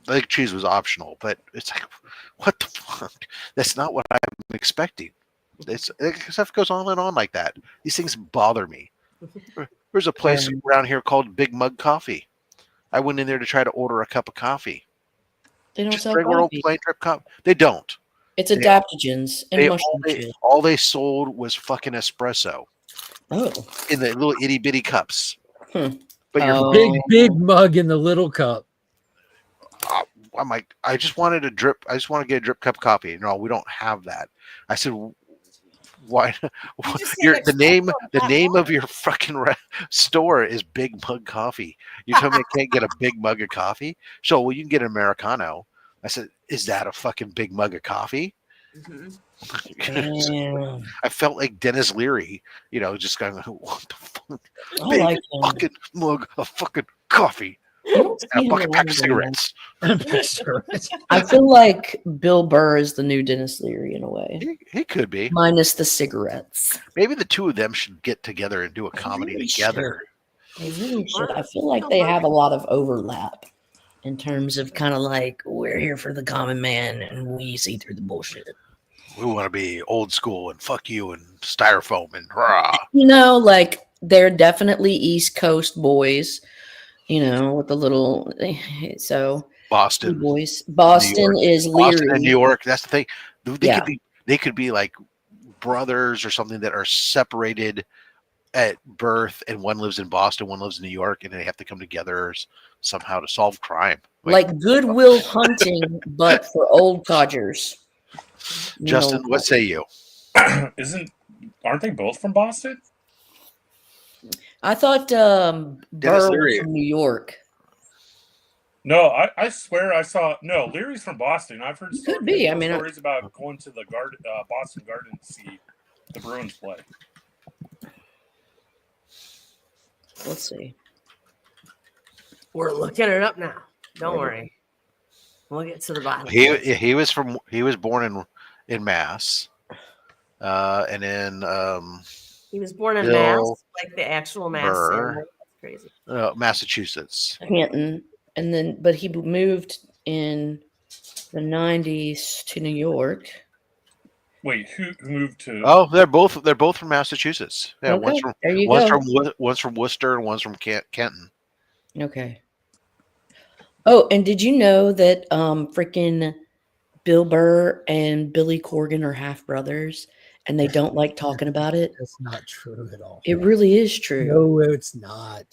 I think cheese was optional, but it's like, what the fuck? That's not what I'm expecting. Stuff goes on and on like that. These things bother me. There's a place around here called Big Mug Coffee. I went in there to try to order a cup of coffee. They don't sell regular coffee. Old plain drip cup. They don't. It's adaptogens and mushroom. All they sold was fucking espresso. Oh. In the little itty bitty cups. But your big mug in the little cup. I'm like, I just want to get a drip cup of coffee. No, we don't have that. I said, why? The name of your fucking store is Big Mug Coffee. You tell me I can't get a big mug of coffee? So, well, you can get an Americano. I said, is that a fucking big mug of coffee? Mm-hmm. I felt like Dennis Leary, just going, what the fuck? Big fucking mug of fucking coffee. And a fucking pack of cigarettes. I feel like Bill Burr is the new Dennis Leary in a way. He could be. Minus the cigarettes. Maybe the two of them should get together and do a comedy together. They really should. I feel like they have a lot of overlap in terms of kind of like, we're here for the common man and we see through the bullshit. We want to be old school and fuck you and styrofoam and rah. Like they're definitely East Coast boys. With the little, Boston boys. Boston is Leary. Boston and New York. That's the thing. They could be like brothers or something that are separated at birth, and one lives in Boston, one lives in New York, and they have to come together somehow to solve crime. Like Goodwill Hunting, but for old codgers. Justin, what say you? Aren't they both from Boston? I thought Burr was from New York. No, I swear I saw. No, Leary's from Boston. I've heard stories about going to the Boston Garden to see the Bruins play. Let's see. We're looking it up now. Don't worry. We'll get to the bottom. He was born in Mass, and then he was born in Mass, like the actual Mass. That's crazy. Massachusetts. Canton, but he moved in the 90s to New York. Wait, who moved to? Oh, they're both from Massachusetts. Yeah, okay. one's from Worcester and one's from Canton. Okay. Oh, and did you know that freaking Bill Burr and Billy Corgan are half brothers, and they don't like talking about it. That's not true at all. It really is true. No, it's not.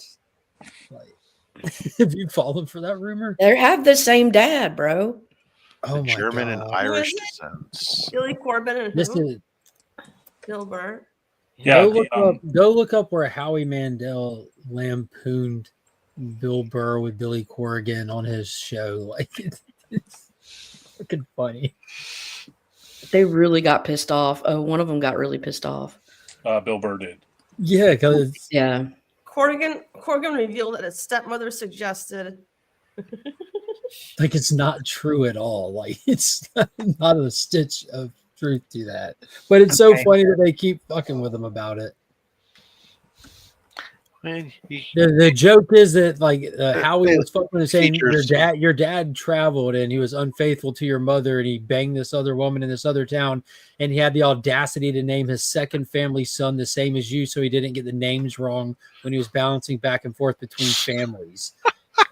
Like, have you fallen for that rumor? They have the same dad, bro. Oh my German God. and Irish descents. Billy Corbin and This who? is Bill Burr. Yeah, go look up where Howie Mandel lampooned Bill Burr with Billy Corrigan on his show. Like it's fucking funny. They really got pissed off. Oh, one of them got really pissed off. Bill Burr did. Yeah, because Corrigan revealed that his stepmother suggested. like it's not true at all. Like it's not a stitch of truth to that. But it's so funny that they keep fucking with him about it. The joke is that like Howie was fucking with saying your dad traveled and he was unfaithful to your mother and he banged this other woman in this other town and he had the audacity to name his second family son the same as you so he didn't get the names wrong when he was balancing back and forth between families.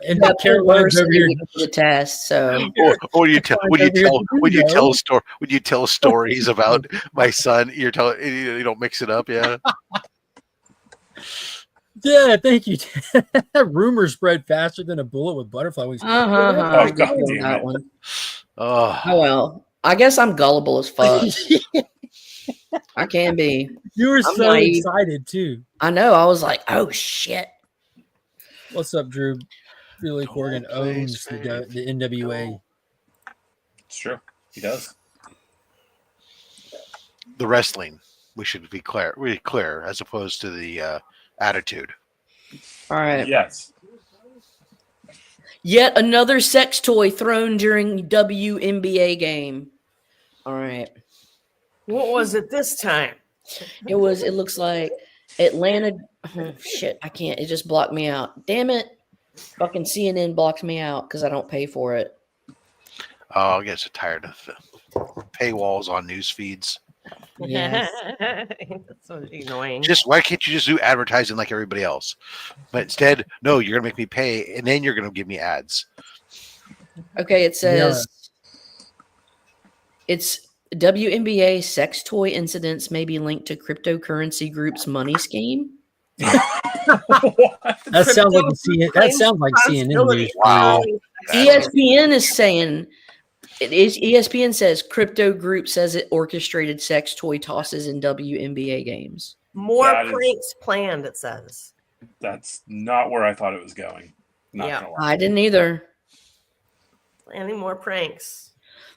And Caroline's over here the test. So would you tell stories about my son? You don't mix it up, yeah. Yeah, thank you. Rumor spread faster than a bullet with butterfly wings. Oh, God damn that one. Oh well, I guess I'm gullible as fuck. I can be. You were so excited too. I know. I was like, "Oh shit!" What's up, Drew? Billy Corgan owns the NWA. It's true. He does. The wrestling, we should be clear, as opposed to the attitude. All right. Yes. Yet another sex toy thrown during WNBA game. All right. What was it this time? It looks like Atlanta. Oh, shit, I can't. It just blocked me out. Damn it. Fucking CNN blocks me out because I don't pay for it. Oh, I get so tired of the paywalls on news feeds. Yes. That's so annoying. Why can't you just do advertising like everybody else? But instead, no, you're gonna make me pay, and then you're gonna give me ads. Okay, it says it's WNBA sex toy incidents may be linked to cryptocurrency group's money scheme. That sounds like CNN news. Wow. ESPN is saying. ESPN says crypto group says it orchestrated sex toy tosses in WNBA games. More pranks planned, it says. That's not where I thought it was going. I didn't either. Planning more pranks.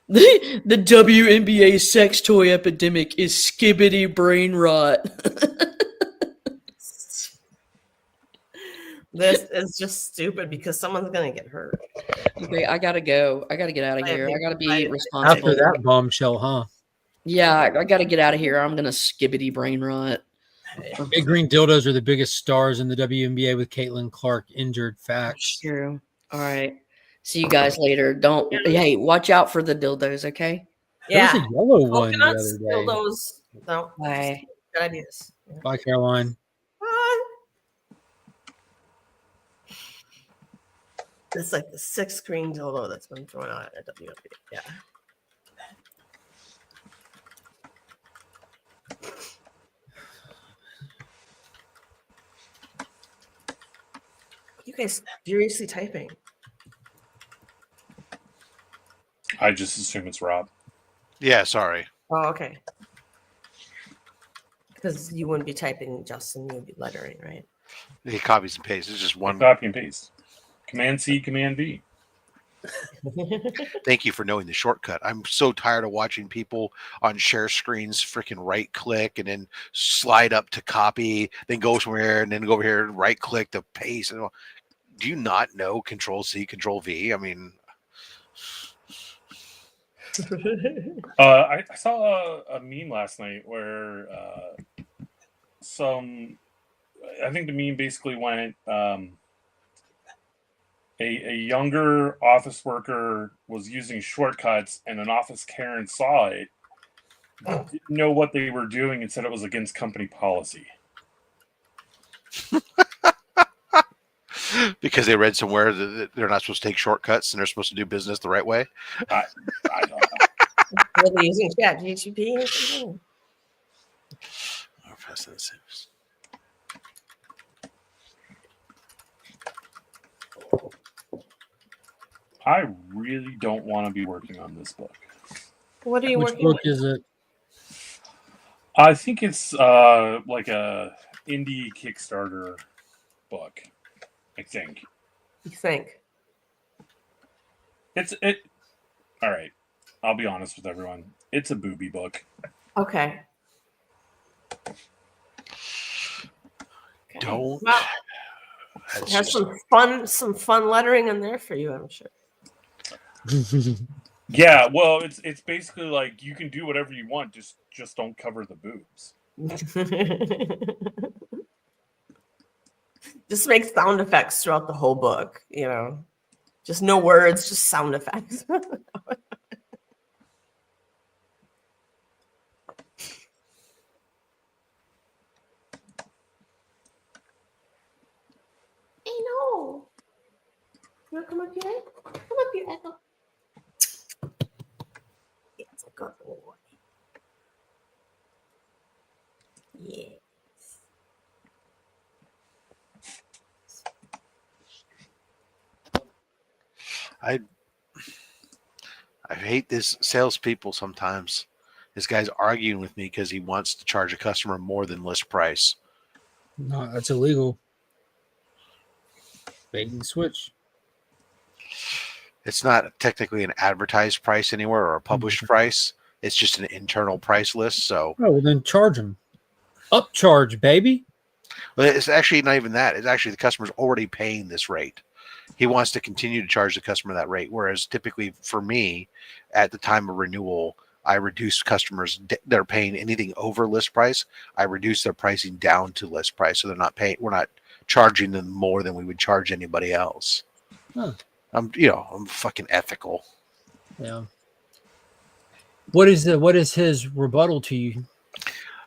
The WNBA sex toy epidemic is skibbity brain rot. This is just stupid because someone's going to get hurt. Okay, I got to go. I got to get out of here. I got to be responsible. After that bombshell, huh? Yeah, I got to get out of here. I'm going to skibbity brain rot. Big green dildos are the biggest stars in the WNBA with Caitlin Clark injured. Facts. True. All right. See you guys later. Hey, watch out for the dildos, okay? Yeah. There was a yellow one the other day. Dildos. No. Bye. Good ideas. Bye, Caroline. It's like the 6th green dildo that's been thrown out at WNBA. Yeah. You guys furiously typing. I just assume it's Rob. Yeah, sorry. Oh, okay. Because you wouldn't be typing, Justin. You would be lettering, right? He copies and pastes. It's just one. Copy and paste. Command C, Command V. Thank you for knowing the shortcut. I'm so tired of watching people on share screens freaking right click and then slide up to copy, then go somewhere and then go over here and right click to paste. And do you not know Control C, Control V? I mean, I saw a meme last night where I think the meme basically went. A younger office worker was using shortcuts and an office Karen saw it, but didn't know what they were doing and said it was against company policy. Because they read somewhere that they're not supposed to take shortcuts and they're supposed to do business the right way. I don't know. Are they using ChatGPT or something? I really don't want to be working on this book. What are you Which working book on? is it? I think it's like a indie Kickstarter book. I think. You think? It. All right. I'll be honest with everyone. It's a booby book. Okay. Don't. Well, it has some fun lettering in there for you, I'm sure. Yeah, well, it's basically like you can do whatever you want, just don't cover the boobs. Just make sound effects throughout the whole book, you know. Just no words, just sound effects. Hey, no. You want to come up here? Come up here, Echo. It's a good boy. Yes. I hate this salespeople sometimes. This guy's arguing with me because he wants to charge a customer more than list price. No, that's illegal. Bait and switch. It's not technically an advertised price anywhere or a published price. It's just an internal price list. So, oh, well, then charge them. Upcharge, baby. But it's actually not even that. It's actually the customer's already paying this rate. He wants to continue to charge the customer that rate. Whereas typically for me, at the time of renewal, I reduce customers that are paying anything over list price. I reduce their pricing down to list price, so they're not paying. We're not charging them more than we would charge anybody else. Huh. I'm fucking ethical. Yeah. What is his rebuttal to you?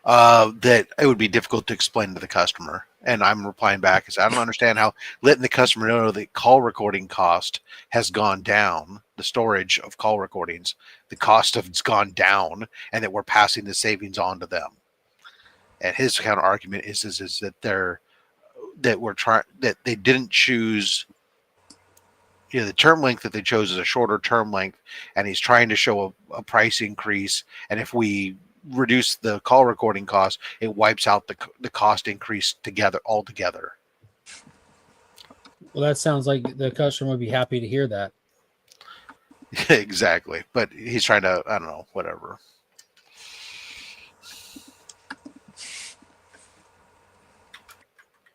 That it would be difficult to explain to the customer. And I'm replying back is I don't understand how letting the customer know the call recording cost has gone down, the storage of call recordings, the cost of it's gone down, and that we're passing the savings on to them. And his counter argument is that that they didn't choose, the term length that they chose is a shorter term length, and he's trying to show a price increase. And if we reduce the call recording cost, it wipes out the cost increase altogether. Well, that sounds like the customer would be happy to hear that. Exactly. But he's trying to, I don't know, whatever.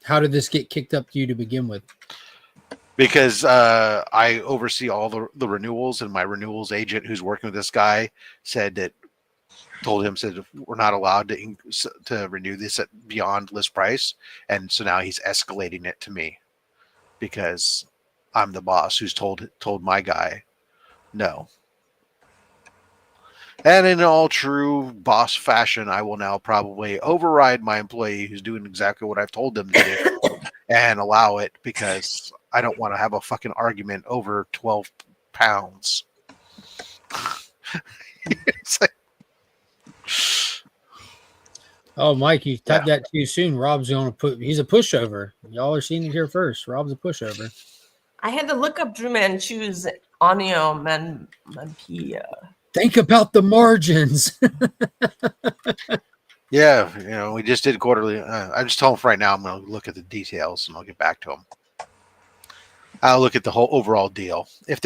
How did this get kicked up to you to begin with? Because I oversee all the renewals, and my renewals agent who's working with this guy said we're not allowed to renew this at beyond list price. And so now he's escalating it to me because I'm the boss who's told my guy no. And in all true boss fashion, I will now probably override my employee who's doing exactly what I've told them to do and allow it, because I don't want to have a fucking argument over 12 pounds. It's like, oh, Mike, you typed that too soon. Rob's going to he's a pushover. Y'all are seeing it here first. Rob's a pushover. I had to look up Drew Manchu's Audio Manpia. Think about the margins. yeah, we just did quarterly. I just told him right now I'm going to look at the details and I'll get back to him. I'll look at the whole overall deal. If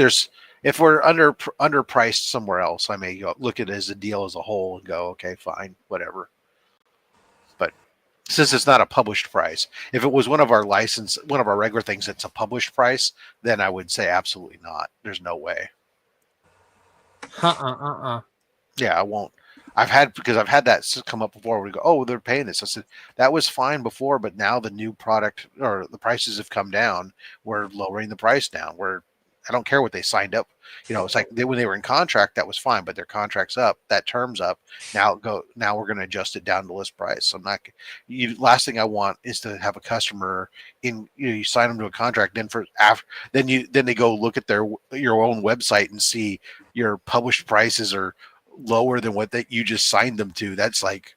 we're underpriced somewhere else, I may look at it as a deal as a whole and go, okay, fine, whatever. But since it's not a published price, if it was one of our regular things that's a published price, then I would say absolutely not. There's no way. Yeah, I won't. I've had that come up before. We go, oh, they're paying this. I said that was fine before, but now the new product or the prices have come down. We're lowering the price down. I don't care what they signed up. It's like when they were in contract, that was fine, but their contract's up, that term's up. Now we're going to adjust it down to list price. So last thing I want is to have a customer you sign them to a contract, then they go look at your own website and see your published prices are lower than what that you just signed them to. That's like,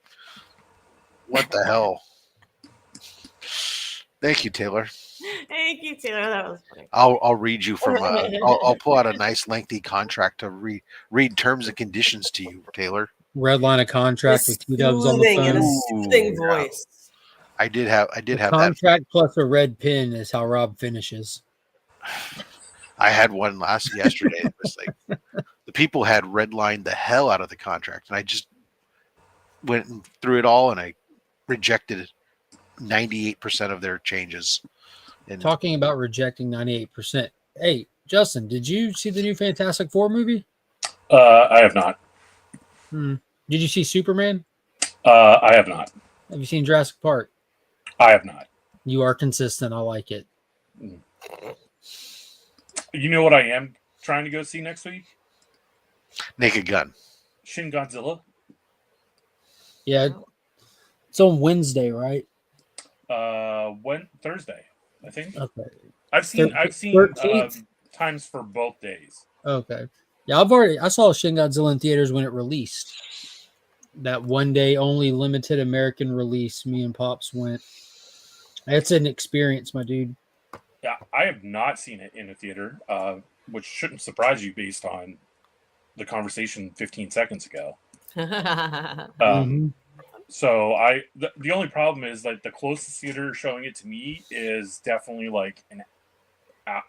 what the hell? Thank you, Taylor. Thank you, Taylor. That was funny. I'll read you from I'll pull out a nice lengthy contract to read terms and conditions to you, Taylor. Red line of contract with T-dubs on the Soothing and a phone. soothing voice. I did have Contract plus a red pin is how Rob finishes. I had one yesterday. It was like the people had redlined the hell out of the contract, and I just went through it all, and I rejected 98% of their changes. And talking about rejecting 98%. Hey, Justin, did you see the new Fantastic Four movie? I have not. Did you see Superman? I have not. Have you seen Jurassic Park? I have not. You are consistent. I like it. You know what I am trying to go see next week? Naked Gun. Shin Godzilla. Yeah. It's on Wednesday, right? Thursday, I think. Okay. I've seen 13th? Times for both days. Okay. Yeah, I saw Shin Godzilla in theaters when it released. That one day only limited American release. Me and Pops went. It's an experience, my dude. Yeah, I have not seen it in a theater, which shouldn't surprise you based on the conversation 15 seconds ago. So the only problem is like the closest theater showing it to me is definitely like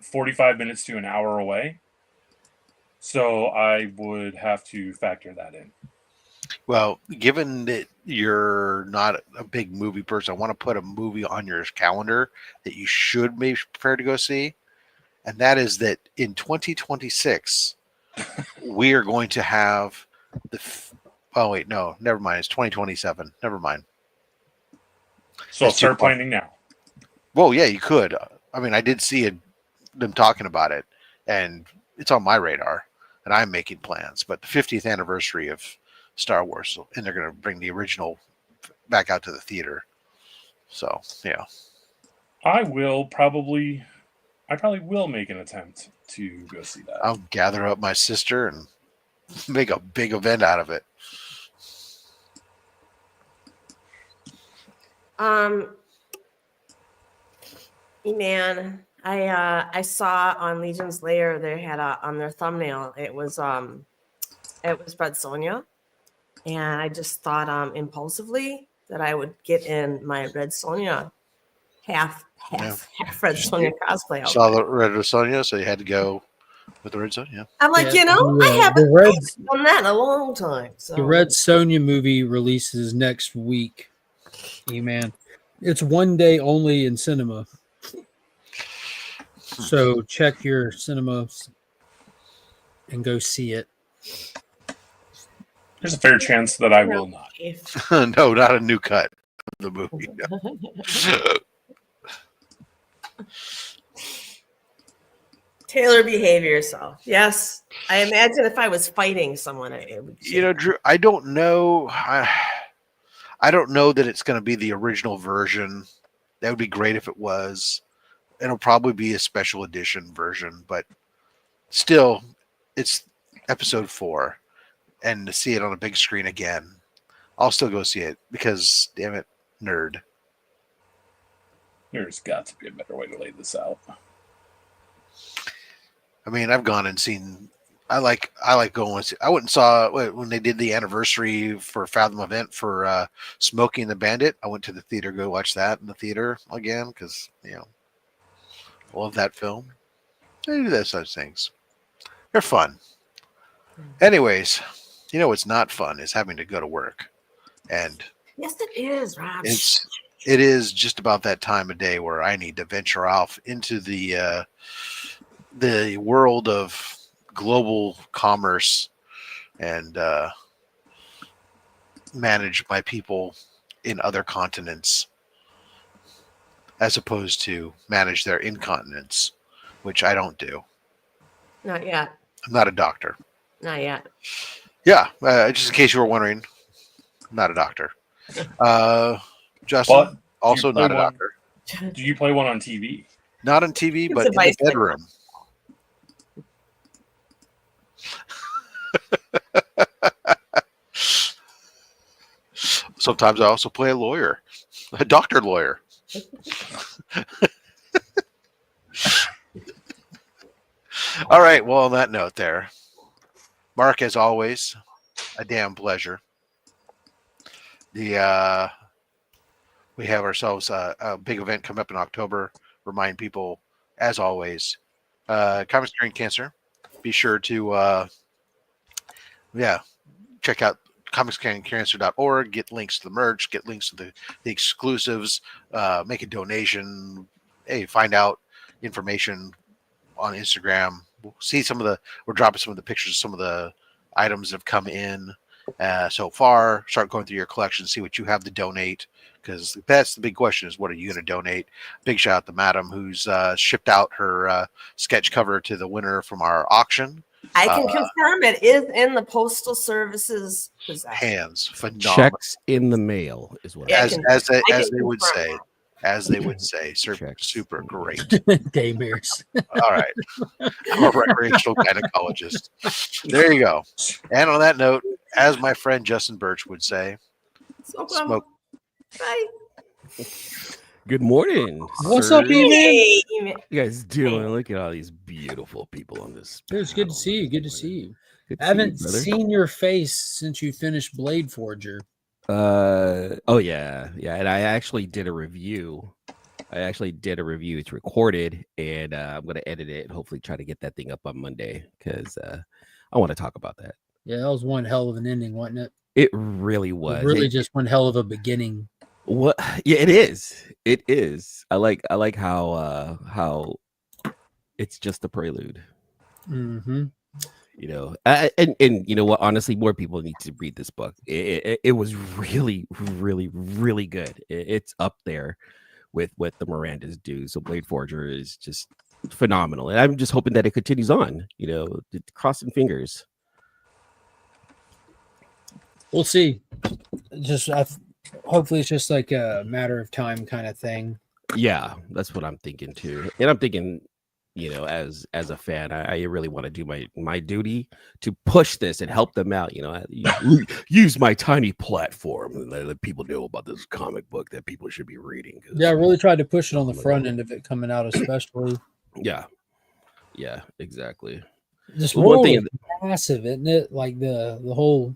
45 minutes to an hour away. So I would have to factor that in. Well, given that you're not a big movie person, I want to put a movie on your calendar that you should be prepared to go see. And that is that in 2026, we are going to have oh, wait, no, never mind. It's 2027. Never mind. So I'll start planning now. Well, yeah, you could. I mean, I did see them talking about it, and it's on my radar, and I'm making plans. But the 50th anniversary of Star Wars, and they're going to bring the original back out to the theater. So, yeah. I probably will make an attempt to go see that. I'll gather up my sister and make a big event out of it. Man, I saw on Legions Lair they had on their thumbnail it was Red Sonja, and I just thought impulsively that I would get in my Red Sonja half Red Sonja cosplay. Saw the Red Sonja, so you had to go with the Red Sonja. Yeah. I'm like, Yeah, I haven't done that in a long time. So. The Red Sonja movie releases next week. Hey, man. It's one day only in cinema. So check your cinemas and go see it. There's a fair chance that I will not. No, not a new cut of the movie. Taylor, behave yourself. Yes, I imagine if I was fighting someone, it would. Drew, I don't know. I don't know that it's going to be the original version. That would be great if it was. It'll probably be a special edition version, but still, it's episode 4, and to see it on a big screen again, I'll still go see it because, damn it, nerd. There's got to be a better way to lay this out. I mean, I've gone and seen. I like going and see. I went and saw when they did the anniversary for Fathom event for Smokey and the Bandit. I went to the theater, go watch that in the theater again because I love that film. They do those such things. They're fun. Anyways, what's not fun is having to go to work, and yes, it is, Rob. It is just about that time of day where I need to venture off into the world of global commerce and manage my people in other continents as opposed to manage their incontinence, which I don't do. Not yet. I'm not a doctor. Not yet. Yeah, just in case you were wondering, I'm not a doctor. Justin, also not a doctor. Do you play one on TV? Not on TV, but in the bedroom. Sometimes I also play a lawyer, a doctor lawyer. All right. Well, on that note there, Mark, as always, a damn pleasure. We have ourselves a big event coming up in October. Remind people, as always, Comics Curing Cancer. Be sure to check out comicscuringcancer.org. Get links to the merch. Get links to the exclusives. Make a donation. Hey, find out information on Instagram. We're dropping some of the pictures of some of the items that have come in so far. Start going through your collection, see what you have to donate, because that's the big question: is what are you going to donate? Big shout out to Madam, who's shipped out her sketch cover to the winner from our auction. I can confirm it is in the Postal Service's possession. Hands, phenomenal. Checks in the mail is what as they would say. As they would say, super great. Gay bears. All right. I'm a recreational gynecologist. There you go. And on that note, as my friend Justin Birch would say, smoke. Bye. Good morning. What's up, Eman? You guys doing? Look at all these beautiful people on this. It's good to see you. Good to see you. Good to I haven't see you, brother. seen your face since you finished Blade Forger. Oh yeah, and I actually did a review. It's recorded, and I'm gonna edit it and hopefully try to get that thing up on Monday because I want to talk about that. Yeah, that was one hell of an ending, wasn't it? It really was. Really just one hell of a beginning. What? Yeah, it is. It is. I like how it's just a prelude. Mm-hmm. You know, and you know what? Honestly, more people need to read this book. It was really, really, really good. It's up there with what the Miranda's do. So Blade Forger is just phenomenal, and I'm just hoping that it continues on. You know, crossing fingers. We'll see. Hopefully, it's just like a matter of time kind of thing. Yeah, that's what I'm thinking too, and I'm thinking, you know, as a fan, I really want to do my duty to push this and help them out. You know, use my tiny platform and let people know about this comic book that people should be reading. Yeah, I really tried to push it on the front end of it coming out, especially. Yeah, exactly. This world is massive, isn't it? Like the whole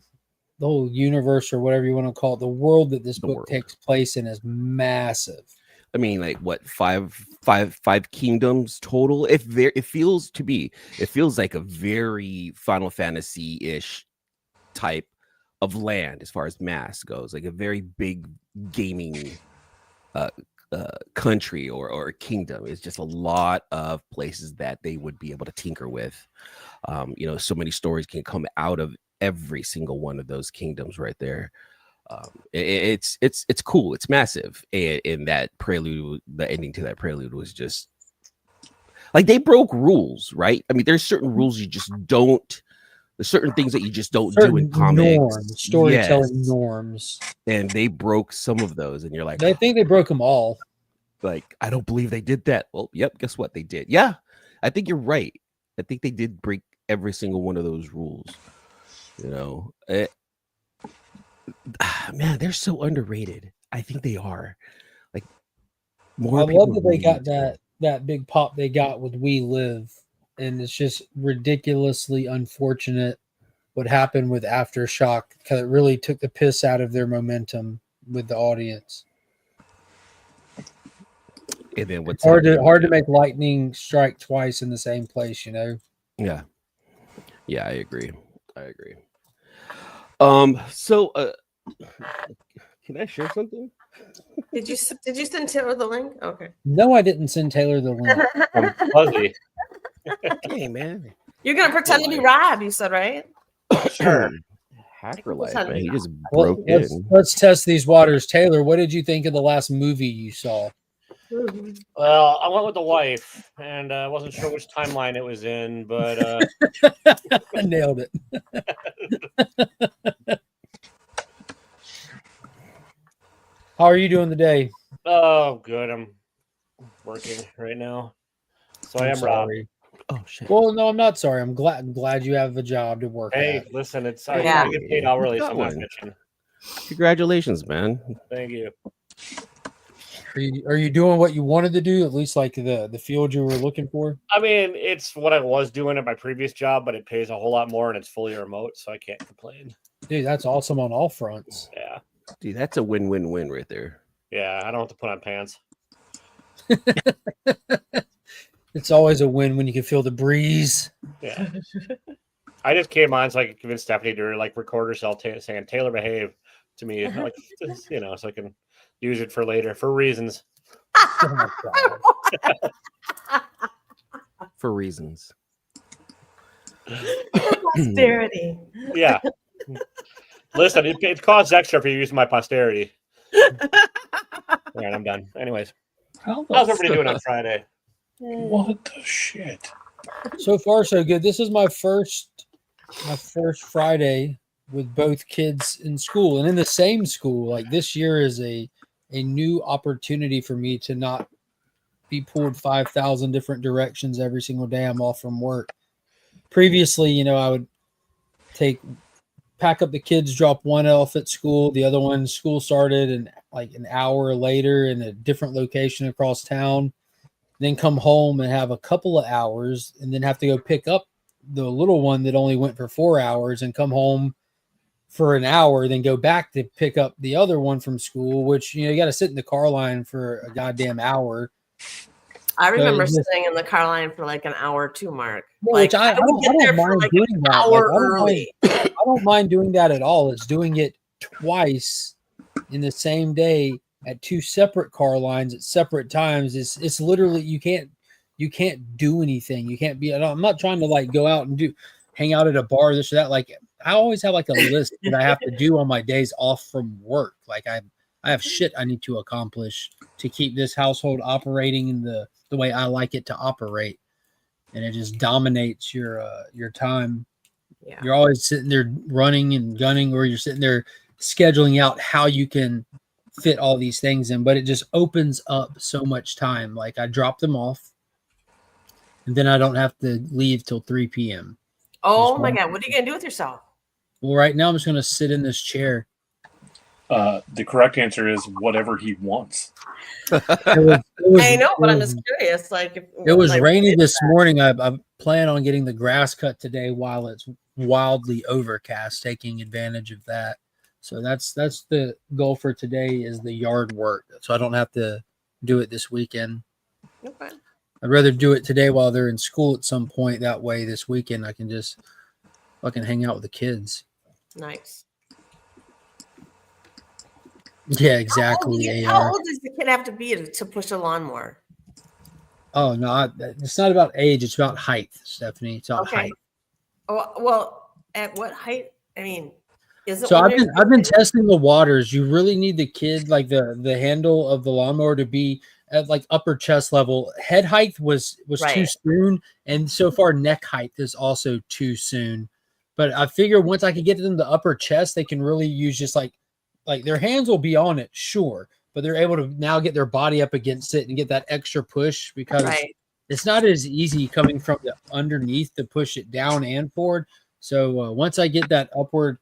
universe, or whatever you want to call it, the world that this book takes place in is massive. I mean, like what, five kingdoms total? It feels like a very Final Fantasy-ish type of land as far as mass goes, like a very big gaming country or kingdom. It's just a lot of places that they would be able to tinker with. You know, so many stories can come out of every single one of those kingdoms right there. It's cool. It's massive. And in that prelude, the ending to that prelude was just like they broke rules, right? I mean, there's certain rules you just don't. There's certain things that you just don't do in comics. Norms, storytelling norms, and they broke some of those. And you're like, I think they broke them all. Like, I don't believe they did that. Well, yep. Guess what? They did. Yeah, I think you're right. I think they did break every single one of those rules. You know, man, they're so underrated. I think they are. Like, more. I love that they got that big pop they got with We Live, and it's just ridiculously unfortunate what happened with Aftershock, because it really took the piss out of their momentum with the audience. And then what's hard to make lightning strike twice in the same place, you know? Yeah, I agree. So can I share something? Did you send Taylor the link? Okay. No, I didn't send Taylor the link. I'm fuzzy. Hey, man. You're gonna pretend to be Rob, you said, right? Sure. Hacker life, man. He just broke in. Let's test these waters. Taylor, what did you think of the last movie you saw? Well, I went with the wife, and I wasn't sure which timeline it was in, but I nailed it. How are you doing today? Oh, good. I'm working right now, so I am Rob. Oh shit. Well, no, I'm not sorry. I'm glad you have a job to work. Hey, at. listen, I get paid hourly, so I'm not bitching. Congratulations, man. Thank you. Are you doing what you wanted to do? At least like the field you were looking for? I mean, it's what I was doing at my previous job, but it pays a whole lot more and it's fully remote, so I can't complain. Dude, that's awesome on all fronts. Yeah. Dude, that's a win-win-win right there. Yeah, I don't have to put on pants. It's always a win when you can feel the breeze. Yeah. I just came on so I could convince Stephanie to like record herself saying Taylor behave to me, like, you know, so I can use it for later for reasons. For reasons. Posterity. Yeah. Listen, it costs extra if you use my posterity. All right, I'm done. Anyways, how's everybody doing on Friday? What the shit? So far, so good. This is my first Friday with both kids in school and in the same school. Like this year is a new opportunity for me to not be pulled 5,000 different directions every single day I'm off from work. Previously, you know, I would pack up the kids, drop one off at school, the other one school started and like an hour later in a different location across town, then come home and have a couple of hours and then have to go pick up the little one that only went for 4 hours and come home for an hour, then go back to pick up the other one from school, which, you know, you got to sit in the car line for a goddamn hour. I remember sitting in the car line for like an hour too, Mark. Yeah, like, which I don't mind like doing that. Hour Like, early. I don't mind doing that at all. It's doing it twice in the same day at two separate car lines at separate times. It's literally you can't do anything. You can't be. I'm not trying to like go out and hang out at a bar, this or that. Like I always have like a list that I have to do on my days off from work. Like I have shit I need to accomplish to keep this household operating in the way I like it to operate. And it just dominates your time. Yeah. You're always sitting there running and gunning, or you're sitting there scheduling out how you can fit all these things in, but it just opens up so much time. Like I drop them off and then I don't have to leave till 3 p.m. Oh my God. What are you going to do with yourself? Well, right now I'm just going to sit in this chair. The correct answer is whatever he wants. I know, but I'm just curious. Like, it was rainy this morning. I plan on getting the grass cut today while it's wildly overcast, taking advantage of that. So that's the goal for today is the yard work. So I don't have to do it this weekend. Okay. I'd rather do it today while they're in school at some point. That way this weekend I can just fucking hang out with the kids. Nice. Yeah, exactly. How old does the kid have to be to push a lawnmower? Oh no, it's not about age. It's about height, Stephanie. It's about height. Oh well, at what height? I mean, is it? So I've been testing the waters. You really need the kid, like the handle of the lawnmower, to be at like upper chest level. Head height was too soon, and so far neck height is also too soon. But I figure once I can get them to upper chest, they can really use just like their hands will be on it, sure, but they're able to now get their body up against it and get that extra push because it's not as easy coming from the underneath to push it down and forward. So once I get that upward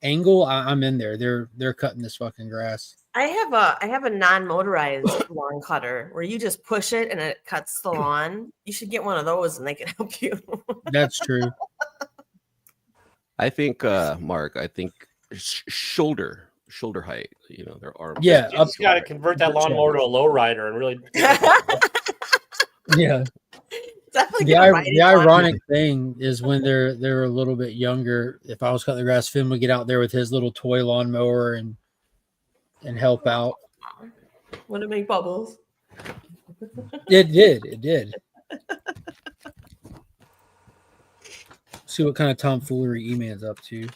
angle, I'm in there. They're cutting this fucking grass. I have a non-motorized lawn cutter where you just push it and it cuts the lawn. You should get one of those and they can help you. That's true. I think, Mark, shoulder height, you know, their arms. Yeah, you just got to convert that lawnmower to a low rider and really. Yeah. Definitely the ironic thing is when they're a little bit younger. If I was cutting the grass, Finn would get out there with his little toy lawnmower and help out. Would it make bubbles? It did. See what kind of tomfoolery E-Man's up to.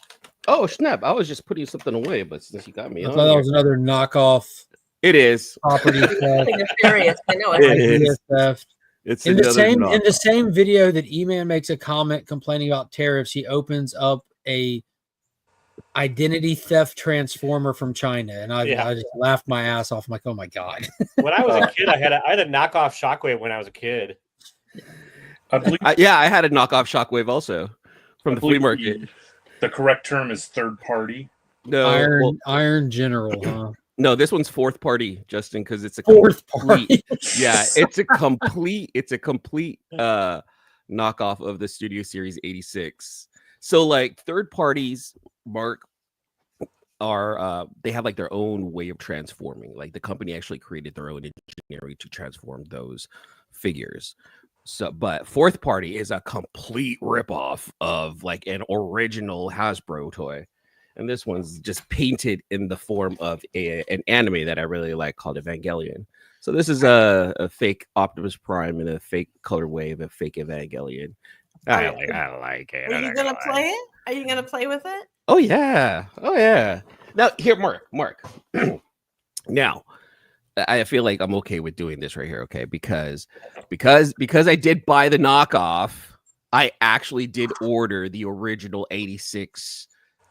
Oh snap! I was just putting something away, but since you got me, I thought that was another knockoff. It is property theft. Serious. I know it is. Theft. It's in the same video that E-Man makes a comment complaining about tariffs. He opens up a identity theft transformer from China, and I just laughed my ass off. I'm like, oh my god! When I was a kid, I had a knockoff Shockwave when I was a kid. I had a knockoff Shockwave also from the flea market. The correct term is third party. No, Iron General, huh? No, this one's fourth party, Justin, because it's a fourth complete, party. Yeah, it's a complete knockoff of the Studio Series 86. So like third parties, Mark, are they have like their own way of transforming. Like the company actually created their own engineering to transform those figures. So, but fourth party is a complete ripoff of like an original Hasbro toy. And this one's just painted in the form of an anime that I really like called Evangelion. So this is a fake Optimus Prime and a fake colorway of a fake Evangelion. I like it. Are you gonna play it? Are you gonna play with it? Oh yeah. Now here, Mark. Now, I feel like I'm okay with doing this right here, okay? Because I did buy the knockoff, I actually did order the original 86.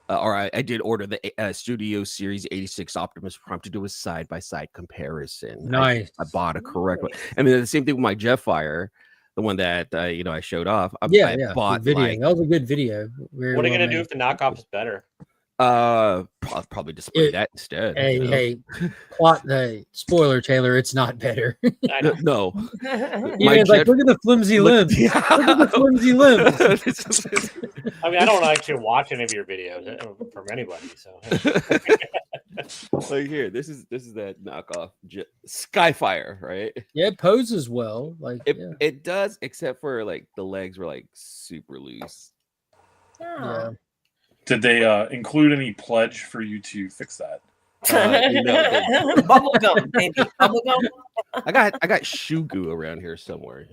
I did order the Studio Series 86 Optimus Prime to do a side-by-side comparison. Nice. I bought a correct one. I mean, the same thing with my Jetfire, the one that I showed off. I bought video. Like, that was a good video. What are you gonna do if the knockoff is better? I'll probably display that instead. Hey, plot the spoiler, Taylor. It's not better. No. It's like, look at the flimsy limbs. Look at the flimsy limbs. I mean, I don't actually watch any of your videos from anybody. So, like here, this is that knockoff Skyfire, right? Yeah, it poses well. Like it does, except for like the legs were like super loose. Yeah. Did they include any pledge for you to fix that? Bubble gum, baby. Bubble gum. I got Shugu around here somewhere,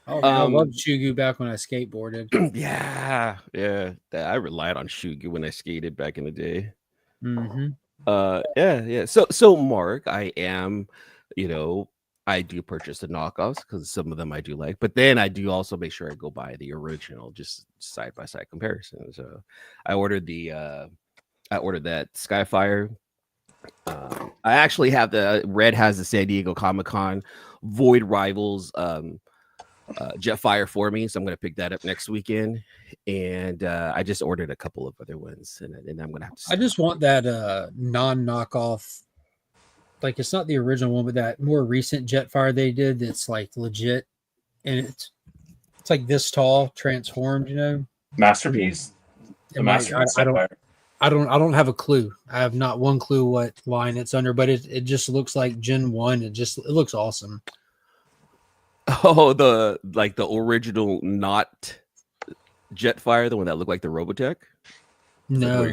Oh, man, I loved Shugu back when I skateboarded. Yeah. I relied on Shugu when I skated back in the day. Mm-hmm. Yeah. So Mark, I am, I do purchase the knockoffs because some of them I do like, but then I do also make sure I go buy the original, just side by side comparison. So I ordered that Skyfire. I actually have Red has the San Diego Comic-Con Void Rivals Jetfire for me, so I'm gonna pick that up next weekend. And I just ordered a couple of other ones, and I'm gonna have to. I just want that non-knockoff. Like it's not the original one, but that more recent Jetfire they did that's like legit, and it's like this tall, transformed. Masterpiece. The Masterpiece. I don't have a clue. I have not one clue what line it's under, but it just looks like Gen 1. It looks awesome. Oh, the original not Jetfire, the one that looked like the Robotech. No.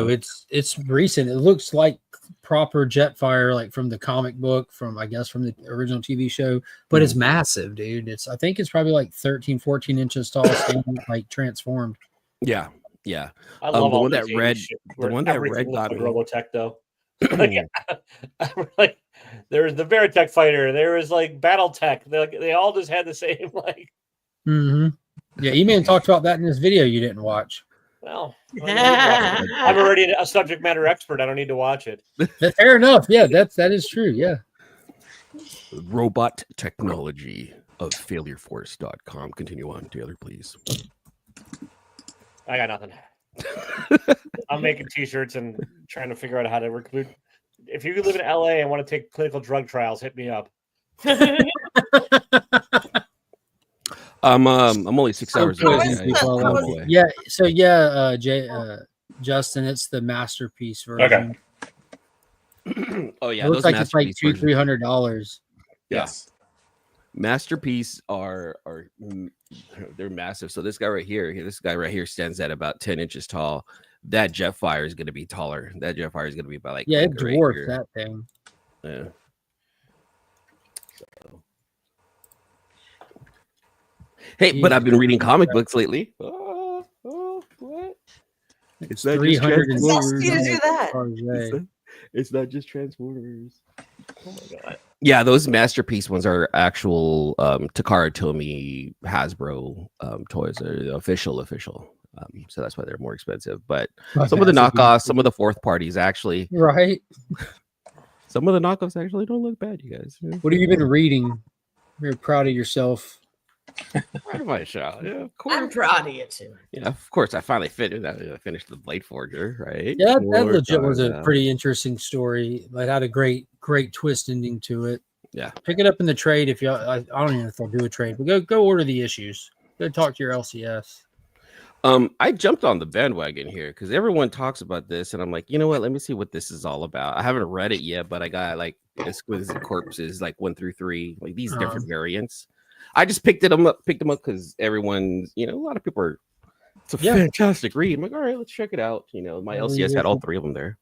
It's recent. It looks like proper Jetfire, like from the comic book, from the original TV show, but it's massive, dude. I think it's probably like 13, 14 inches tall, like transformed. Yeah. I love the one that Red got me. Robotech though. Like there's the Veritech fighter, there was like Battletech. They all just had the same like. Mm-hmm. Yeah, E-Man talked about that in this video you didn't watch. Well, I'm already a subject matter expert. I don't need to watch it. Fair enough. Yeah, that is true. Yeah. Robot technology of failureforce.com. Continue on, Taylor, please. I got nothing. I'm making t-shirts and trying to figure out how to recruit. If you live in LA and want to take clinical drug trials, hit me up. I'm only 6 hours away. Yeah. So yeah, Justin, it's the masterpiece version. Okay. Oh yeah, it looks like it's like $200-$300. Yes. Masterpiece are they're massive. So this guy right here stands at about 10 inches tall. That Jetfire is going to be taller. That Jetfire is going to be about like it dwarfs that thing. Yeah. Hey, but I've been reading comic books lately. What? It's not just Transformers. It's not just Transformers. Oh my god. Yeah, those Masterpiece ones are actual Takara Tomy Hasbro toys. They're official. So that's why they're more expensive. But some of the knockoffs, some of the fourth parties actually. Right. Some of the knockoffs actually don't look bad, you guys. What have you been reading? You're proud of yourself. Part of my show. Yeah, of course. I'm proud of you too. Yeah, of course. I finally finished the Blade Forger, right? Yeah, that legit was a pretty interesting story. It had a great twist ending to it. Yeah, pick it up in the trade if you. I don't even know if they'll do a trade, but go order the issues. Go talk to your LCS. I jumped on the bandwagon here because everyone talks about this, and I'm like, you know what? Let me see what this is all about. I haven't read it yet, but I got like Exquisite Corpses, like 1 through 3, like these different variants. I just picked them up because everyone's, a lot of people are. It's a fantastic read. I'm like, all right, let's check it out. My LCS had all 3 of them there.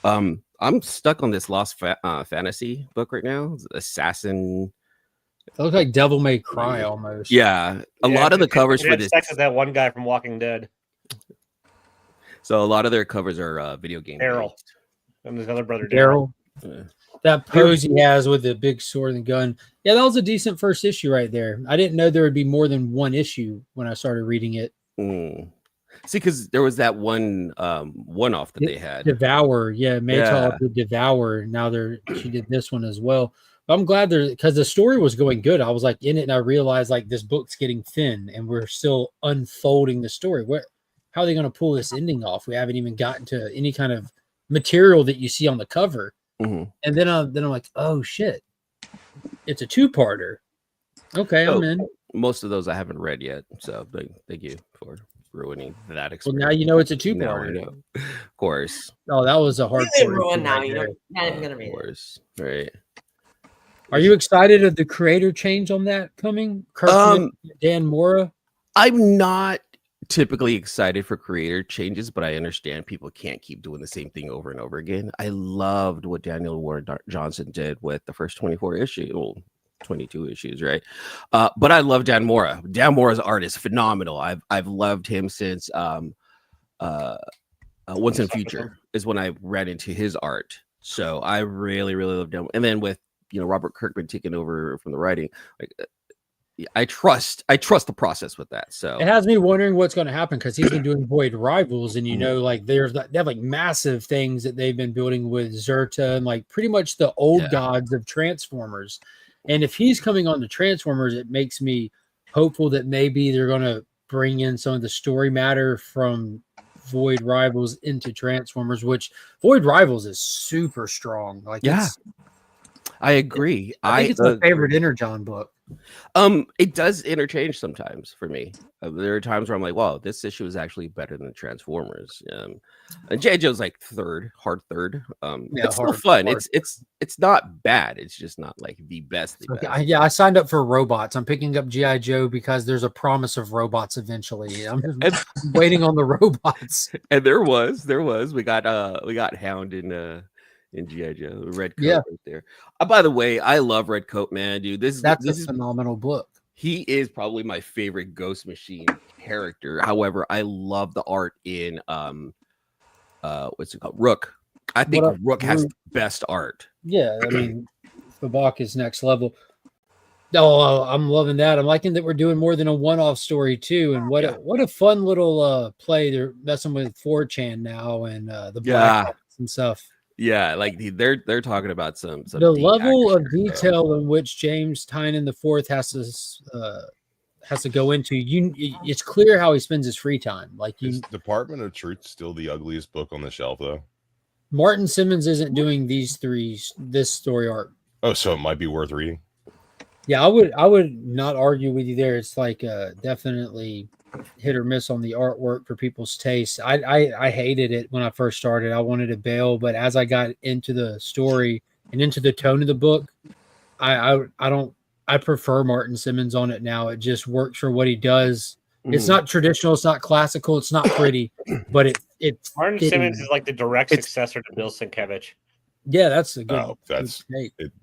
I'm stuck on this Lost Fantasy book right now. It's Assassin. It looks like Devil May Cry almost. Yeah, a lot of the covers for this. Sex with that one guy from Walking Dead. So a lot of their covers are video game. Daryl, and his other brother Daryl. That pose he has with the big sword and gun. Yeah, that was a decent first issue right there. I didn't know there would be more than one issue when I started reading it. See, because there was that one one-off that they had. Devour, Maytal did Devour. Now she did this one as well. I'm glad because the story was going good. I was like in it, and I realized like this book's getting thin, and we're still unfolding the story. How are they going to pull this ending off? We haven't even gotten to any kind of material that you see on the cover. And then I'm like, oh shit, it's a 2-parter. Okay, I'm in. Most of those I haven't read yet, so thank you for ruining that experience. Well, now you know it's a 2-parter. Of course. Oh, that was a hard. Ruined now. You're not even gonna read it. Of course, right. Are you excited of the creator change on that coming? Dan Mora? I'm not typically excited for creator changes, but I understand people can't keep doing the same thing over and over again. I loved what Daniel Ward Johnson did with the first 24 issues. Well, 22 issues, right? But I love Dan Mora. Dan Mora's art is phenomenal. I've loved him since Once in Future is when I read into his art. So I really, really loved him. And then with Robert Kirkman taking over from the writing, I trust the process with that. So it has me wondering what's going to happen because he's been doing Void Rivals, and they have like massive things that they've been building with Zerta and like pretty much the old gods of Transformers. And if he's coming on to Transformers, it makes me hopeful that maybe they're going to bring in some of the story matter from Void Rivals into Transformers, which Void Rivals is super strong. I agree. I think it's my favorite Energon book. It does interchange sometimes for me. There are times where I'm like, wow, this issue is actually better than Transformers. And J. Joe's like hard third. It's still fun. It's not bad. It's just not like the best. I signed up for robots. I'm picking up G.I. Joe because there's a promise of robots eventually. I'm just waiting on the robots. And there was. We got Hound in G.I. Joe, the red coat right there. By the way, I love Red Coat, man, dude. This is a phenomenal book. He is probably my favorite Ghost Machine character. However, I love the art in what's it called? Rook. I think Rook has the best art. Yeah, I mean, Fabak is next level. Oh, I'm loving that. I'm liking that we're doing more than a one-off story too. And what a fun little play. They're messing with 4chan now and the Black and stuff. Yeah, like they're talking about some the level of detail in which James Tynan IV has to go into. It's clear how he spends his free time. Like, is Department of Truth still the ugliest book on the shelf, though? Martin Simmons isn't doing this story arc. Oh, so it might be worth reading. Yeah, I would not argue with you there. It's like definitely hit or miss on the artwork for people's taste. I hated it when I first started. I wanted to bail, but as I got into the story and into the tone of the book, I prefer Martin Simmons on it now. It just works for what he does. It's not traditional, it's not classical, it's not pretty, but it's Martin Simmons is like the direct successor to Bill Sienkiewicz. Yeah, that's a good. Oh, that's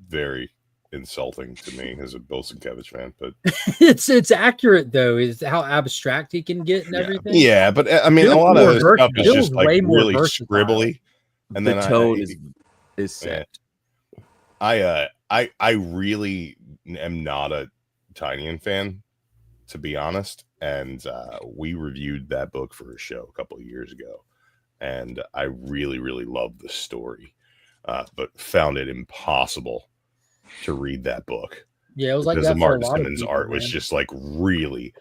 very insulting to me as a Bill Sienkiewicz fan, but it's accurate though. Is how abstract he can get and everything. Yeah, but I mean, a lot of this stuff is just like really scribbly, and then the tone is set. I really am not a Tynion fan, to be honest, and we reviewed that book for a show a couple of years ago, and I really loved the story, but found it impossible to read that book. Yeah, it was like because the that for a Martin lot of Simmons people, art was man. just like really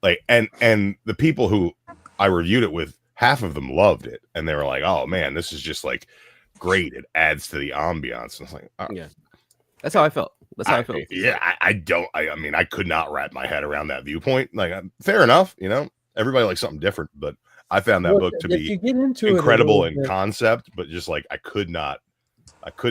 like, and the people who I reviewed it with, half of them loved it, and they were like, "Oh man, this is just like great. It adds to the ambiance." And it's like, oh. Yeah, that's how I felt. That's how I felt. Yeah, I mean, I could not wrap my head around that viewpoint. Like, fair enough, you know, everybody likes something different, but I found that book to be incredible in concept, but just like I couldn't.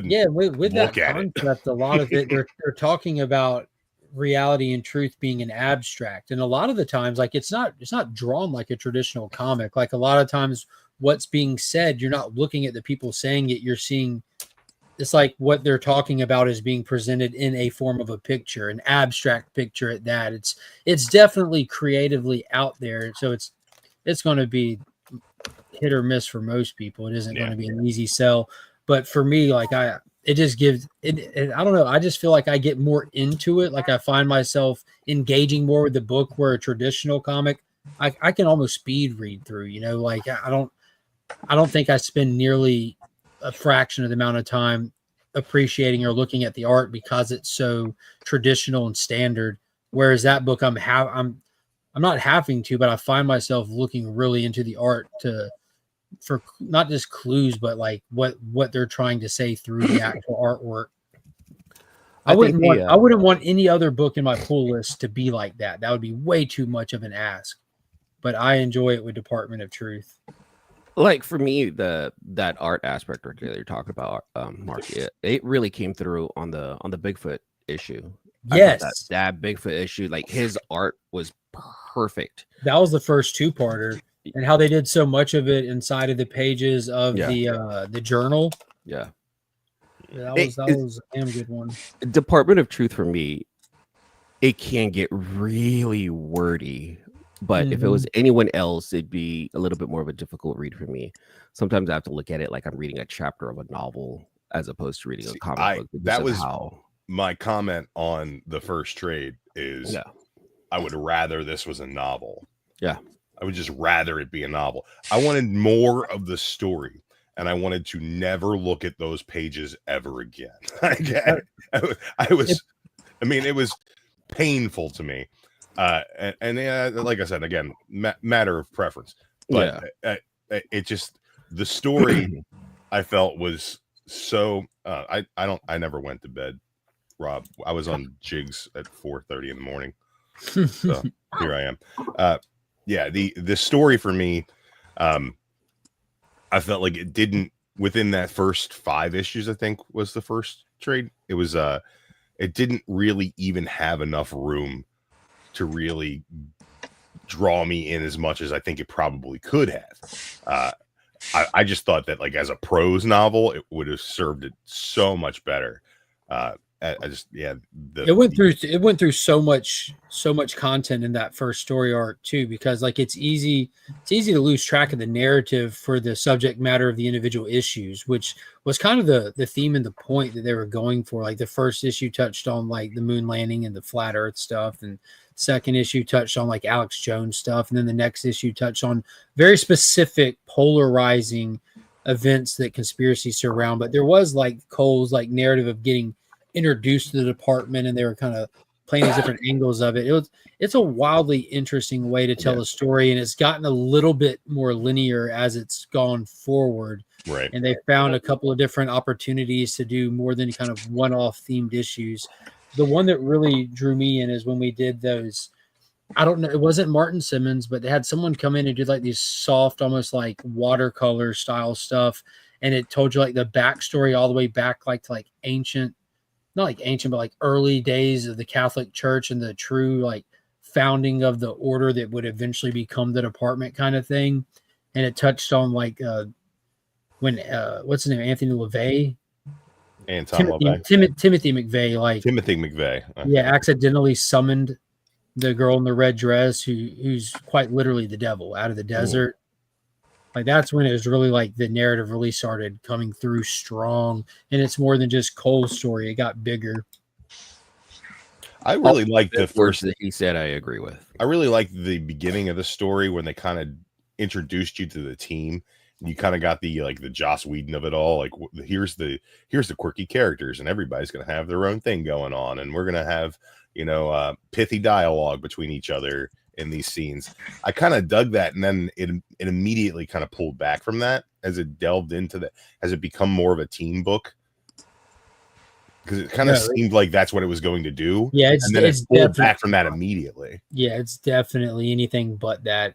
Yeah, with that look at it. concept, a lot of it they're talking about reality and truth being an abstract, and a lot of the times, like it's not drawn like a traditional comic. Like a lot of times, what's being said, you're not looking at the people saying it. You're seeing. It's like what they're talking about is being presented in a form of a picture, an abstract picture at that. It's definitely creatively out there. So it's going to be hit or miss for most people. It isn't going to be an easy sell. But for me, like it just gives it, I don't know. I just feel like I get more into it. Like I find myself engaging more with the book, where a traditional comic, I can almost speed read through, you know, like I don't think I spend nearly a fraction of the amount of time appreciating or looking at the art because it's so traditional and standard. Whereas that book, I'm not having to, but I find myself looking really into the art for not just clues, but like what they're trying to say through the actual artwork. I wouldn't want any other book in my pull list to be like that. That would be way too much of an ask. But I enjoy it with Department of Truth. Like for me, that art aspect right there you're talking about, Mark, it really came through on the Bigfoot issue. Yes, that Bigfoot issue, like his art was perfect. That was the first two-parter, and how they did so much of it inside of the pages of the journal. Yeah, that was a damn good one. Department of Truth for me, it can get really wordy. But if it was anyone else, it'd be a little bit more of a difficult read for me. Sometimes I have to look at it like I'm reading a chapter of a novel as opposed to reading a comic book. That was my comment on the first trade is I would rather this was a novel. Yeah. I would just rather it be a novel. I wanted more of the story, and I wanted to never look at those pages ever again. It was painful to me. And like I said, again, matter of preference, but it just, the story I felt was so, I never went to bed, Rob. I was on jigs at 4:30 in the morning. So here I am. The story for me, I felt like it didn't, within that first 5 issues, I think was the first trade. It was, it didn't really even have enough room to really draw me in as much as I think it probably could have. I just thought that, like, as a prose novel, it would have served it so much better. It went through so much content in that first story arc too, because like it's easy to lose track of the narrative for the subject matter of the individual issues, which was kind of the theme and the point that they were going for. Like the first issue touched on like the moon landing and the flat earth stuff, and second issue touched on like Alex Jones stuff, and then the next issue touched on very specific polarizing events that conspiracies surround. But there was like Cole's like narrative of getting introduced to the department, and they were kind of playing these different angles of it. It's a wildly interesting way to tell a story, and it's gotten a little bit more linear as it's gone forward. Right. And they found a couple of different opportunities to do more than kind of one-off themed issues. The one that really drew me in is when we did those, I don't know, it wasn't Martin Simmons, but they had someone come in and do like these soft, almost like watercolor style stuff. And it told you like the backstory all the way back, like to like ancient, not like ancient, but like early days of the Catholic Church and the true like founding of the order that would eventually become the department kind of thing. And it touched on like when what's his name, Anthony LaVey, Timothy McVeigh, like Timothy McVeigh, accidentally summoned the girl in the red dress who's quite literally the devil out of the desert. Like that's when it was really like the narrative really started coming through strong, and it's more than just Cole's story. It got bigger. I really liked the first that he said. I agree with. I really liked the beginning of the story when they kind of introduced you to the team, You kind of got the like the Joss Whedon of it all. Like here's the quirky characters, and everybody's going to have their own thing going on, and we're going to have pithy dialogue between each other in these scenes. I kind of dug that, and then it immediately kind of pulled back from that as it delved into that, as it become more of a teen book, because it kind of seemed like that's what it was going to do. Yeah, and then it pulled back from that immediately. Yeah, it's definitely anything but that.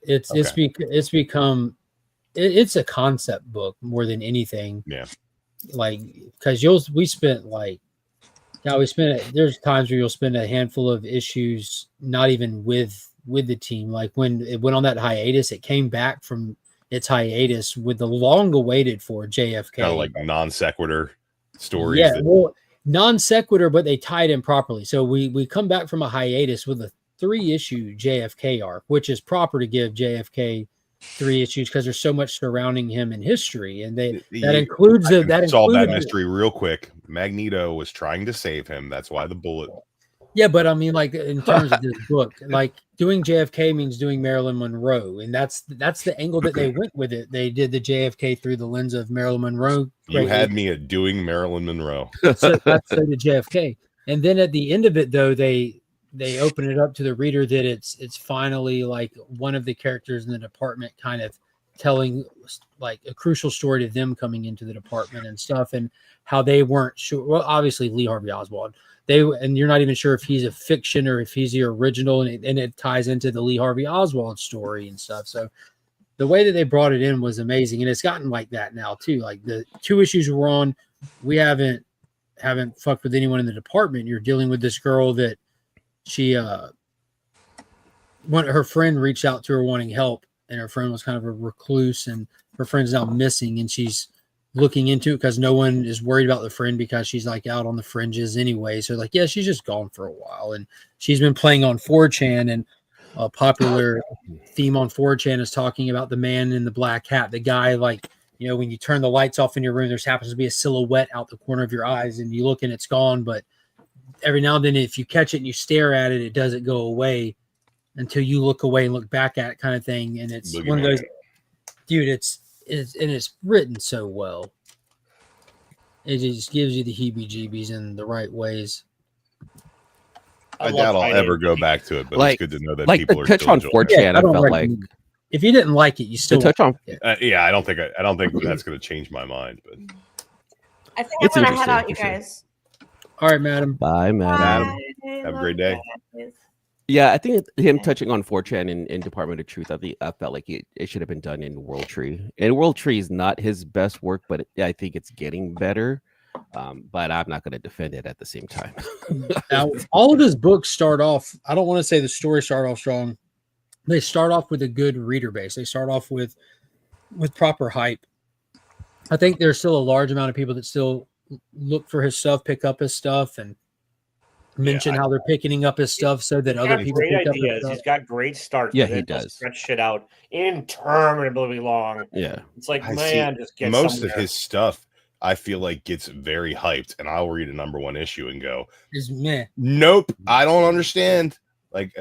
It's a concept book more than anything. Yeah, like because we spent there's times where you'll spend a handful of issues not even with the team. Like when it went on that hiatus, it came back from its hiatus with the long awaited for JFK, kind of like non sequitur stories. Yeah, well, non sequitur, but they tied in properly. So we come back from a hiatus with a 3-issue JFK arc, which is proper to give JFK 3 issues because there's so much surrounding him in history, and that includes solve that mystery real quick. Magneto was trying to save him. That's why the bullet. Yeah, but I mean, like in terms of this book, like doing JFK means doing Marilyn Monroe, and that's the angle that they went with it. They did the JFK through the lens of Marilyn Monroe. You had me at doing Marilyn Monroe. So that's the JFK, and then at the end of it, though, they open it up to the reader that it's finally like one of the characters in the department kind of telling like a crucial story to them coming into the department and stuff, and how they weren't sure. Well, obviously Lee Harvey Oswald. And you're not even sure if he's a fiction or if he's the original, and it ties into the Lee Harvey Oswald story and stuff. So the way that they brought it in was amazing, and it's gotten like that now too. Like the 2 issues we're on, we haven't fucked with anyone in the department. You're dealing with this girl that she her friend reached out to her wanting help, and her friend was kind of a recluse, and her friend's now missing, and she's looking into it because no one is worried about the friend because she's like out on the fringes anyway. So like, yeah, she's just gone for a while, and she's been playing on 4chan, and a popular theme on 4chan is talking about the man in the black hat, the guy, like, when you turn the lights off in your room, there's happens to be a silhouette out the corner of your eyes, and you look and it's gone, but every now and then if you catch it and you stare at it, it doesn't go away until you look away and look back at it, kind of thing. And it's one of those, dude, it's written so well. It just gives you the heebie-jeebies in the right ways. I doubt I'll ever go back to it, but it's good to know that people are touch still on 4chan. I felt like if you didn't like it, you still touch on. Yeah, I don't think that's going to change my mind. But I think I'm going to head out, you guys. All right, madam. Bye, madam. Bye. Have a great day. Yeah, I think him touching on 4chan in Department of Truth, I felt like it should have been done in World Tree. And World Tree is not his best work, but I think it's getting better. But I'm not going to defend it at the same time. Now, all of his books start off, I don't want to say the story start off strong. They start off with a good reader base. They start off with proper hype. I think there's still a large amount of people that still look for his stuff, pick up his stuff, and mention how they're picking up his stuff so that other people pick up his stuff. He's got great starts. Yeah, he does. Stretch shit out interminably long. Yeah, it's like just get most somewhere. of his stuff. I feel like gets very hyped, and I'll read a #1 issue and go, "Nope, I don't understand." Like,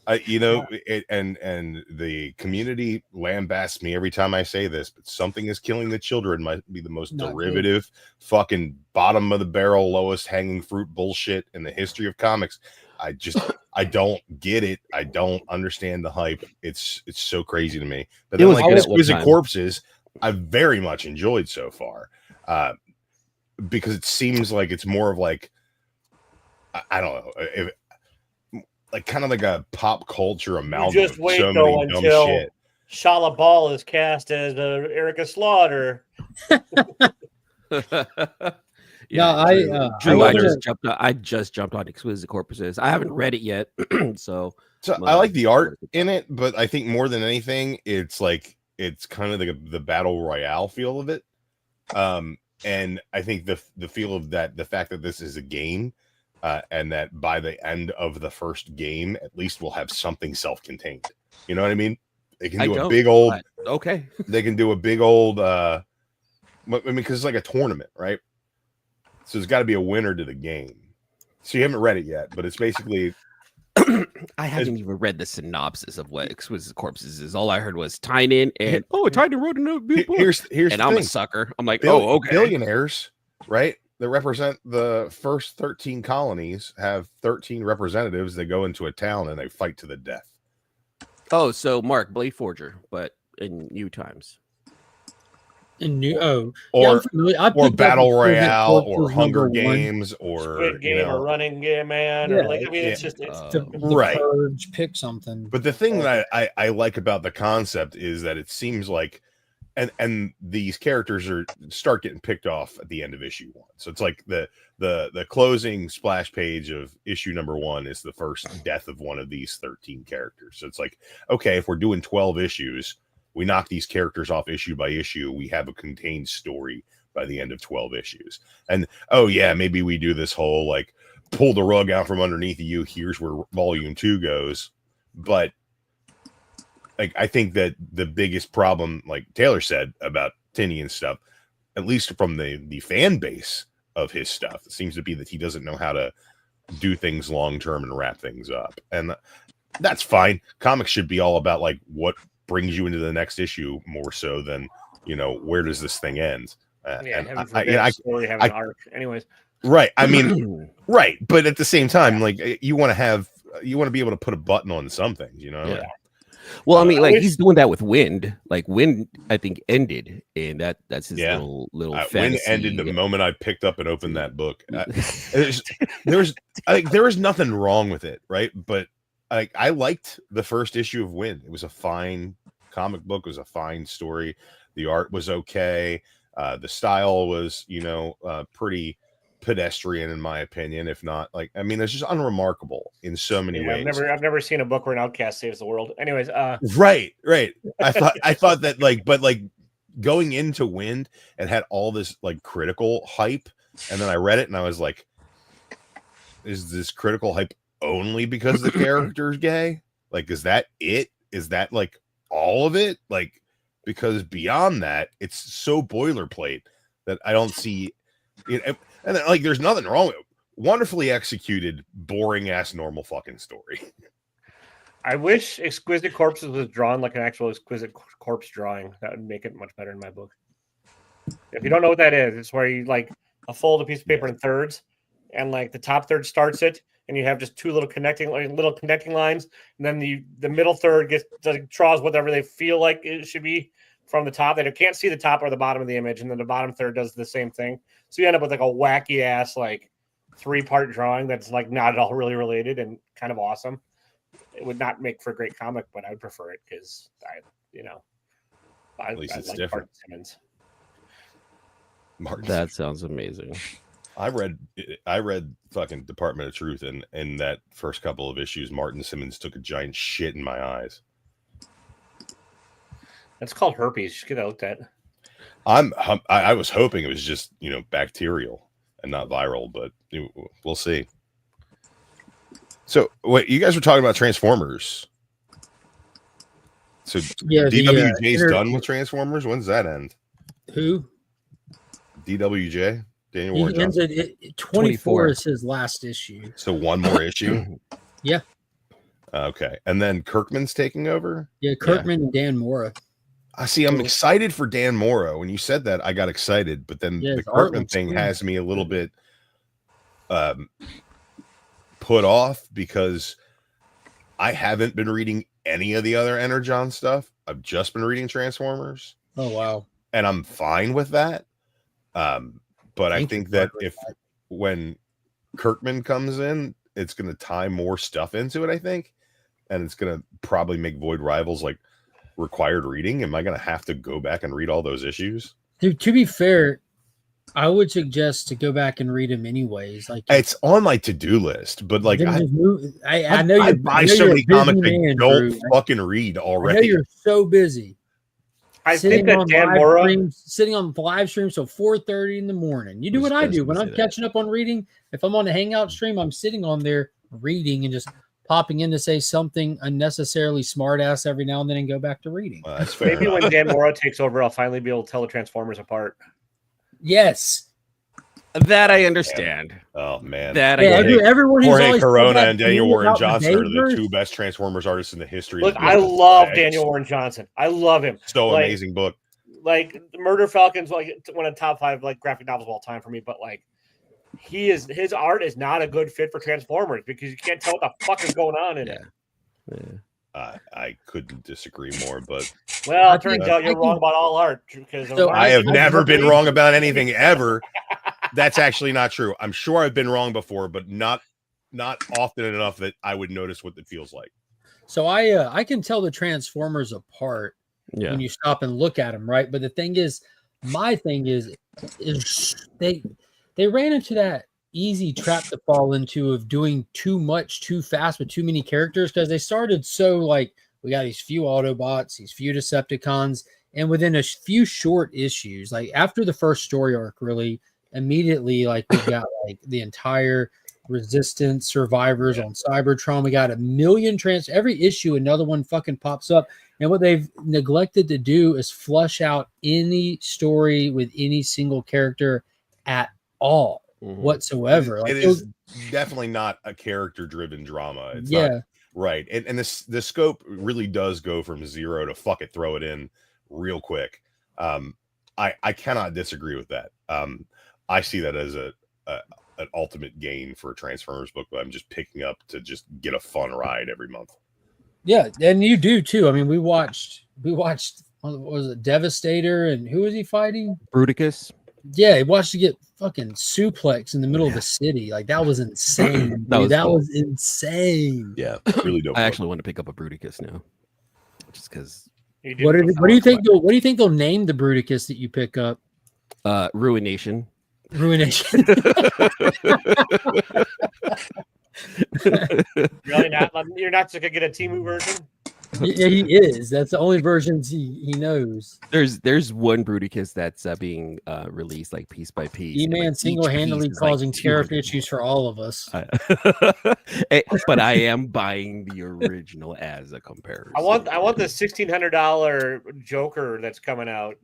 and the community lambasts me every time I say this, but something is killing the children might be the most derivative, fucking bottom of the barrel, lowest hanging fruit bullshit in the history of comics. I don't get it. I don't understand the hype. It's so crazy to me. But then, like Exquisite Corpses, I very much enjoyed so far. Because it seems like it's more of like, I don't know, like kind of like a pop culture amalgam. You just wait though until Shala Ball is cast as Erica Slaughter. I just jumped on Exquisite Corpses. I haven't read it yet, so I like the art in it, but I think more than anything, it's kind of like the battle royale feel of it. And I think the feel of that, the fact that this is a game, and that by the end of the first game, at least we'll have something self-contained. You know what I mean? They can do a big old. They can do a big old. I mean, because it's like a tournament, right? So there's got to be a winner to the game. So you haven't read it yet, but it's basically I haven't even read the synopsis of what Exquisite Corpses is. All I heard was Tynan and Tynan wrote a new book. Here's and I'm thing. a sucker. I'm like, okay. Billionaires, right? That represent the first 13 colonies have 13 representatives that go into a town and they fight to the death. Oh, so Mark, Blade Forger, but in new times. In new, or Battle Royale or Hunger Games or Squid Game or Running Game Man or like, I mean, it's just the right. Purge, pick something. But the thing that I like about the concept is that it seems like, and these characters start getting picked off at the end of issue 1. So it's like the closing splash page of issue number 1 is the first death of one of these 13 characters. So it's like, okay, if we're doing 12 issues, we knock these characters off issue by issue. We have a contained story by the end of 12 issues. And maybe we do this whole like pull the rug out from underneath you. Here's where volume 2 goes. But like, I think that the biggest problem, like Taylor said about Tinian's stuff, at least from the fan base of his stuff, it seems to be that he doesn't know how to do things long term and wrap things up. And that's fine. Comics should be all about like what brings you into the next issue more so than, where does this thing end? Have an arc. Anyways. Right. I mean, right. But at the same time, like you want to be able to put a button on some things, Yeah. Well, I mean, like he's doing that with Wind. Like Wind, I think ended, and that's his little fantasy. Wind ended the moment I picked up and opened that book. There was nothing wrong with it, right? But I liked the first issue of Wind. It was a fine comic book. It was a fine story. The art was okay. The style was, pretty pedestrian in my opinion, if not like, I mean, it's just unremarkable in so many ways. I've never seen a book where an outcast saves the world. Anyways, right. I thought that but going into Wind, it had all this like critical hype, and then I read it and I was like, is this critical hype only because the character's gay? Like, is that it? Is that like all of it? Like, because beyond that, it's so boilerplate that I don't see it. And then, like, there's nothing wrong with it. Wonderfully executed, boring ass normal fucking story. I wish Exquisite Corpses was drawn like an actual Exquisite Corpse drawing. That would make it much better in my book. If you don't know what that is, it's where you like fold a piece of paper in thirds, and like the top third starts it, and you have just two little connecting lines, and then the middle third draws whatever they feel like it should be from the top. They can't see the top or the bottom of the image, and then the bottom third does the same thing. So you end up with like a wacky ass like 3-part drawing that's like not at all really related and kind of awesome. It would not make for a great comic, but I would prefer it because I At least it's like different. That sounds amazing. I read fucking Department of Truth, and in that first couple of issues, Martin Simmons took a giant shit in my eyes. That's called herpes. You should get that looked at. I was hoping it was just bacterial and not viral, but we'll see. So wait, you guys were talking about Transformers. So DWJ's done with Transformers. When's that end? Who? DWJ. Daniel He Warren ends Johnson. at 24 is his last issue. So one more issue. Yeah. Okay, and then Kirkman's taking over. Yeah, Kirkman and Dan Mora. I see. I'm excited for Dan Mora. When you said that, I got excited, but then the Kirkman thing has me a little bit put off because I haven't been reading any of the other Energon stuff. I've just been reading Transformers. Oh wow! And I'm fine with that. But I think that when Kirkman comes in, it's going to tie more stuff into it. I think, and it's going to probably make Void Rivals like required reading. Am I going to have to go back and read all those issues? To be fair, I would suggest to go back and read them anyways. Like it's on my to-do list, but like I know I buy so many comics I don't fucking read already. I know you're so busy. I think that Dan Mora sitting on the live stream till 4:30 in the morning. You do what I do when I'm catching up on reading. If I'm on a hangout stream, I'm sitting on there reading and just popping in to say something unnecessarily smart ass every now and then and go back to reading. Maybe when Dan Mora takes over, I'll finally be able to tell the Transformers apart. Yes. That I understand. Oh man, that everyone who's Jorge always Corona and Daniel Warren about the Johnson are the Bayverse. two best Transformers artists in the history. Look, of I business. love Daniel Warren Johnson. I love him. So Like, amazing book. Like Murder Falcon's like one of the top 5 like graphic novels of all time for me, but like his art is not a good fit for Transformers because you can't tell what the fuck is going on in it. I couldn't disagree more, but well, it turns out you're wrong about all art because I have never been wrong about anything ever. That's actually not true. I'm sure I've been wrong before, but not often enough that I would notice what it feels like. So I can tell the Transformers apart when you stop and look at them, right? But the thing is, my thing is they ran into that easy trap to fall into of doing too much too fast with too many characters, because they started so like, we got these few Autobots, these few Decepticons, and within a few short issues, like after the first story arc, really immediately, like we got like the entire Resistance survivors on Cybertron. We got a million every issue another one fucking pops up, and what they've neglected to do is flush out any story with any single character at all whatsoever. It is definitely not a character-driven drama. It's not, right. And the scope really does go from 0 to fuck it, throw it in real quick. I cannot disagree with that. I see that as an ultimate gain for a Transformers book, but I'm just picking up to just get a fun ride every month. Yeah, and you do too. I mean, we watched what was it, Devastator, and who was he fighting? Bruticus. Yeah, he watched to get fucking suplex in the middle of the city. Like that was insane. that was insane. Yeah, really dope. I actually want to pick up a Bruticus now, just because. What do you think? What do you think they'll name the Bruticus that you pick up? Ruination. Ruination. Really not? You're not just gonna get a Temu version? Yeah, he is. That's the only versions he knows. There's one Bruticus that's being released like piece by piece. E-Man single-handedly causing tariff issues for all of us. But I am buying the original as a comparison. I want the $1,600 Joker that's coming out.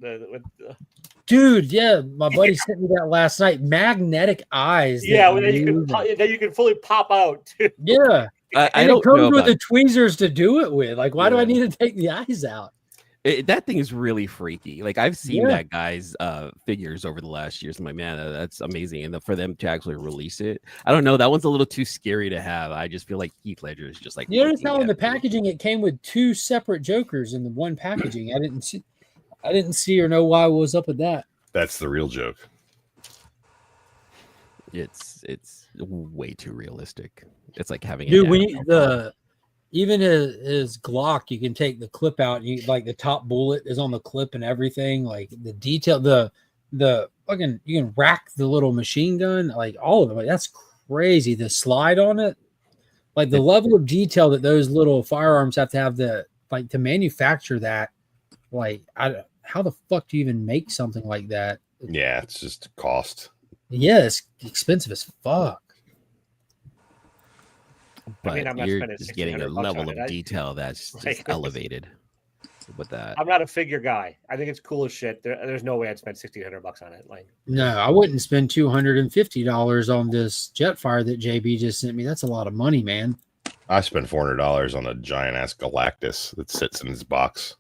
Dude, yeah, my buddy sent me that last night. Magnetic eyes. Yeah, that you can fully pop out. Yeah. I don't it comes know with about the tweezers to do it with. Like, why do I need to take the eyes out? That thing is really freaky. Like, I've seen that guy's figures over the last years. I'm like, man, that's amazing. And for them to actually release it, I don't know. That one's a little too scary to have. I just feel like Heath Ledger is just like. You notice how in the packaging it came with 2 separate Jokers in the one packaging. I didn't see or know why was up with that. That's the real joke. It's way too realistic. It's like having even his Glock, you can take the clip out. You like the top bullet is on the clip and everything. Like the detail, the fucking you can rack the little machine gun, like all of it. Like that's crazy. The slide on it, like the level of detail that those little firearms have to have to manufacture that. Like how the fuck do you even make something like that? Yeah, it's just cost. Yeah, it's expensive as fuck. But I'm not you're just getting a level of detail that's just elevated with that. I'm not a figure guy. I think it's cool as shit. There's no way I'd spend $1,600 on it. Like, no, I wouldn't spend $250 on this Jetfire that JB just sent me. That's a lot of money, man. I spent $400 on a giant ass Galactus that sits in his box.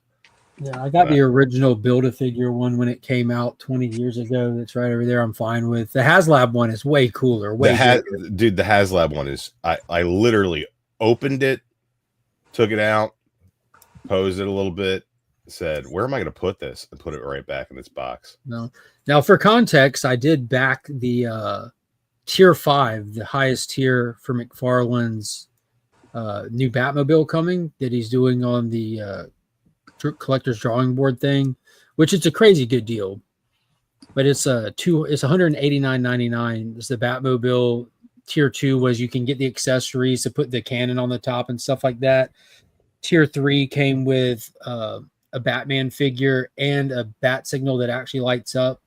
Yeah, I got the original Build-A-Figure one when it came out 20 years ago. That's right over there. I'm fine with the HasLab one. Is way cooler. Dude, the HasLab one is. I literally opened it, took it out, posed it a little bit, said, "Where am I going to put this?" and put it right back in its box. No, now for context, I did back the tier 5, the highest tier for McFarlane's new Batmobile coming that he's doing on the collector's drawing board thing, which it's a crazy good deal, but it's $189.99. It's the Batmobile. Tier 2 was you can get the accessories to put the cannon on the top and stuff like that. Tier 3 came with a Batman figure and a bat signal that actually lights up,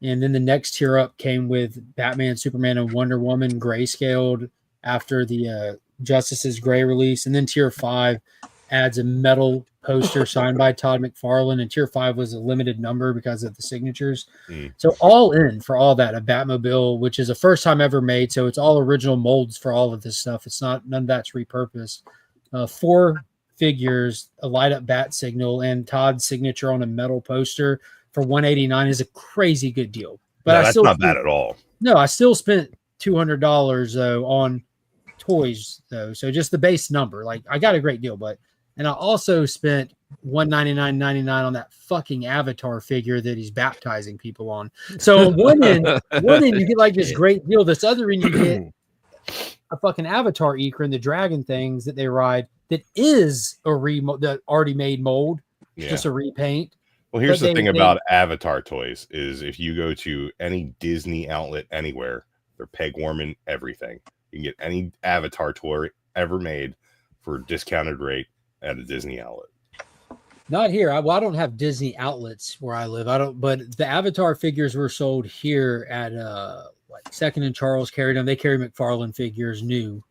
and then the next tier up came with Batman, Superman, and Wonder Woman grayscaled after the Justice's Gray release, and then tier 5 adds a metal poster signed by Todd McFarlane, and tier 5 was a limited number because of the signatures. So all in for all that, a Batmobile, which is a first time ever made, so it's all original molds for all of this stuff. It's not, none of that's repurposed. 4 figures, a light up bat signal, and Todd's signature on a metal poster for $189 is a crazy good deal. But that's not bad at all. No, I still spent $200 though on toys though, so just the base number. Like, I got a great deal, and I also spent $199.99 on that fucking Avatar figure that he's baptizing people on. So on one end you get like this great deal. This other end you get a fucking Avatar Ikra and the dragon things that they ride that is a the already made mold, just a repaint. Well, here's the thing about Avatar toys is if you go to any Disney outlet anywhere, they're peg warming everything. You can get any Avatar toy ever made for a discounted rate at a Disney outlet. Not here. I don't have Disney outlets where I live. But the Avatar figures were sold here at like Second and Charles carried them. They carry McFarlane figures new,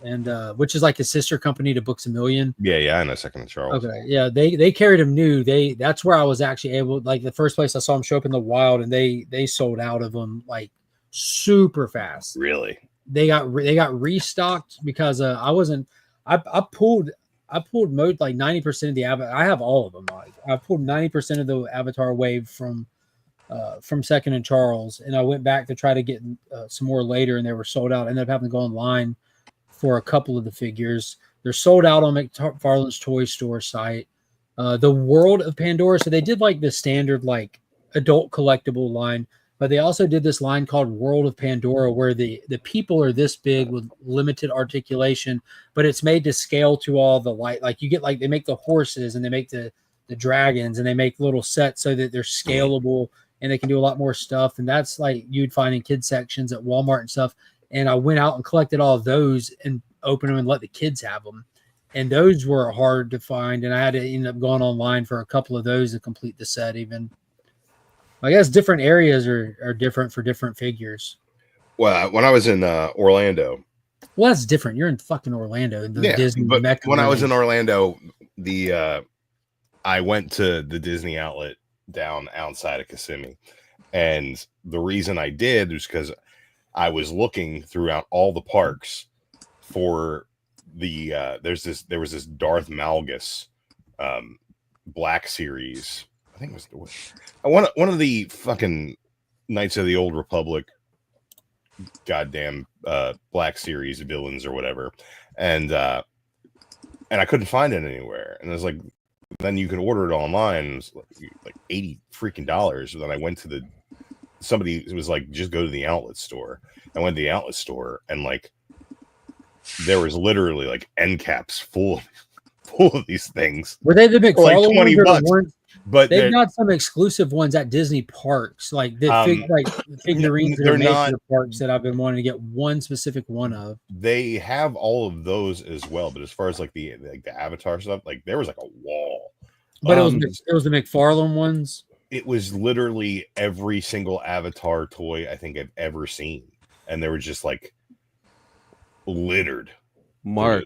and which is like a sister company to Books A Million. Yeah, I know Second and Charles. Okay, yeah, they carried them new. That's where I was actually able, like the first place I saw them show up in the wild, and they sold out of them like super fast. Really? They got restocked because I pulled most, like 90% of the Avatar. I have all of them. Like, I pulled 90% of the Avatar wave from Second and Charles, and I went back to try to get some more later, and they were sold out. I ended up having to go online for a couple of the figures. They're sold out on McFarlane's toy store site. The World of Pandora. So they did like the standard like adult collectible line, but they also did this line called World of Pandora, where the people are this big with limited articulation, but it's made to scale to all the light. Like you get like, they make the horses and they make the dragons, and they make little sets so that they're scalable and they can do a lot more stuff. And that's like you'd find in kids sections at Walmart and stuff. And I went out and collected all of those and opened them and let the kids have them. And those were hard to find. And I had to end up going online for a couple of those to complete the set even. I guess different areas are different for different figures. Well, when I was in Orlando. Well, that's different. You're in fucking Orlando. Disney but Mecca when I was in Orlando, I went to the Disney outlet down outside of Kissimmee. And the reason I did was because I was looking throughout all the parks for the there was this Darth Malgus Black Series. I think it was one of the fucking Knights of the Old Republic goddamn Black Series villains or whatever. And I couldn't find it anywhere. And I was like, then you could order it online. It was like $80 freaking dollars. And then I went to somebody was like, just go to the outlet store. I went to the outlet store, and like there was literally like end caps full of these things. Were they the McFarlane like $20 ones? But they've got some exclusive ones at Disney parks, like the figurines that are made for the parks that I've been wanting to get one specific one of. They have all of those as well, but as far as like the Avatar stuff, like there was like a wall. But it was the McFarlane ones. It was literally every single Avatar toy I think I've ever seen, and they were just like littered. Mark,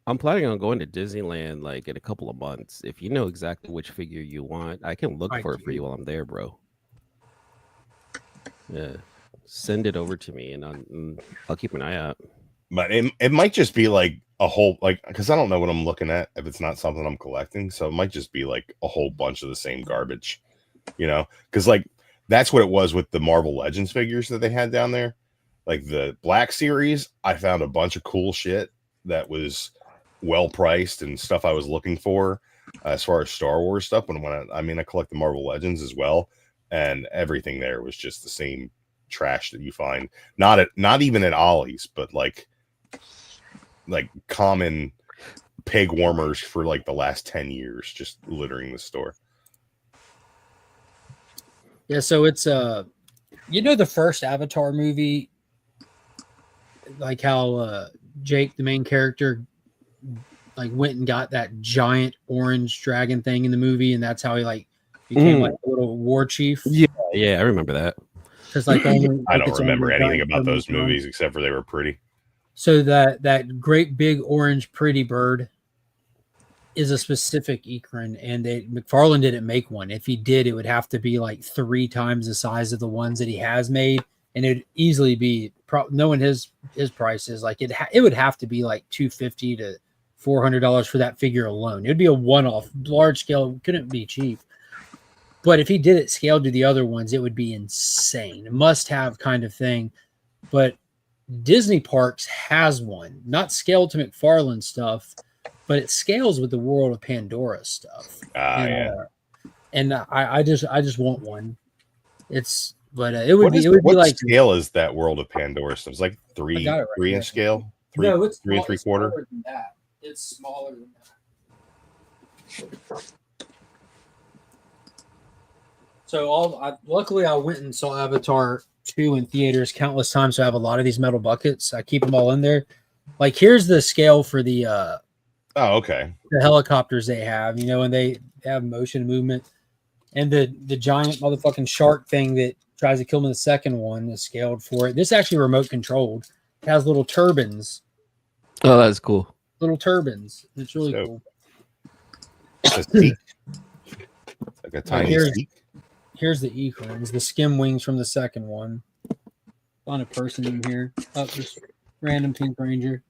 I'm planning on going to Disneyland like in a couple of months. If you know exactly which figure you want, I can look for it for you while I'm there, bro. Yeah, send it over to me, and I'll keep an eye out. But it might just be like a whole, like, because I don't know what I'm looking at if it's not something I'm collecting, so it might just be like a whole bunch of the same garbage, you know? Because like that's what it was with the Marvel Legends figures that they had down there. Like the Black Series, I found a bunch of cool shit that was well priced and stuff I was looking for as far as Star Wars stuff. But I collect the Marvel Legends as well, and everything there was just the same trash that you find not even at Ollie's, but like common peg warmers for like the last 10 years, just littering the store. Yeah, so it's the first Avatar movie, like how Jake, the main character, like went and got that giant orange dragon thing in the movie, and that's how he like became like a little war chief. Yeah, I remember that. Because like I don't remember anything about those movies except for they were pretty. So that great big orange pretty bird is a specific Ecran, and McFarlane didn't make one. If he did, it would have to be like 3 times the size of the ones that he has made, and it'd easily be knowing his prices, like it would have to be like $250 to $400 for that figure alone. It would be a one-off, large scale, couldn't be cheap. But if he did it scaled to the other ones, it would be insane, must have kind of thing. But Disney Parks has one, not scaled to McFarlane stuff, but it scales with the World of Pandora stuff. And I just want one. It would be like scale is that World of Pandora stuff? It's like 3 inch scale. No, it's 3 3/4. Smaller than that. It's smaller than that. So luckily I went and saw Avatar 2 in theaters countless times. So I have a lot of these metal buckets. I keep them all in there. Like here's the scale for the okay. The helicopters they have, and they have motion movement. And the giant motherfucking shark thing that tries to kill him in the second one is scaled for it. This is actually remote controlled. It has little turbines. Oh, that's cool. Little turbines. It's really cool. Like a tiny Here's the Ekrans, the skim wings from the second one. Found a person in here. Oh, just random Pink Ranger.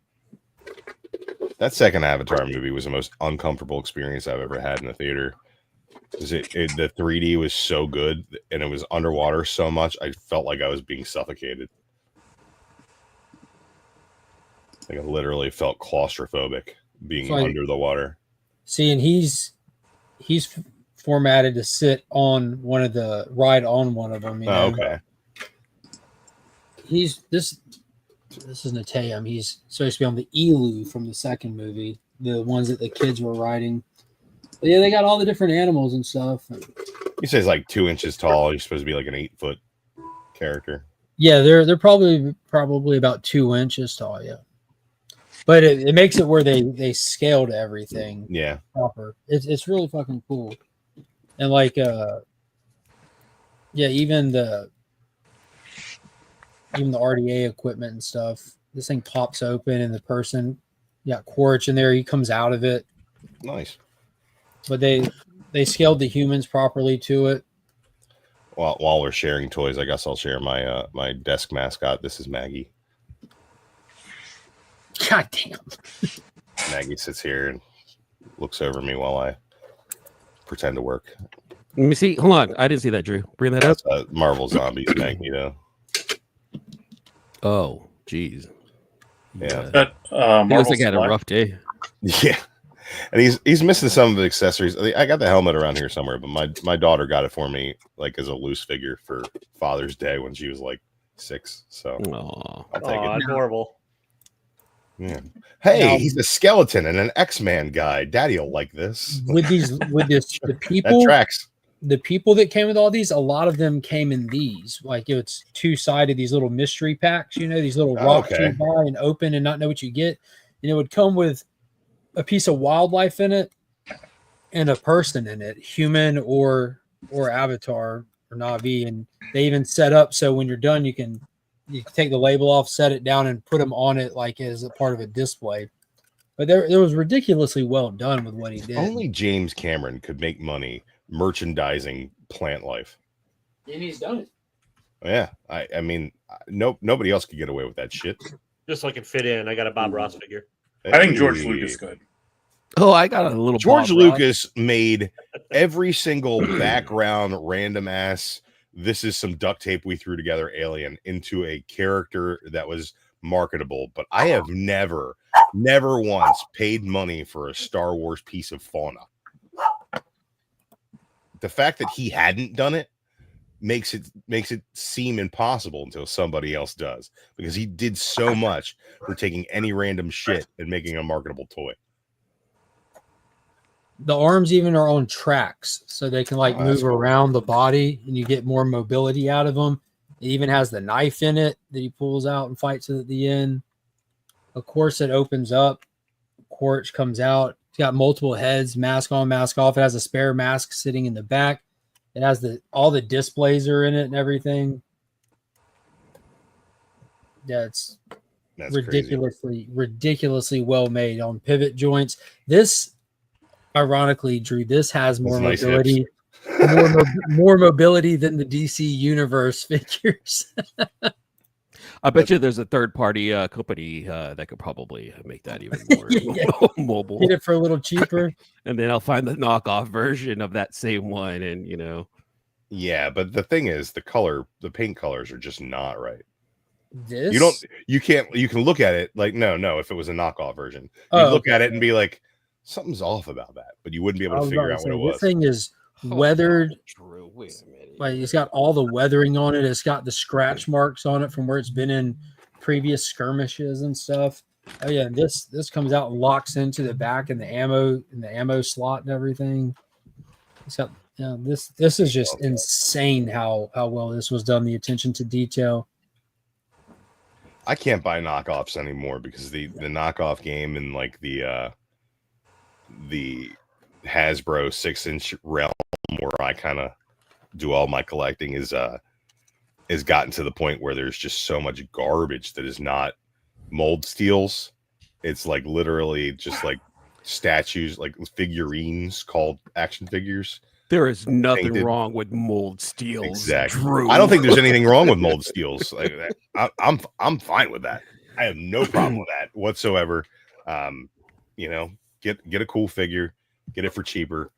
That second Avatar movie was the most uncomfortable experience I've ever had in a theater. The 3D was so good, and it was underwater so much, I felt like I was being suffocated. Like I literally felt claustrophobic being under the water. See, and he's formatted to sit on one of them. Okay. This is Natayam. He's supposed to be on the Elu from the second movie, the ones that the kids were riding. But yeah, they got all the different animals and stuff. He says like 2 inches tall. He's supposed to be like an 8-foot character. Yeah, they're probably about 2 inches tall. Yeah, but it makes it where they scaled everything. Yeah, proper. It's really fucking cool. And like even the RDA equipment and stuff, this thing pops open and the person got Quaritch in there, he comes out of it. Nice. But they scaled the humans properly to it. While we're sharing toys, I guess I'll share my my desk mascot. This is Maggie. God damn. Maggie sits here and looks over me while I pretend to work. Let me see. Hold on. I didn't see that, Drew. Bring that up. Marvel Zombies Magneto. Oh, geez. Yeah. That he looks like he had a rough day. Yeah. And he's missing some of the accessories. I got the helmet around here somewhere, but my daughter got it for me like as a loose figure for Father's Day when she was like 6. So I'll take it. Adorable. Yeah. Hey, he's a skeleton and an X-Man guy. Daddy'll like this. The people that tracks. The people that came with all these, a lot of them came in these. Like it's 2-sided, these little mystery packs, these little rocks you buy and open and not know what you get. And it would come with a piece of wildlife in it and a person in it, human or avatar or Na'vi. And they even set up so when you're done, you can take the label off, set it down, and put them on it like as a part of a display. But there was ridiculously well done with what he did. Only James Cameron could make money merchandising plant life. And he's done it. Yeah. I mean, nobody else could get away with that shit. Just so I can fit in, I got a Bob Ross figure. I think George Lucas could. Oh, I got a little George Lucas made every single background random ass, this is some duct tape we threw together alien into a character that was marketable. But I have never once paid money for a Star Wars piece of fauna. The fact that he hadn't done it makes it seem impossible until somebody else does, because he did so much for taking any random shit and making a marketable toy. The arms even are on tracks, so they can move around the body, and you get more mobility out of them. It even has the knife in it that he pulls out and fights at the end. Of course, it opens up. Quaritch comes out. It's got multiple heads, mask on, mask off. It has a spare mask sitting in the back. It has all the displays are in it and everything. Yeah, that's ridiculously well made on pivot joints. This Ironically, Drew, this has more Those nice mobility, more mobility than the DC Universe figures. I bet you there's a third-party company that could probably make that even more mobile. Get it for a little cheaper, and then I'll find the knockoff version of that same one, and Yeah, but the thing is, the paint colors are just not right. This you can look at it like no. If it was a knockoff version, you look at it and be like, something's off about that, but you wouldn't be able to figure out what it was. This thing is weathered. Drew, wait a minute. Like it's got all the weathering on it. It's got the scratch marks on it from where it's been in previous skirmishes and stuff. Oh yeah, this comes out and locks into the back and the ammo slot and everything. It's got this is just insane how well this was done. The attention to detail. I can't buy knockoffs anymore because the knockoff game and like the Hasbro 6-inch realm where I kind of do all my collecting is gotten to the point where there's just so much garbage that is not mold steels. It's like literally just like statues, like figurines called action figures. There is nothing wrong with mold steels. Exactly. Drew. I don't think there's anything wrong with mold steels. Like that. I'm fine with that. I have no problem with that whatsoever. Get a cool figure, get it for cheaper.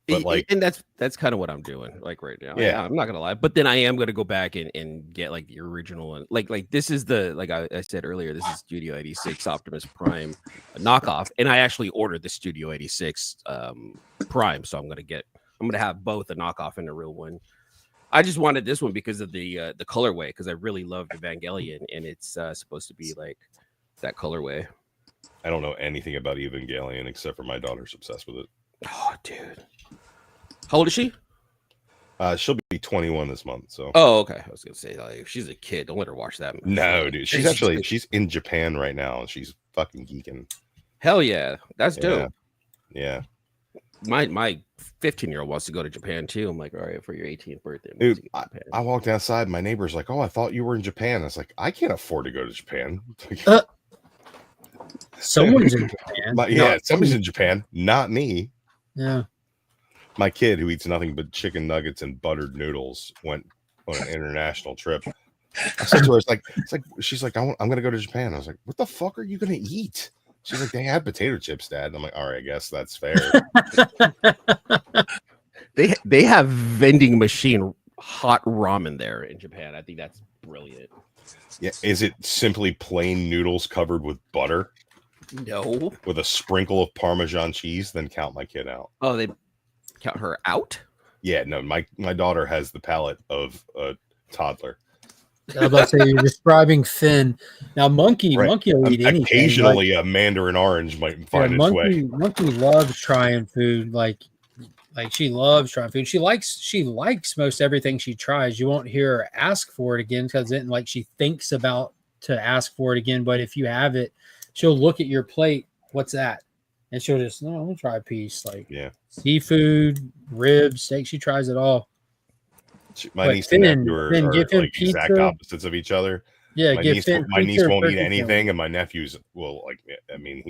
But like, and that's kind of what I'm doing like right now. Yeah, I'm not gonna lie, but then I am gonna go back and get like the original one. Like this is the I said earlier, this is Studio 86 Optimus Prime knockoff, and I actually ordered the Studio 86 Prime, so I'm gonna have both a knockoff and a real one. I just wanted this one because of the colorway, because I really loved Evangelion, and it's supposed to be like that colorway. I don't know anything about Evangelion except for my daughter's obsessed with it. Oh, dude. How old is she? She'll be 21 this month. So. Oh, okay. I was gonna say, like, if she's a kid, don't let her watch that. No, dude. She's in Japan right now, and she's fucking geeking. Hell yeah, that's dope. Yeah. My 15-year-old wants to go to Japan too. I'm like, all right, for your 18th birthday. Dude, I walked outside. My neighbor's like, "Oh, I thought you were in Japan." I was like, "I can't afford to go to Japan." Someone's in Japan. Somebody's in Japan, not me. Yeah. My kid, who eats nothing but chicken nuggets and buttered noodles, went on an international trip. I said to her, she's like, I'm going to go to Japan. I was like, what the fuck are you going to eat? She's like, they have potato chips, Dad. And I'm like, all right, I guess that's fair. They have vending machine hot ramen there in Japan. I think that's brilliant. Yeah, is it simply plain noodles covered with butter? No. With a sprinkle of Parmesan cheese? Then count my kid out. Oh, they count her out? Yeah, no, my daughter has the palate of a toddler. I was about to say, you're describing Finn. Now, Monkey will eat anything. Occasionally, a mandarin orange might find its way. Monkey loves trying food. Like she loves trying food. She likes most everything she tries. You won't hear her ask for it again because then, like, she thinks about to ask for it again. But if you have it, she'll look at your plate. What's that? And she'll just, no, I'm gonna try a piece. Like, seafood, ribs, steak. She tries it all. My niece and nephew are like exact opposites of each other. Yeah, my niece won't eat anything, and my nephew's will like. I mean,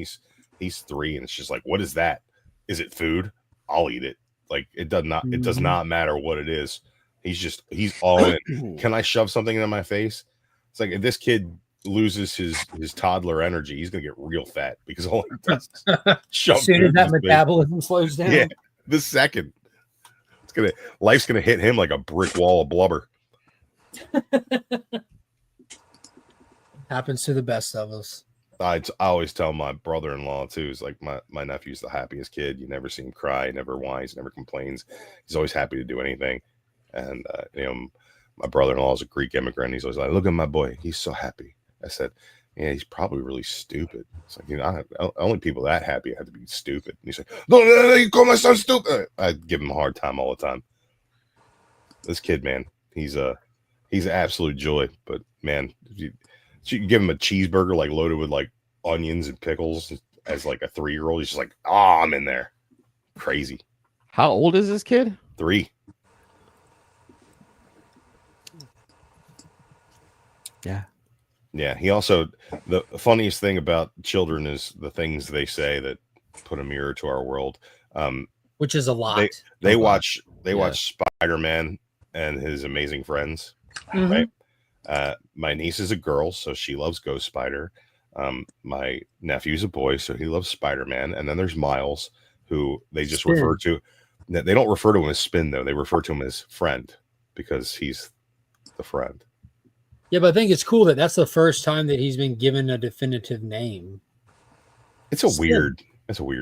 he's 3, and it's just like, what is that? Is it food? I'll eat it. Like it does not matter what it is. He's all in. Can I shove something into my face? It's like if this kid loses his toddler energy, he's gonna get real fat because all he does is shove. As soon as that metabolism slows down. Yeah, the second. Life's gonna hit him like a brick wall of blubber. Happens to the best of us. I always tell my brother-in-law too. Is like my nephew's the happiest kid. You never see him cry. He never whines. Never complains. He's always happy to do anything. And my brother-in-law is a Greek immigrant. He's always like, "Look at my boy. He's so happy." I said, "Yeah, he's probably really stupid." It's like, only people that happy have to be stupid. And he's like, no, you call my son stupid. I give him a hard time all the time. This kid, man, he's an absolute joy. But man, you give him a cheeseburger like loaded with like onions and pickles as like a 3-year-old. He's just like, I'm in there. Crazy. How old is this kid? 3. Yeah. Yeah, he also, the funniest thing about children is the things they say that put a mirror to our world. Which is a lot. They watch Spider-Man and His Amazing Friends, right? My niece is a girl, so she loves Ghost Spider. My nephew's a boy, so he loves Spider-Man. And then there's Miles, who they just refer to. They don't refer to him as Spin, though. They refer to him as Friend because he's the friend. Yeah, but I think it's cool that that's the first time that he's been given a definitive name. It's a weird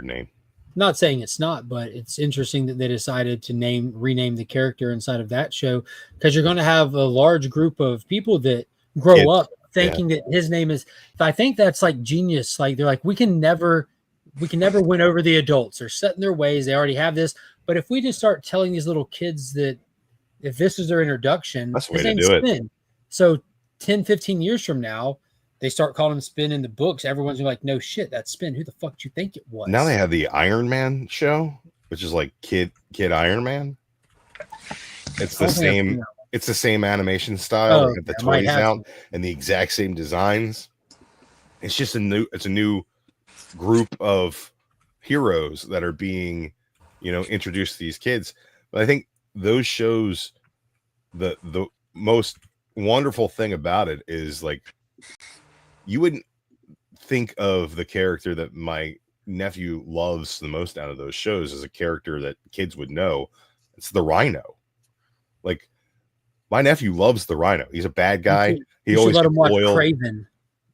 name. Not saying it's not, but it's interesting that they decided to rename the character inside of that show, because you're going to have a large group of people that grow up thinking that his name is. I think that's like genius. Like they're like, we can never win over the adults. They're set in their ways. They already have this. But if we just start telling these little kids that if this is their introduction, that's the way to do it. So 10, 15 years from now, they start calling him Spin in the books. Everyone's like, no shit, that's Spin. Who the fuck do you think it was? Now they have the Iron Man show, which is like Kid Iron Man. It's the same. It's the same animation style. They have the toys out and the exact same designs. It's just a new group of heroes that are being, introduced to these kids. But I think those shows, the most wonderful thing about it is like, you wouldn't think of the character that my nephew loves the most out of those shows as a character that kids would know. It's the Rhino. Like, my nephew loves the Rhino. He's a bad guy. He always let him watch Craven.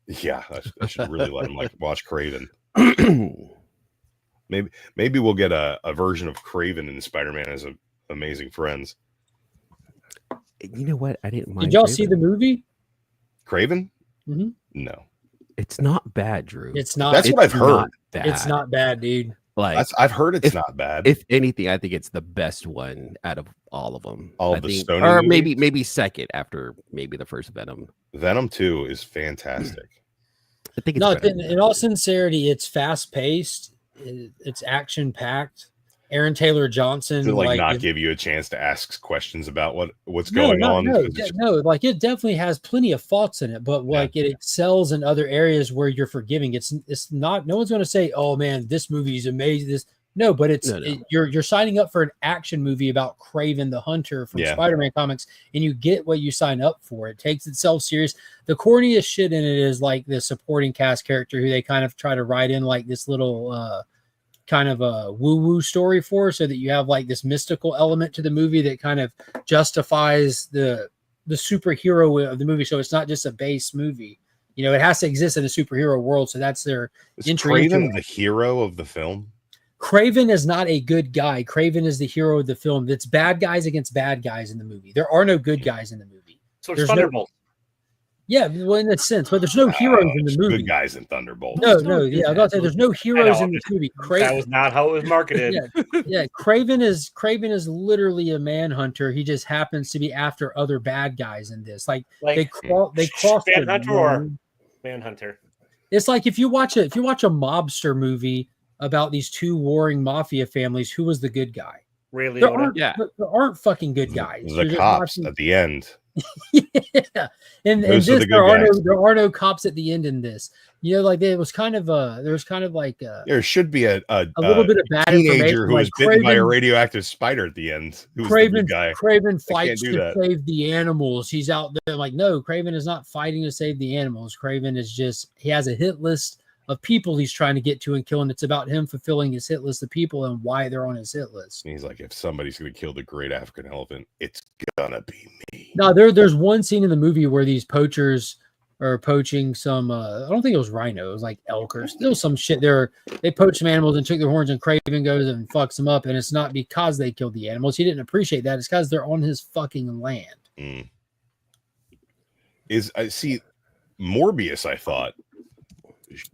Yeah, I should really let him watch Craven. Maybe we'll get a version of Craven in Spider-Man as Amazing Friends. You know what? I didn't mind. Did y'all see the movie? Craven? Mm-hmm. No. It's not bad, Drew. It's not. That's what I've heard. It's not bad, dude. Like I've heard it's not bad. If anything, I think it's the best one out of all of them. All of the Sony or movies? maybe second after maybe the first Venom. Venom 2 is fantastic. I think it's in all sincerity, it's fast paced. It's action packed. Aaron Taylor Johnson To not give you a chance to ask questions about what's going on. No, it definitely has plenty of faults in it, but it excels in other areas where you're forgiving. It's not. No one's going to say, "Oh man, this movie is amazing." You're signing up for an action movie about Kraven the Hunter from Spider-Man comics, and you get what you sign up for. It takes itself serious. The corniest shit in it is like the supporting cast character who they kind of try to write in like this little. Kind of a woo-woo story for, so that you have like this mystical element to the movie that kind of justifies the superhero of the movie. So it's not just a base movie. It has to exist in a superhero world. So that's their entry. Kraven the hero of the film? Kraven is not a good guy. Kraven is the hero of the film. It's bad guys against bad guys in the movie. There are no good guys in the movie. So it's Thunderbolt. In that sense, but there's no heroes in the movie. Good guys in Thunderbolt. No, I was about to say there's no heroes in this movie. That was not how it was marketed. Kraven is literally a manhunter. He just happens to be after other bad guys in this. Like they cross Manhunter or Manhunter. It's like if you watch a mobster movie about these two warring mafia families, who was the good guy? Really? There aren't fucking good guys. The cops at the end. And there are no cops at the end in this. There should be a little bit of bad teenager who was bitten by a radioactive spider at the end. Kraven fights to save the animals. He's out there like, no, Kraven is not fighting to save the animals. Kraven is he has a hit list of people he's trying to get to and kill, and it's about him fulfilling his hit list of people and why they're on his hit list. And he's like, if somebody's going to kill the great African elephant, it's gonna be me. No, there's one scene in the movie where these poachers are poaching some. I don't think it was rhino. It was like elk or still some shit. They poached some animals and took their horns, and Kraven goes and fucks them up. And it's not because they killed the animals. He didn't appreciate that. It's because they're on his fucking land. I see Morbius, I thought.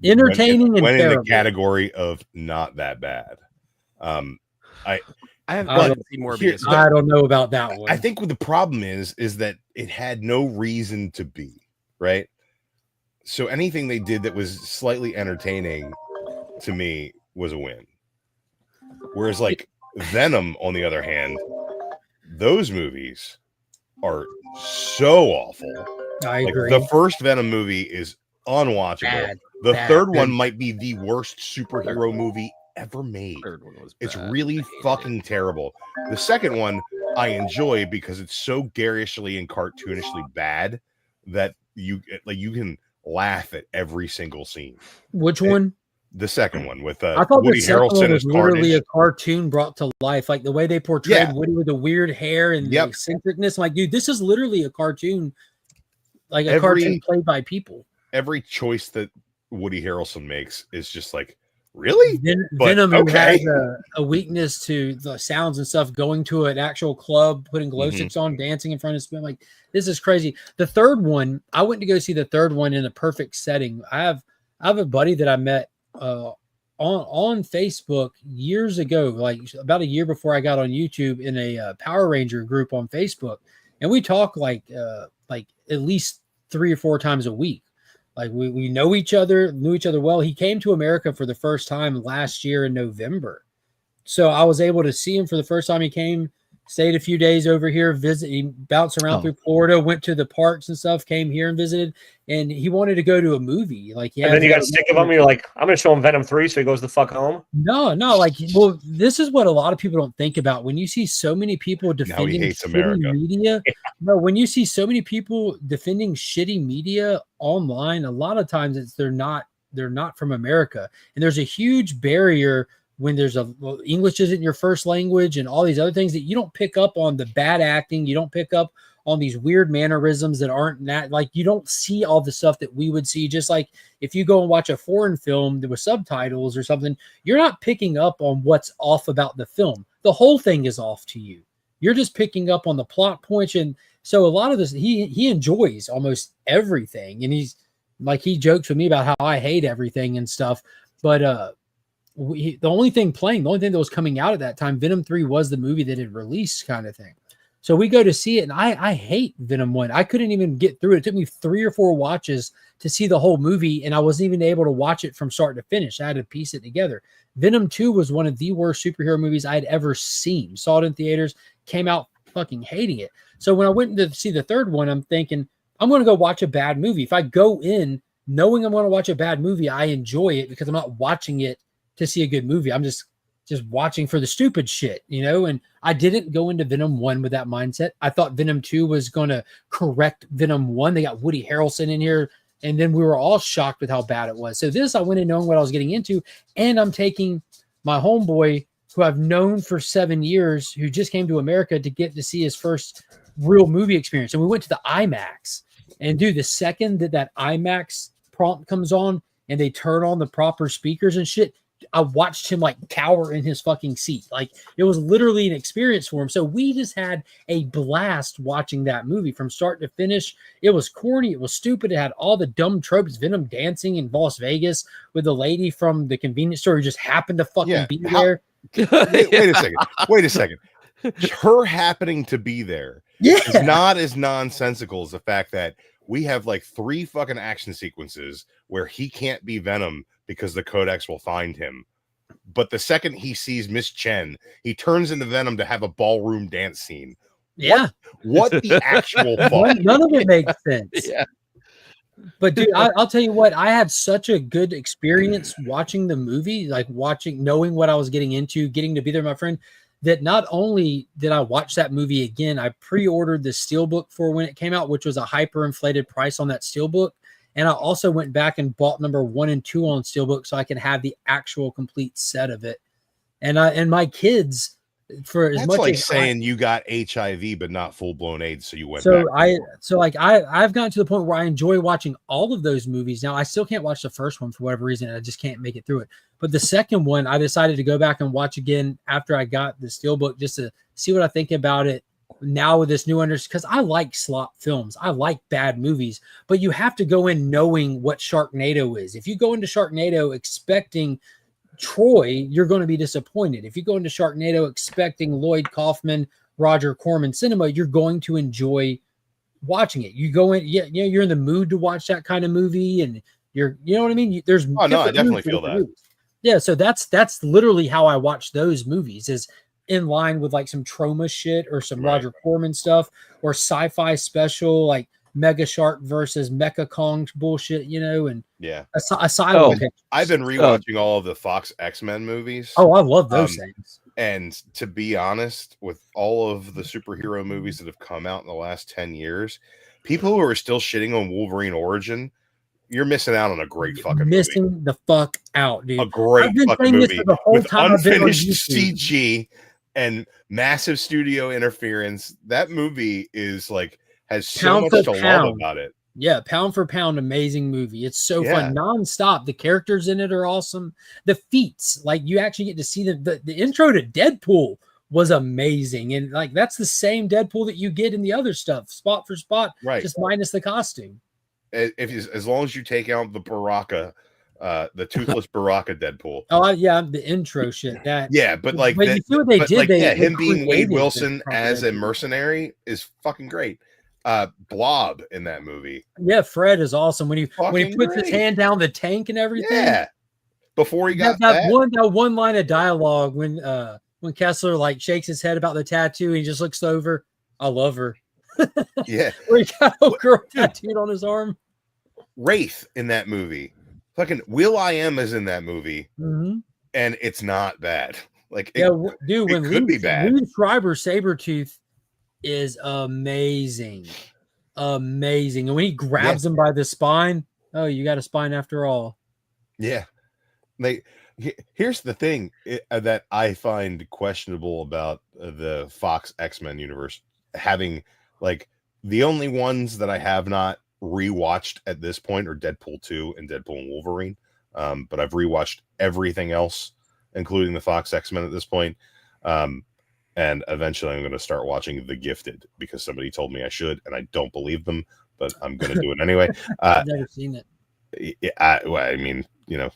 Entertaining went and in the category of not that bad. I haven't seen Morbius. I don't know about that one. I think what the problem is that it had no reason to be, right? So anything they did that was slightly entertaining to me was a win. Whereas like Venom, on the other hand, those movies are so awful. I agree. The first Venom movie is unwatchable. The third one might be the worst superhero movie ever made. Third one was It's bad. really fucking terrible. The second one I enjoy because it's so garishly and cartoonishly bad that you can laugh at every single scene. Which one? The second one with I thought Woody the second one Harrelson was as literally Carnage. a cartoon brought to life, like the way they portrayed Yeah. Woody with the weird hair and the eccentricness. Like, dude, this is literally a cartoon, like a cartoon played by people. Every choice that Woody Harrelson makes is just like, really? Venom, who has a weakness to the sounds and stuff, going to an actual club, putting glow sticks on, dancing in front of spin. Like, this is crazy. The third one, I went to go see the third one in a perfect setting. I have a buddy that I met on Facebook years ago, like about a year before I got on YouTube, in a Power Ranger group on Facebook, and we talk like at least 3 or 4 times a week. Like we knew each other well. He came to America for the first time last year in November, so I was able to see him for the first time. He came, stayed a few days over here, he bounced around through Florida, went to the parks and stuff, came here and visited, and he wanted to go to a movie. Like, and then you got sick of him. You're like, I'm gonna show him Venom 3, so he goes the fuck home. No, like, well, this is what a lot of people don't think about. When you see so many people defending shitty media, no, when you see so many people defending shitty media online, a lot of times they're not from America, and there's a huge barrier when there's English isn't your first language and all these other things that you don't pick up on, the bad acting, you don't pick up on these weird mannerisms that aren't like, you don't see all the stuff that we would see. Just like if you go and watch a foreign film with subtitles or something, you're not picking up on what's off about the film. The whole thing is off to you. You're just picking up on the plot points. And so a lot of this, he enjoys almost everything. And he's like, he jokes with me about how I hate everything and stuff. But, the only thing that was coming out at that time, Venom 3 was the movie that had released, kind of thing. So we go to see it, and I hate Venom 1. I couldn't even get through it. It took me 3 or 4 watches to see the whole movie, and I wasn't even able to watch it from start to finish. I had to piece it together. Venom 2 was one of the worst superhero movies I had ever seen. Saw it in theaters, came out fucking hating it. So when I went to see the third one, I'm thinking, I'm going to go watch a bad movie. If I go in knowing I'm going to watch a bad movie, I enjoy it because I'm not watching it to see a good movie. I'm just watching for the stupid shit, and I didn't go into Venom 1 with that mindset. I thought Venom 2 was going to correct Venom 1. They got Woody Harrelson in here, and then we were all shocked with how bad it was. So this, I went in knowing what I was getting into, and I'm taking my homeboy, who I've known for 7 years, who just came to America to get to see his first real movie experience. And we went to the IMAX, and dude, the second that IMAX prompt comes on and they turn on the proper speakers and shit, I watched him like cower in his fucking seat. Like, it was literally an experience for him. So we just had a blast watching that movie from start to finish. It was corny. It was stupid. It had all the dumb tropes. Venom dancing in Las Vegas with the lady from the convenience store who just happened to fucking be there. Wait a second. Her happening to be there is not as nonsensical as the fact that we have like 3 fucking action sequences where he can't be Venom because the Codex will find him. But the second he sees Miss Chen, he turns into Venom to have a ballroom dance scene. Yeah. What the actual fuck? None of it makes sense. Yeah. But dude, I'll tell you what, I had such a good experience watching the movie, like knowing what I was getting into, getting to be there with my friend, that not only did I watch that movie again, I pre-ordered the steelbook for when it came out, which was a hyperinflated price on that steelbook. And I also went back and bought number 1 and 2 on steelbook so I could have the actual complete set of it. And my kids, for as That's much like as saying you got HIV but not full-blown AIDS, so you went so back. I've gotten to the point where I enjoy watching all of those movies. Now I still can't watch the first one for whatever reason. I just can't make it through it. But the second one, I decided to go back and watch again after I got the steelbook, just to see what I think about it now with this new understanding, because I like slop films. I like bad movies, but you have to go in knowing what Sharknado is. If you go into Sharknado expecting Troy, you're going to be disappointed. If you go into Sharknado expecting Lloyd Kaufman, Roger Corman cinema, you're going to enjoy watching it. You go in, you're in the mood to watch that kind of movie, and you know what I mean? There's I definitely feel that. Movies. Yeah, so that's literally how I watch those movies, is in line with like some trauma shit or some Roger Corman stuff or sci-fi special. Like Mega Shark versus Mecha Kong bullshit, you know, and yeah, asylum. I've been rewatching all of the Fox X-Men movies. Oh, I love those things. And to be honest, with all of the superhero movies that have come out in the last 10 years, people who are still shitting on Wolverine Origin, you're missing out on a great fucking missing movie. The fuck out, dude. A great fucking movie the whole with time unfinished CG and massive studio interference. That movie is like has so much to love about it. Yeah, pound for pound, amazing movie. It's so fun, nonstop. The characters in it are awesome. The feats, like you actually get to see the intro to Deadpool was amazing, and like that's the same Deadpool that you get in the other stuff, spot for spot, right? Just minus the costume. As long as you take out the Baraka, the toothless Baraka Deadpool. Oh yeah, the intro shit. That but like, you see what they did. Like, they him being Wade created Wilson as a mercenary is fucking great. Blob in that movie. Yeah, Fred is awesome when he puts his hand down the tank and everything. Yeah, before he got that one line of dialogue when Kessler like shakes his head about the tattoo, he just looks over. I love her. Yeah, where he got a girl tattooed on his arm. Wraith in that movie. Fucking Will.i.am is in that movie, and it's not bad. Like, dude, when could be bad. Lee Schreiber Sabretooth is amazing, and when he grabs him by the spine, oh, you got a spine after all. Yeah, here's the thing that I find questionable about the Fox X-Men universe, having like the only ones that I have not rewatched at this point are Deadpool 2 and Deadpool and Wolverine, but I've rewatched everything else, including the Fox X-Men at this point. And eventually I'm going to start watching The Gifted because somebody told me I should, and I don't believe them, but I'm going to do it anyway. I've never seen it. I mean, you know,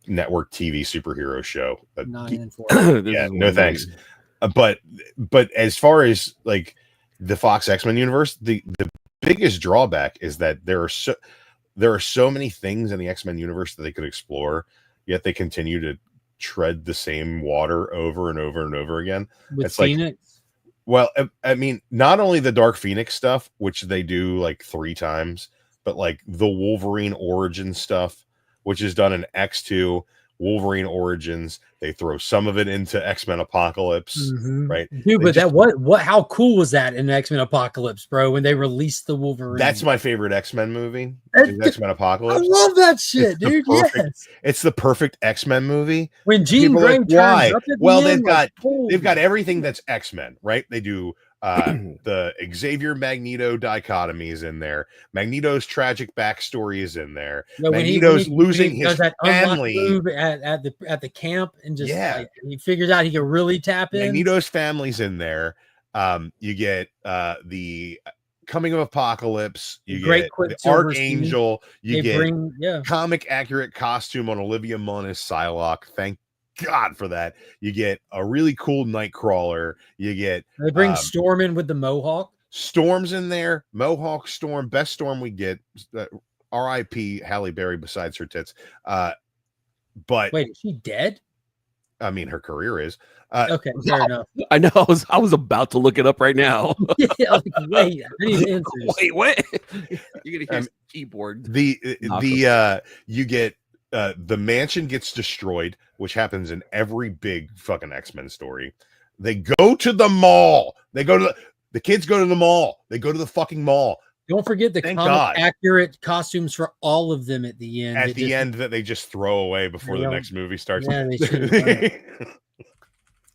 network TV superhero show. 9 and 4. Yeah, no thanks. But as far as like the Fox X-Men universe, the biggest drawback is that there are so many things in the X-Men universe that they could explore, yet they continue to tread the same water over and over and over again. With it's Phoenix? Like, well, I mean, not only the Dark Phoenix stuff, which they do like 3 times, but like the Wolverine origin stuff, which is done in X2, Wolverine Origins. They throw some of it into X-Men Apocalypse, right? Dude, but how cool was that in X-Men Apocalypse, bro, when they released the Wolverine? That's my favorite X-Men movie, is X-Men Apocalypse. I love that shit, dude. It's the perfect X-Men movie. When Jean Grey turns up at the end, they've got everything that's X-Men, right? They do the Xavier Magneto dichotomy is in there. Magneto's tragic backstory is in there. Magneto's losing his family at the camp, and just like, he figures out he can really tap in. Magneto's family's in there. You get the Coming of Apocalypse. You get the Archangel. You get comic accurate costume on Olivia Munn as Psylocke. Thank God for that. You get a really cool Nightcrawler. You get they bring Storm in with the Mohawk. Storm's in there. Mohawk Storm, best Storm we get. R.I.P. Halle Berry besides her tits. But wait, is she dead? I mean, her career is. Okay, fair enough. I know. I was about to look it up right now. Yeah, like, wait, I need answers. Wait, what? You're gonna hear keyboard. You get the mansion gets destroyed, which happens in every big fucking X-Men story. They go to the mall. They go to the kids go to the mall. They go to the fucking mall. Don't forget the comic accurate costumes for all of them at the end. At the end that they just throw away before the next movie starts. Yeah, they should have.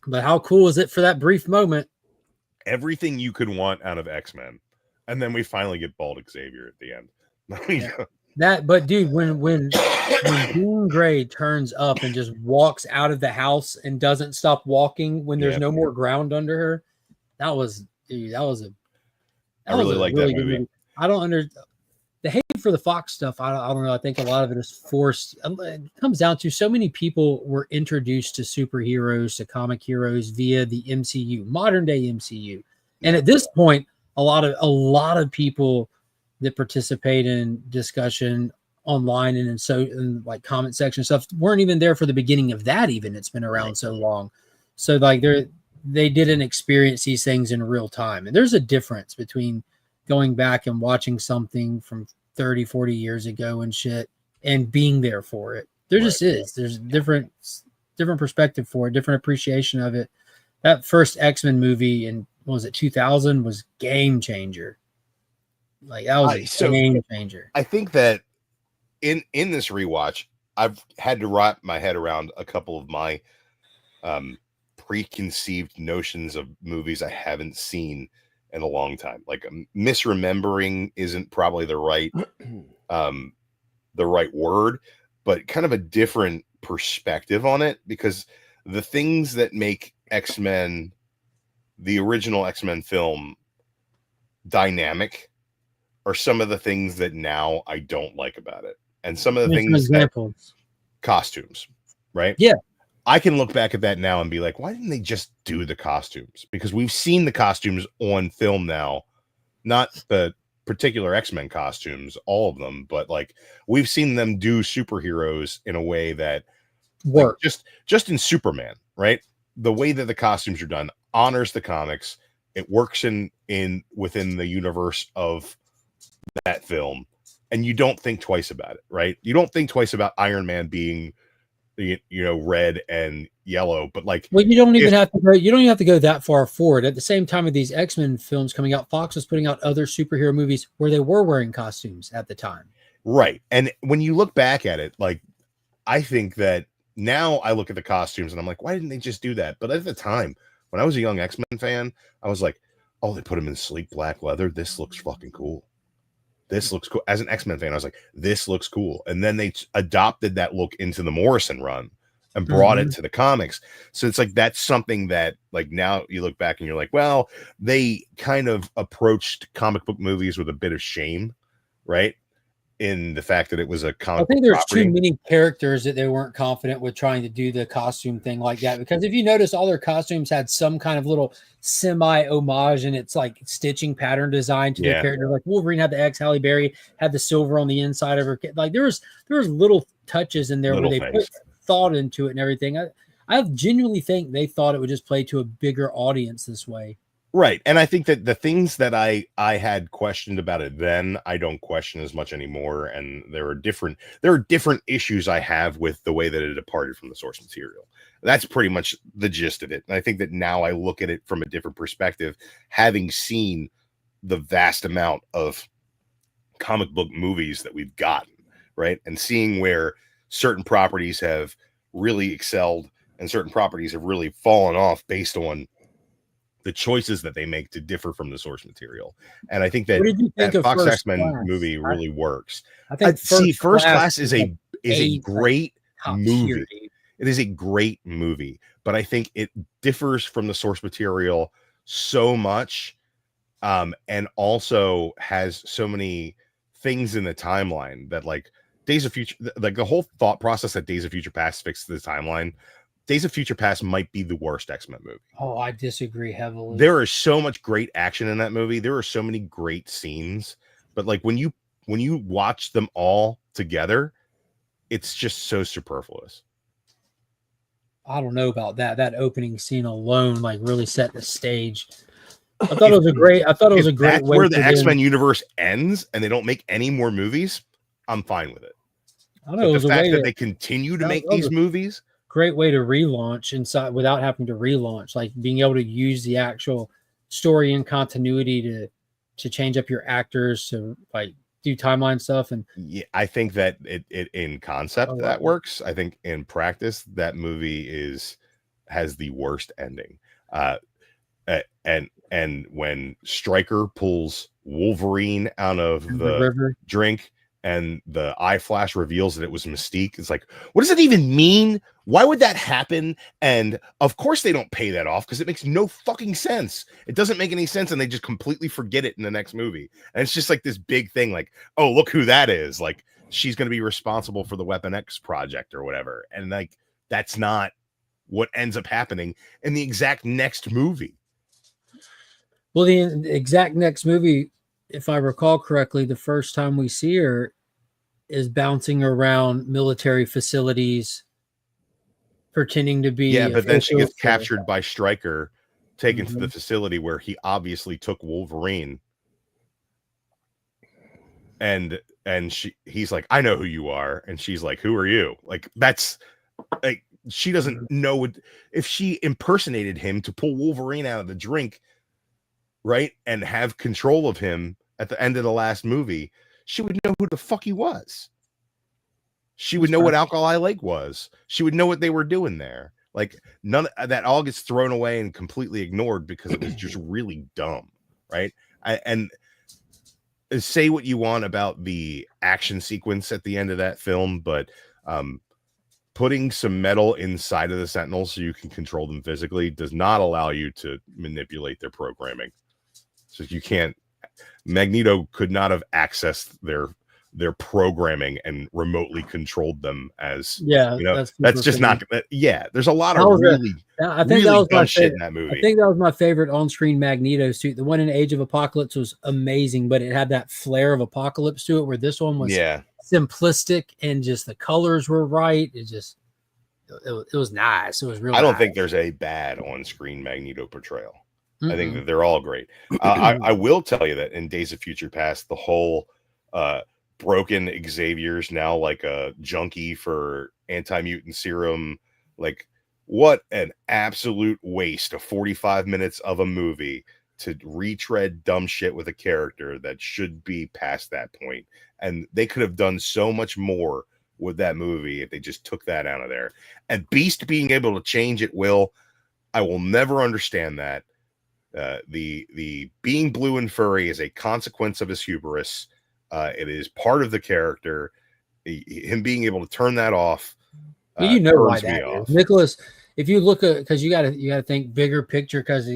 But how cool is it for that brief moment? Everything you could want out of X-Men, and then we finally get Bald Xavier at the end. But dude, when Jean Grey turns up and just walks out of the house and doesn't stop walking when there's no more ground under her, I really like that movie. I don't understand the hate for the Fox stuff. I don't know. I think a lot of it is forced. It comes down to so many people were introduced to superheroes, to comic heroes via the MCU, modern day MCU. And at this point, a lot of people that participate in discussion online and in like comment section stuff weren't even there for the beginning of that. Even it's been around so long. So like they didn't experience these things in real time. And there's a difference between going back and watching something from 30, 40 years ago and shit and being there for it. There just is. There's different perspective for it, different appreciation of it. That first X-Men movie in, what was it, 2000 was game changer. Like that was a game changer. I think that in this rewatch, I've had to wrap my head around a couple of my preconceived notions of movies I haven't seen in a long time. Like misremembering isn't probably the right word, but kind of a different perspective on it, because the things that make X-Men, the original X-Men film, dynamic are some of the things that now I don't like about it. And some of the things examples. Costumes, right? Yeah. I can look back at that now and be like, why didn't they just do the costumes? Because we've seen the costumes on film now, not the particular X-Men costumes, all of them, but like we've seen them do superheroes in a way that work. Like, just in Superman, right? The way that the costumes are done honors the comics. It works within the universe of that film, and you don't think twice about it, right? You don't think twice about Iron Man being red and yellow, but like, well, you don't even have to go that far forward. At the same time of these X-Men films coming out, Fox was putting out other superhero movies where they were wearing costumes at the time, right? And when you look back at it, like, I think that now I look at the costumes and I'm like, why didn't they just do that? But at the time, when I was a young X-Men fan, I was like, oh, they put him in sleek black leather. This looks fucking cool. This looks cool. As an X-Men fan, I was like, this looks cool. And then they adopted that look into the Morrison run and brought it to the comics. So it's like, that's something that, like, now you look back and you're like, well, they kind of approached comic book movies with a bit of shame, right? In the fact that it was a comic. I think there's too many characters that they weren't confident with trying to do the costume thing like that. Because if you notice, all their costumes had some kind of little semi homage, and it's like stitching pattern design to their character. Like Wolverine had the X, Halle Berry had the silver on the inside of her. Like there was little touches in there where they put thought into it and everything. I genuinely think they thought it would just play to a bigger audience this way. Right. And I think that the things that I had questioned about it then, I don't question as much anymore. And there are different issues I have with the way that it departed from the source material. That's pretty much the gist of it. And I think that now I look at it from a different perspective, having seen the vast amount of comic book movies that we've gotten, right? And seeing where certain properties have really excelled and certain properties have really fallen off based on the choices that they make to differ from the source material. And I think that that Fox X-Men movie really works. I think First Class is a great movie. It is a great movie, but I think it differs from the source material so much, and also has so many things in the timeline that, like, Days of Future, like the whole thought process that Days of Future Past fixed the timeline. Days of Future Past might be the worst X-Men movie. Oh, I disagree heavily. There is so much great action in that movie. There are so many great scenes, but like when you watch them all together, it's just so superfluous. I don't know about that. That opening scene alone, like, really set the stage. I thought it was a great That's way where the X-Men universe ends and they don't make any more movies. I'm fine with it. I know, but the fact that they continue to make these movies. Great way to relaunch inside without having to relaunch, like being able to use the actual story and continuity to change up your actors, to like do timeline stuff. And yeah, I think that it in concept that works. I think in practice that movie has the worst ending. And when Stryker pulls Wolverine out of the river drink and the eye flash reveals that it was Mystique, it's like, what does it even mean? Why would that happen? And of course they don't pay that off because it makes no fucking sense. It doesn't make any sense, and they just completely forget it in the next movie. And it's just like this big thing, like, oh, look who that is. Like, she's going to be responsible for the Weapon X project or whatever. And like, that's not what ends up happening in the exact next movie. Well, the exact next movie, if I recall correctly, the first time we see her is bouncing around military facilities, pretending to be. But then she gets captured by Stryker, taken to the facility where he obviously took Wolverine. and he's like, I know who you are, and she's like, who are you? Like, that's like, she doesn't know what, if she impersonated him to pull Wolverine out of the drink, right, and have control of him at the end of the last movie, she would know who the fuck he was. She would know what Alcohol I Like was. She would know what they were doing there. Like, none of that all gets thrown away and completely ignored because it was just really dumb, right? And say what you want about the action sequence at the end of that film, but putting some metal inside of the Sentinels so you can control them physically does not allow you to manipulate their programming. So you can't. Magneto could not have accessed their programming and remotely controlled them as, you know, that's just not. Yeah, there's a lot of really, I think that was dumb shit in that movie. I think that was my favorite on-screen Magneto suit. The one in Age of Apocalypse was amazing, but it had that flair of Apocalypse to it, where this one was simplistic and just the colors were right. It was nice. It was real. I don't think there's a bad on-screen Magneto portrayal. I think that they're all great. I will tell you that in Days of Future Past, the whole broken Xavier's now like a junkie for anti-mutant serum. Like, what an absolute waste of 45 minutes of a movie to retread dumb shit with a character that should be past that point. And they could have done so much more with that movie if they just took that out of there. And Beast being able to change at will, I will never understand that. The being blue and furry is a consequence of his hubris. It is part of the character. Him being able to turn that off, you know why that is. Nicholas, if you look at, because you got to think bigger picture, because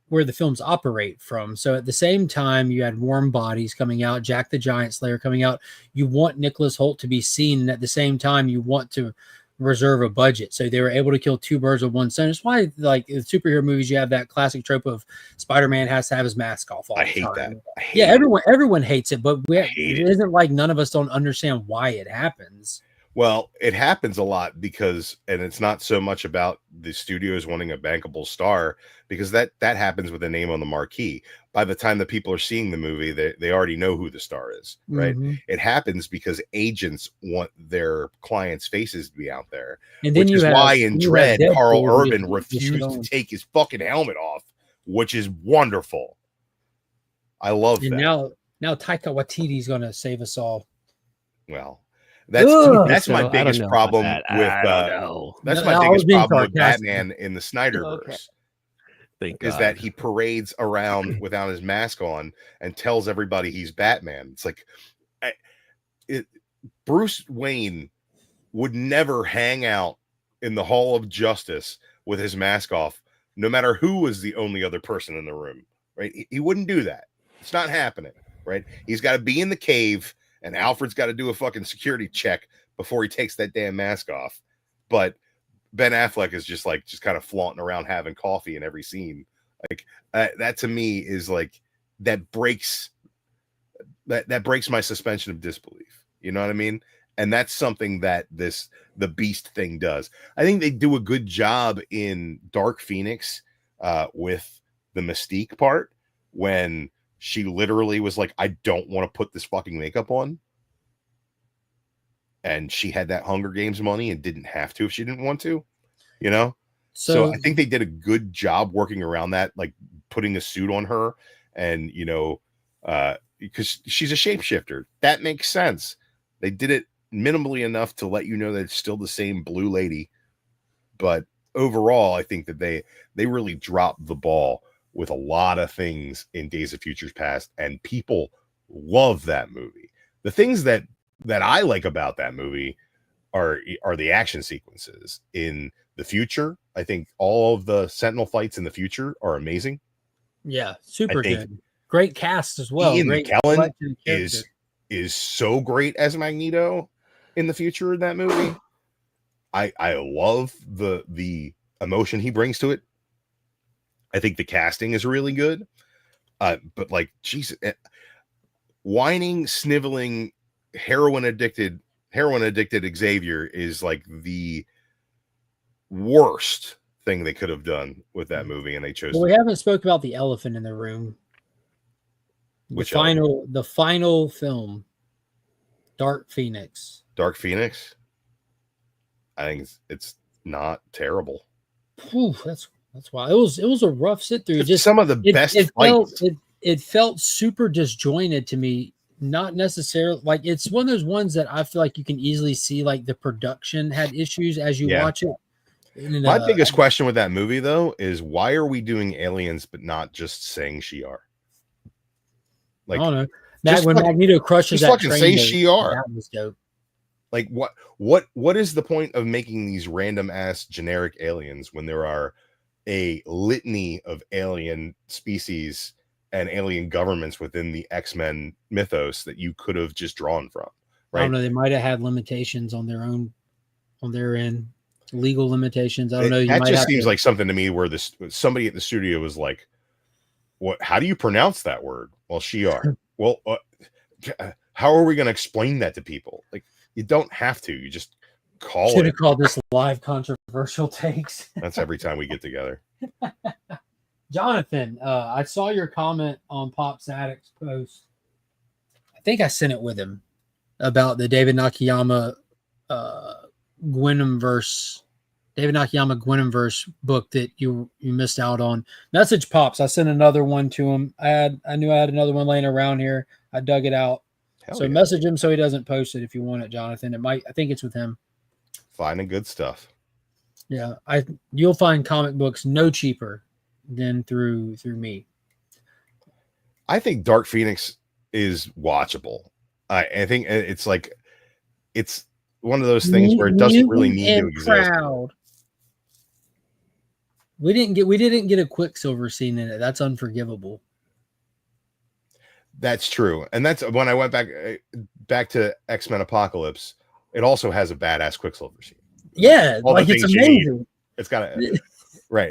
where the films operate from. So at the same time, you had Warm Bodies coming out, Jack the Giant Slayer coming out. You want Nicholas Hoult to be seen, and at the same time, you want to reserve a budget. So they were able to kill two birds with one stone. It's why, like, in superhero movies, you have that classic trope of Spider-Man has to have his mask off all the time. I hate that. Everyone hates it, but it isn't like none of us don't understand why it happens. Well, it happens a lot because, and it's not so much about the studios wanting a bankable star, because that happens with a name on the marquee. By the time that people are seeing the movie, they already know who the star is, right? It happens because agents want their clients' faces to be out there, and then which is why in Dredd, Carl Urban refused to take his fucking helmet off, which is wonderful. I love that. Now Taika Waititi's going to save us all. Well, that's my biggest problem with that's my biggest problem with Batman in the Snyderverse. Is that he parades around without his mask on and tells everybody he's Batman. It's like Bruce Wayne would never hang out in the Hall of Justice with his mask off, no matter who was the only other person in the room, right? He wouldn't do that. It's not happening, right? He's got to be in the cave, and Alfred's got to do a fucking security check before he takes that damn mask off. But Ben Affleck is just kind of flaunting around having coffee in every scene. Like that to me is like, that breaks my suspension of disbelief. You know what I mean? And that's something that the Beast thing does. I think they do a good job in Dark Phoenix with the Mystique part, when she literally was like, I don't want to put this fucking makeup on. And she had that Hunger Games money and didn't have to if she didn't want to, you know? So I think they did a good job working around that, like putting a suit on her and, you know, because she's a shapeshifter. That makes sense. They did it minimally enough to let you know that it's still the same blue lady. But overall, I think that they really dropped the ball with a lot of things in Days of Futures Past, and people love that movie. The things that I like about that movie are the action sequences in the future. I think all of the Sentinel fights in the future are amazing. Yeah, super good. Great cast as well. Ian Great McKellen is so great as Magneto in the future in that movie. I love the emotion he brings to it. I think the casting is really good. But like, Jesus, whining, sniveling, heroin addicted Xavier is like the worst thing they could have done with that movie, and they chose. Well, we haven't spoke about the elephant in the room. The final film, Dark Phoenix. Dark Phoenix. I think it's not terrible. Whew, that's why it was a rough sit through. Just some of the best fights. It felt super disjointed to me. Not necessarily like it's one of those ones that I feel like you can easily see like the production had issues as you watch it. And, my biggest question with that movie though is why are we doing aliens but not just saying Shi'ar? Like, I don't know. When Magneto crushes that fucking train, say Shi'ar. That was dope. Like what is the point of making these random ass generic aliens when there are a litany of alien species and alien governments within the X-Men mythos that you could have just drawn from? Right? I don't know. They might have had limitations on their end, legal limitations. I don't know. That just seems like something to me where somebody at the studio was like, "What? How do you pronounce that word?" Well, Shi'ar. Well, how are we going to explain that to people? Like, you don't have to. You just call it. Should have called this live controversial takes. That's every time we get together. Jonathan, I saw your comment on Pop's Addict's post. I think I sent it with him about the David Nakayama Gwynnumverse book that you missed out on. Message Pops. I sent another one to him. I knew I had another one laying around here. I dug it out. Message him so he doesn't post it if you want it, Jonathan. I think it's with him. Finding good stuff. Yeah, you'll find comic books no cheaper than through me. I think Dark Phoenix is watchable. I think it's like it's one of those things where it doesn't really need to exist. We didn't get a Quicksilver scene in it. That's unforgivable. That's true, and that's when I went back to X-Men Apocalypse. It also has a badass Quicksilver scene. Yeah, like it's amazing. It's got right.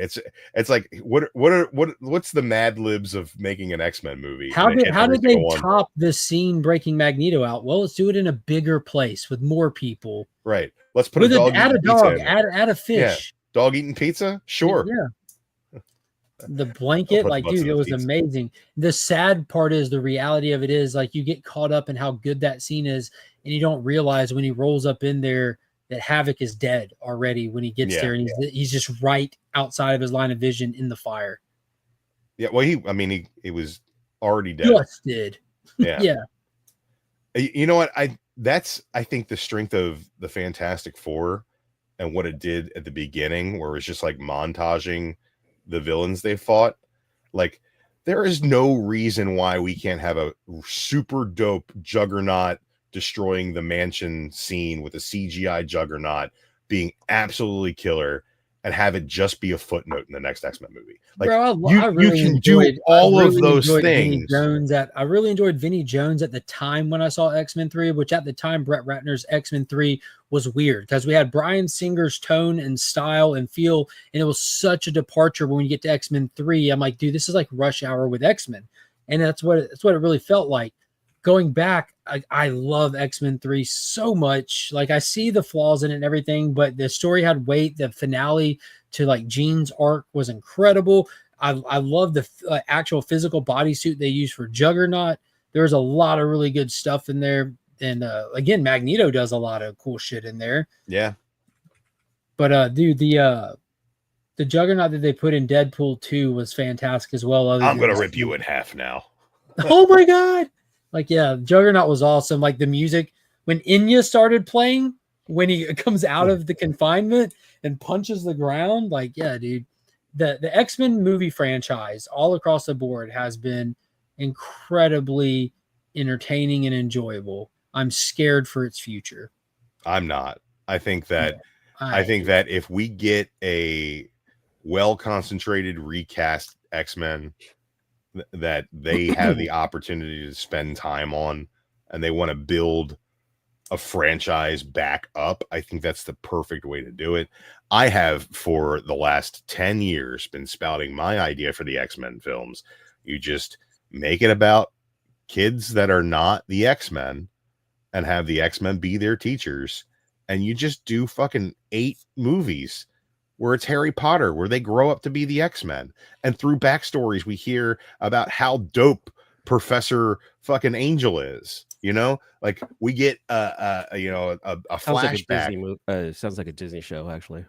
It's like what's the Mad Libs of making an X-Men movie? How did they top the scene breaking Magneto out? Well, let's do it in a bigger place with more people. Right. Let's put add a fish. Yeah. Dog eating pizza? Sure. Yeah. The blanket, like, dude, it was amazing. The sad part is the reality of it is like you get caught up in how good that scene is, and you don't realize when he rolls up in there that Havoc is dead already when he gets there, and he's just right outside of his line of vision in the fire. Yeah, well, he was already dead. Just did. Yeah. Yeah. You know what? I think the strength of the Fantastic Four and what it did at the beginning, where it's just like montaging the villains they fought. Like, there is no reason why we can't have a super dope Juggernaut destroying the mansion scene with a CGI Juggernaut being absolutely killer and have it just be a footnote in the next X-Men movie. Like, bro, you can do all of those things. I really enjoyed Vinnie Jones at the time when I saw X-Men 3, which at the time Brett Ratner's X-Men 3 was weird because we had Bryan Singer's tone and style and feel, and it was such a departure when you get to X-Men 3. I'm like, dude, this is like Rush Hour with X-Men. And that's what it really felt like. Going back, I love X-Men 3 so much. Like, I see the flaws in it and everything, but the story had weight. The finale to like Jean's arc was incredible. I love the actual physical bodysuit they used for Juggernaut. There's a lot of really good stuff in there. And again, Magneto does a lot of cool shit in there. Yeah. But dude, the Juggernaut that they put in Deadpool 2 was fantastic as well. I'm going to rip you in half now. Oh my God. Like, yeah, Juggernaut was awesome. Like the music when Enya started playing, when he comes out of the confinement and punches the ground. Like, yeah, dude, the X-Men movie franchise all across the board has been incredibly entertaining and enjoyable. I'm scared for its future. I'm not. I think that if we get a well-concentrated recast X-Men that they have the opportunity to spend time on and they want to build a franchise back up, I think that's the perfect way to do it. I have for the last 10 years been spouting my idea for the X-Men films. You just make it about kids that are not the X-Men and have the X-Men be their teachers, and you just do fucking 8 movies where it's Harry Potter, where they grow up to be the X-Men. And through backstories, we hear about how dope Professor fucking Angel is. You know, like we get a flashback. Sounds like a Disney show, actually.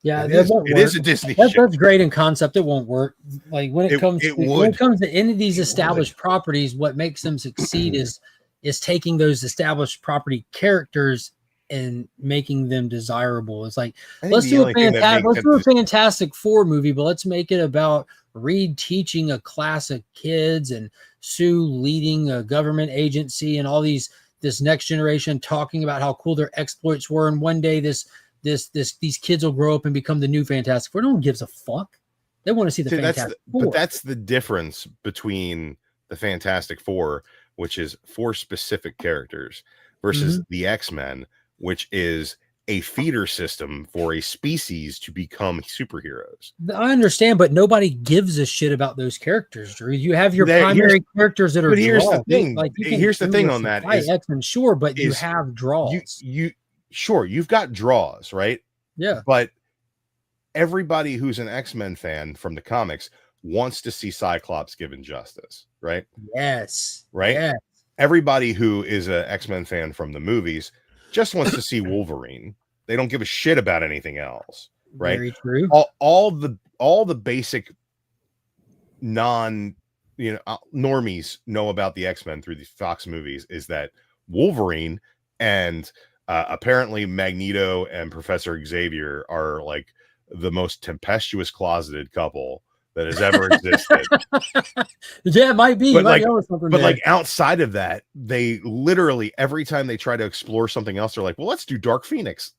Yeah, it is a Disney show. That's great in concept. It won't work. Like when it comes to any of these established properties, what makes them succeed is taking those established property characters and making them desirable. It's like let's do a Fantastic Four movie, but let's make it about Reed teaching a class of kids and Sue leading a government agency and all this next generation talking about how cool their exploits were. And one day these kids will grow up and become the new Fantastic Four. No one gives a fuck. They want to see the Fantastic Four. But that's the difference between the Fantastic Four, which is 4 specific characters, versus the X-Men, which is a feeder system for a species to become superheroes. I understand, but nobody gives a shit about those characters, Drew. You have your primary characters that are. But here's draws. the thing. Like, here's the thing on that is X-Men, sure, but you have draws. Sure, you've got draws, right? Yeah. But everybody who's an X-Men fan from the comics wants to see Cyclops given justice, right? Yes. Right? Yes. Everybody who is an X-Men fan from the movies just wants to see Wolverine. They don't give a shit about anything else, right? Very true. All the basic normies know about the X-Men through these Fox movies is that Wolverine and apparently Magneto and Professor Xavier are like the most tempestuous closeted couple that has ever existed. Yeah, it might be. But outside of that, they literally every time they try to explore something else, they're like, well, let's do Dark Phoenix.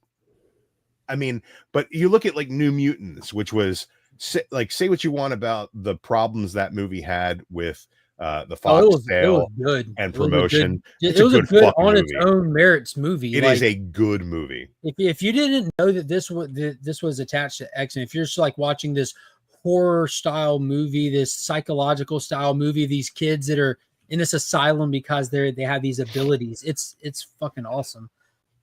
I mean, but you look at like New Mutants, which was say what you want about the problems that movie had with the Fox sale and promotion. It was a good on its own merits movie. It is a good movie. If you didn't know that this was attached to X-Men, if you're just like watching this horror style movie, this psychological style movie, these kids that are in this asylum because they have these abilities, it's fucking awesome.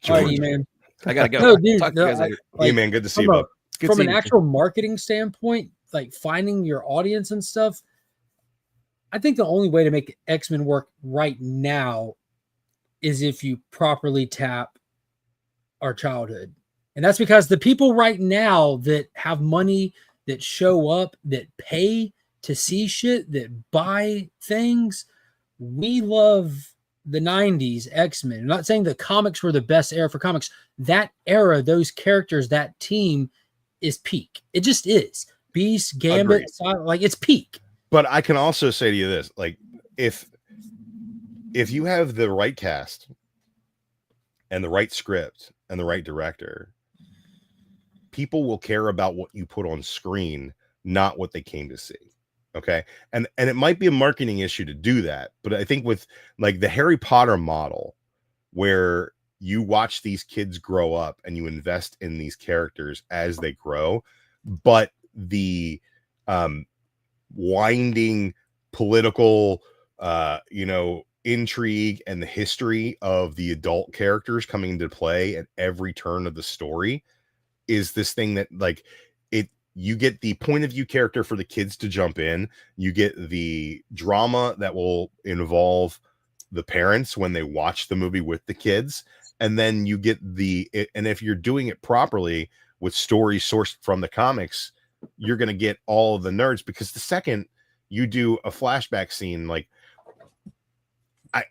Alrighty, man. I gotta go. No, dude, Talk to you guys later. Hey, man, good to see you. From an actual marketing standpoint, like finding your audience and stuff, I think the only way to make X-Men work right now is if you properly tap our childhood. And that's because the people right now that have money, that show up, that pay to see shit, that buy things, we love the 90s X-Men. I'm not saying the comics were the best era for comics. That era, those characters, that team is peak. It just is. Beast, Gambit, like it's peak. But I can also say to you this, like if you have the right cast and the right script and the right director, people will care about what you put on screen, not what they came to see. Okay. And it might be a marketing issue to do that, but I think with like the Harry Potter model, where you watch these kids grow up and you invest in these characters as they grow, but the winding political intrigue and the history of the adult characters coming into play at every turn of the story is this thing that like you get the point of view character for the kids to jump in, you get the drama that will involve the parents when they watch the movie with the kids, and then you get and if you're doing it properly with stories sourced from the comics, you're going to get all of the nerds, because the second you do a flashback scene, like I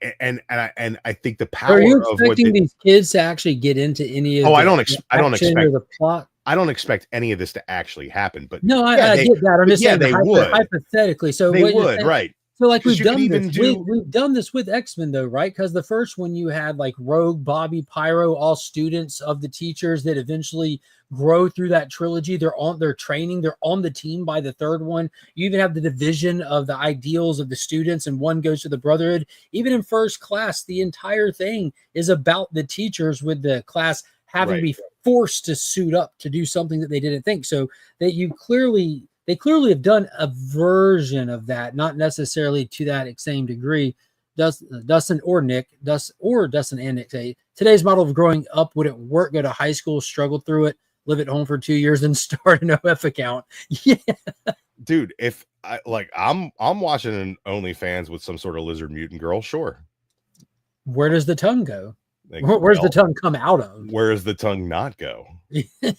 think the power Are you of expecting these kids to actually get into any of I don't expect the plot? I don't expect any of this to actually happen, but no, I get that. I'm just saying they would hypothetically. So they would, right? So like we've done this. We've done this with X-Men though, right? Because the first one you had like Rogue, Bobby, Pyro, all students of the teachers that eventually grow through that trilogy. They're training, they're on the team by the third one. You even have the division of the ideals of the students, and one goes to the Brotherhood. Even in First Class, the entire thing is about the teachers with the class having to be forced to suit up to do something that they didn't think. So that they clearly have done a version of that, not necessarily to that same degree. Dustin or Nick, Dustin and Nick say today's model of growing up wouldn't work. Go to high school, struggle through it, live at home for 2 years, and start an OF account. Yeah. dude, if I'm watching an OnlyFans with some sort of lizard mutant girl, sure. Where does the tongue go? Like, Where's the tongue come out of? Where does the tongue not go? Yeah,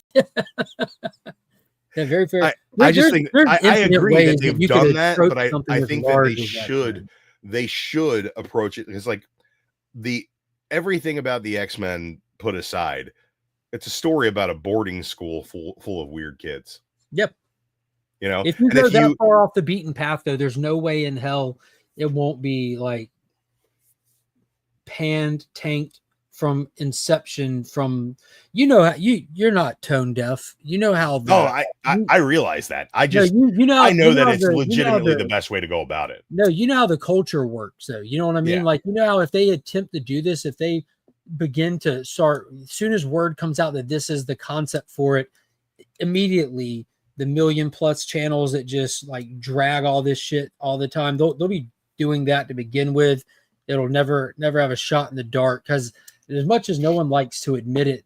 very fair. I just think I agree that they've done that, but I think that they should approach it because like everything about the X-Men put aside, it's a story about a boarding school full of weird kids. Yep. You know, if you go that far off the beaten path, though, there's no way in hell it won't be like panned, tanked from inception. From you're not tone deaf. You know how. I realize that. I just I know that it's legitimately the best way to go about it. No, you know how the culture works, though. You know what I mean? Yeah. Like how if they attempt to do this, if they begin to start, as soon as word comes out that this is the concept for it, immediately the 1 million+ channels that just like drag all this shit all the time, they'll be doing that to begin with. It'll never have a shot in the dark, because as much as no one likes to admit it,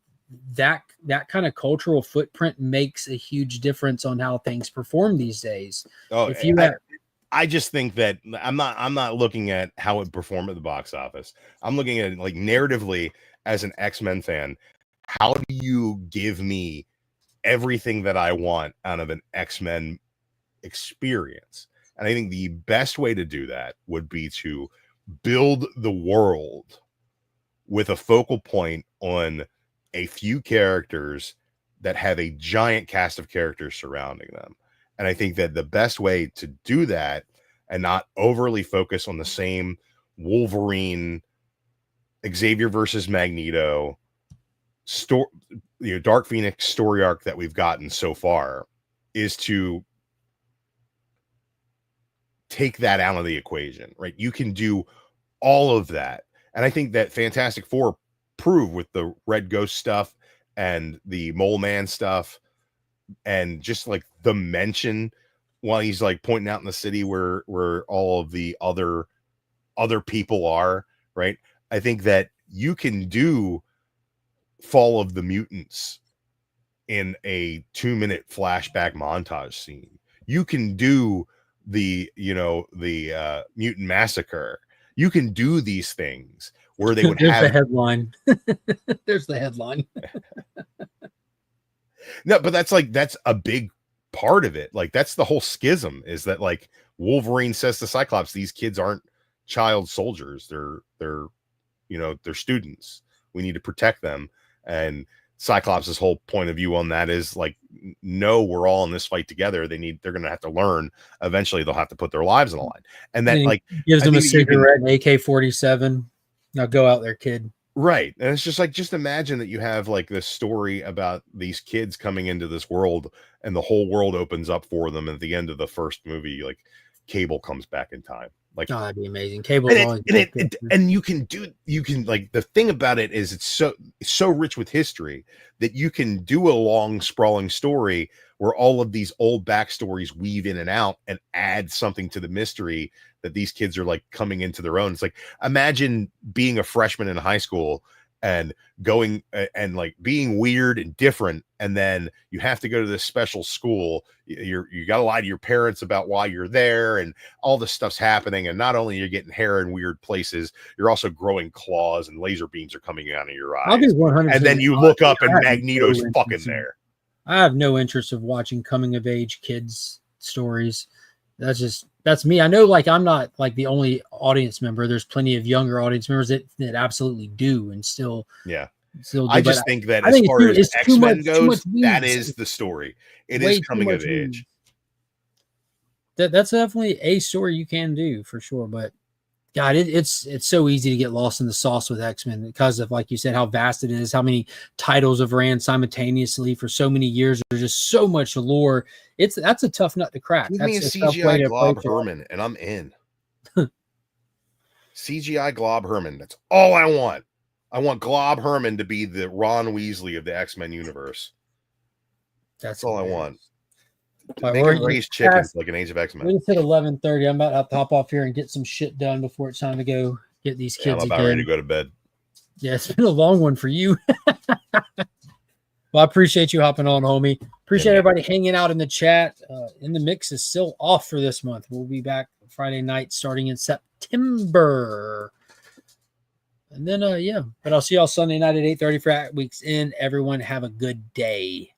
that kind of cultural footprint makes a huge difference on how things perform these days. I just think that I'm not looking at how it performed at the box office. I'm looking at it like narratively as an X-Men fan. How do you give me everything that I want out of an X-Men experience? And I think the best way to do that would be to build the world with a focal point on a few characters that have a giant cast of characters surrounding them. And I think that the best way to do that and not overly focus on the same Wolverine, Xavier versus Magneto, Dark Phoenix story arc that we've gotten so far is to take that out of the equation, right? You can do all of that. And I think that Fantastic Four proved with the Red Ghost stuff and the Mole Man stuff, and just like the mention while he's like pointing out in the city where all of the other people are, right? I think that you can do Fall of the Mutants in a 2-minute flashback montage scene. You can do the Mutant Massacre. You can do these things where they would have the headline. There's the headline. No, but that's a big part of it. Like, that's the whole schism, is that like Wolverine says to Cyclops, these kids aren't child soldiers. They're students. We need to protect them. And Cyclops' whole point of view on that is like, no, we're all in this fight together. They're going to have to learn. Eventually they'll have to put their lives on the line. And that like gives them a cigarette and AK-47. Now go out there, kid. Right. And it's just like, just imagine that you have like this story about these kids coming into this world and the whole world opens up for them. At the end of the first movie, like Cable comes back in time. Like, oh, that'd be amazing. Cable, and you can like, the thing about it is it's so rich with history that you can do a long sprawling story where all of these old backstories weave in and out and add something to the mystery that these kids are like coming into their own. It's like, imagine being a freshman in high school and going and like being weird and different, and then you have to go to this special school. You got to lie to your parents about why you're there, and all this stuff's happening. And not only you're getting hair in weird places, you're also growing claws and laser beams are coming out of your eyes. I'll be 100%. And then you look up and Magneto's fucking there. I have no interest of watching coming of age kids stories. That's me. I know, like, I'm not like the only audience member. There's plenty of younger audience members that absolutely do and still. Yeah. Still do. I just think that as far as X-Men goes, that is the story. It is coming of age. That's definitely a story you can do for sure. But God, it's so easy to get lost in the sauce with X-Men because of, like you said, how vast it is, how many titles have ran simultaneously for so many years. There's just so much lore. That's a tough nut to crack. Give me a CGI Glob Herman, and I'm in. CGI Glob Herman. That's all I want. I want Glob Herman to be the Ron Weasley of the X-Men universe. That's all I want. Right, they can raise chickens like an Age of X-Men. We said 11:30. I'm about to hop off here and get some shit done before it's time to go get these kids. I'm about ready to go to bed. Yeah, it's been a long one for you. Well, I appreciate you hopping on, homie. Appreciate everybody hanging out in the chat. In the Mix is still off for this month. We'll be back Friday night starting in September. And then, but I'll see y'all Sunday night at 8:30 for At Week's End. Everyone have a good day.